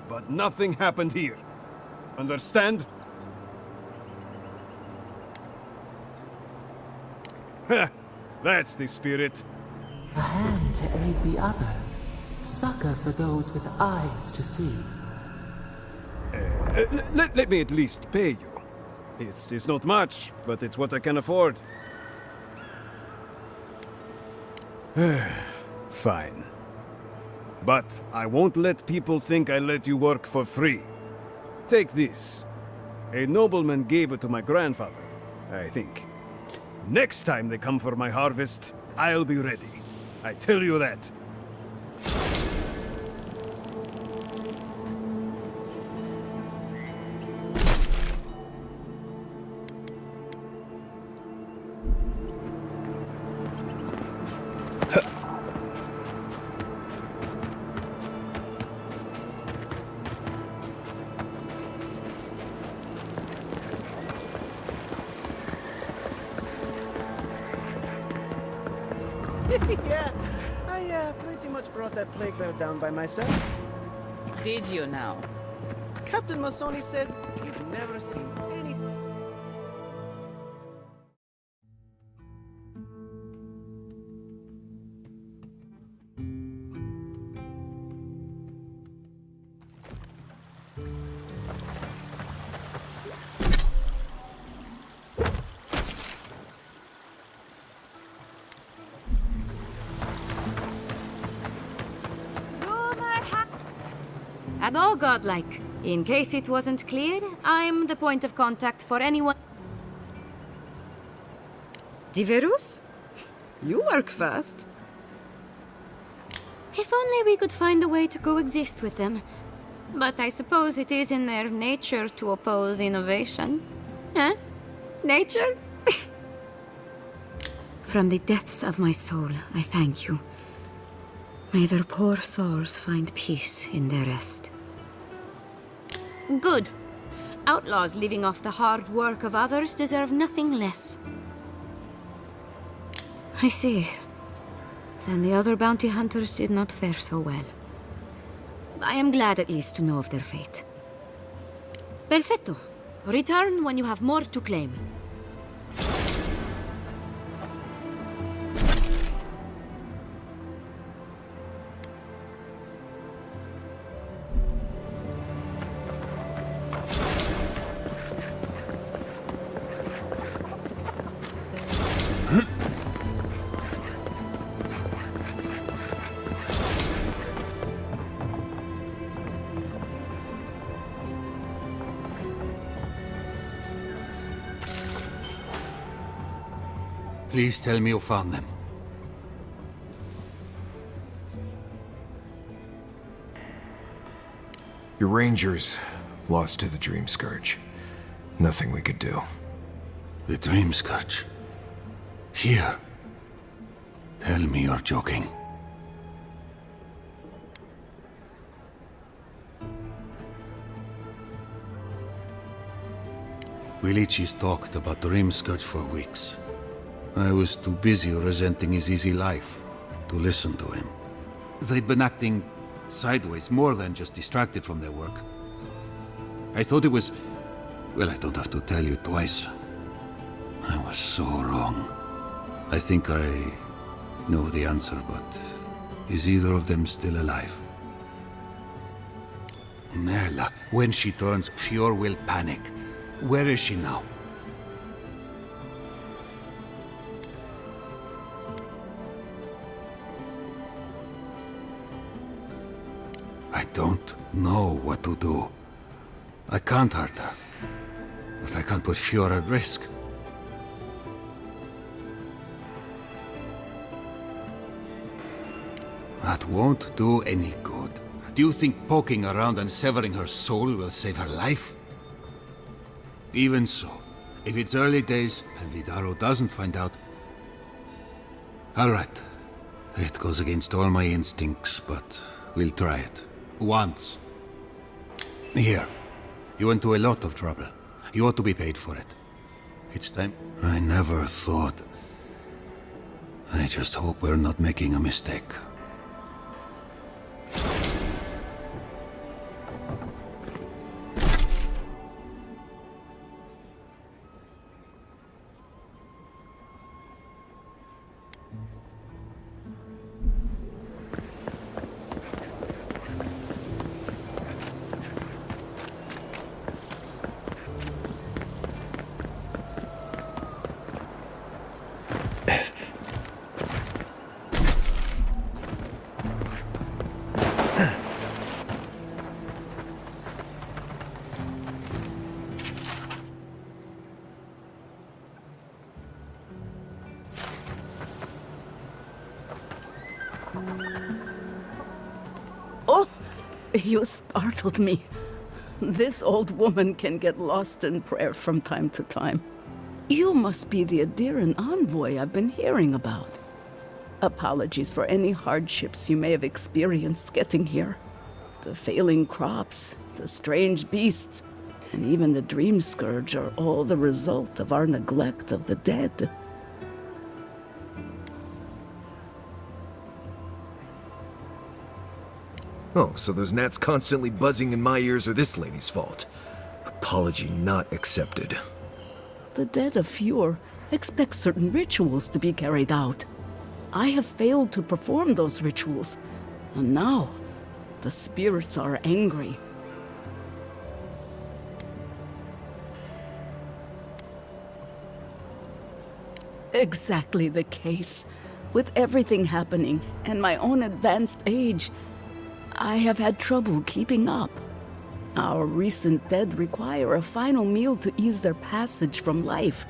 But nothing happened here. Understand? That's the spirit. A hand to aid the other. Succor for those with eyes to see. Let me at least pay you. It's not much, but it's what I can afford. Fine. But I won't let people think I let you work for free. Take this. A nobleman gave it to my grandfather, I think. Next time they come for my harvest, I'll be ready. I tell you that. Yeah, I pretty much brought that plague bear down by myself. Did you now? Captain Masoni said you've never seen any... And all godlike. In case it wasn't clear, I'm the point of contact for anyone. Diverus? You work fast. If only we could find a way to coexist with them. But I suppose it is in their nature to oppose innovation. Huh? Nature? From the depths of my soul, I thank you. May their poor souls find peace in their rest. Good. Outlaws living off the hard work of others deserve nothing less. I see. Then the other bounty hunters did not fare so well. I am glad at least to know of their fate. Perfetto. Return when you have more to claim. Please tell me you found them. Your rangers lost to the Dream Scourge. Nothing we could do. The Dream Scourge? Here? Tell me you're joking. Vilichis talked about Dream Scourge for weeks. I was too busy resenting his easy life to listen to him. They'd been acting sideways, more than just distracted from their work. I thought it was... well, I don't have to tell you twice. I was so wrong. I think I know the answer, but is either of them still alive? Merla, when she turns, Fjord will panic. Where is she now? I don't know what to do. I can't hurt her, but I can't put Fjord at risk. That won't do any good. Do you think poking around and severing her soul will save her life? Even so, if it's early days and Vidaro doesn't find out... All right. It goes against all my instincts, but we'll try it. Once. Here. You went to a lot of trouble. You ought to be paid for it. It's time. I never thought... I just hope we're not making a mistake. Oh, you startled me. This old woman can get lost in prayer from time to time. You must be the Aedyr envoy I've been hearing about. Apologies for any hardships you may have experienced getting here. The failing crops, the strange beasts, and even the Dream Scourge are all the result of our neglect of the dead. Oh, so those gnats constantly buzzing in my ears are this lady's fault. Apology not accepted. The dead of Fjord expect certain rituals to be carried out. I have failed to perform those rituals, and now the spirits are angry. Exactly the case. With everything happening and my own advanced age, I have had trouble keeping up. Our recent dead require a final meal to ease their passage from life.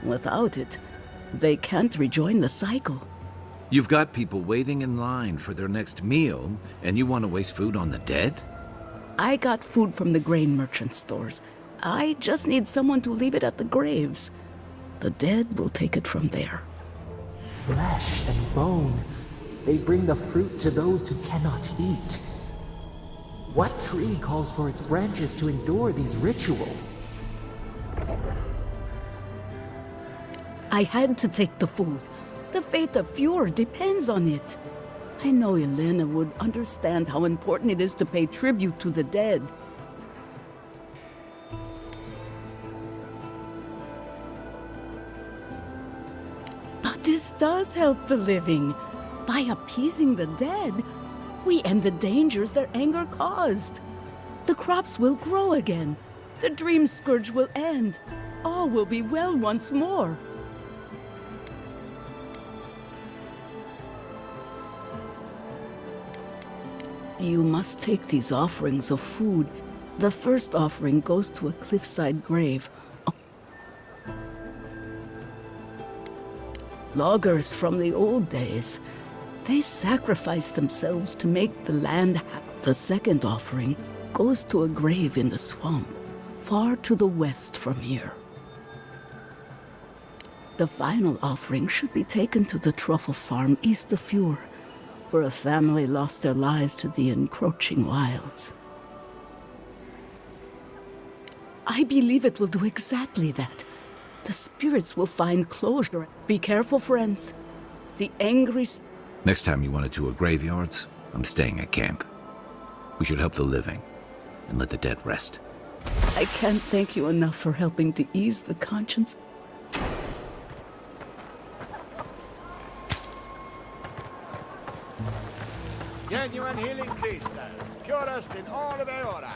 Without it, they can't rejoin the cycle. You've got people waiting in line for their next meal, and you want to waste food on the dead? I got food from the grain merchant stores. I just need someone to leave it at the graves. The dead will take it from there. Flesh and bone. They bring the fruit to those who cannot eat. What tree calls for its branches to endure these rituals? I had to take the food. The fate of Fjord depends on it. I know Elena would understand how important it is to pay tribute to the dead. But this does help the living. By appeasing the dead, we end the dangers their anger caused. The crops will grow again. The dream scourge will end. All will be well once more. You must take these offerings of food. The first offering goes to a cliffside grave. Loggers from the old days. They sacrificed themselves to make the land happy. The second offering goes to a grave in the swamp, far to the west from here. The final offering should be taken to the truffle farm east of Fjord, where a family lost their lives to the encroaching wilds. I believe it will do exactly that. The spirits will find closure. Be careful, friends. The angry Next time you want to tour graveyards, I'm staying at camp. We should help the living and let the dead rest. I can't thank you enough for helping to ease the conscience. Genuine healing crystals, purest in all of Eora.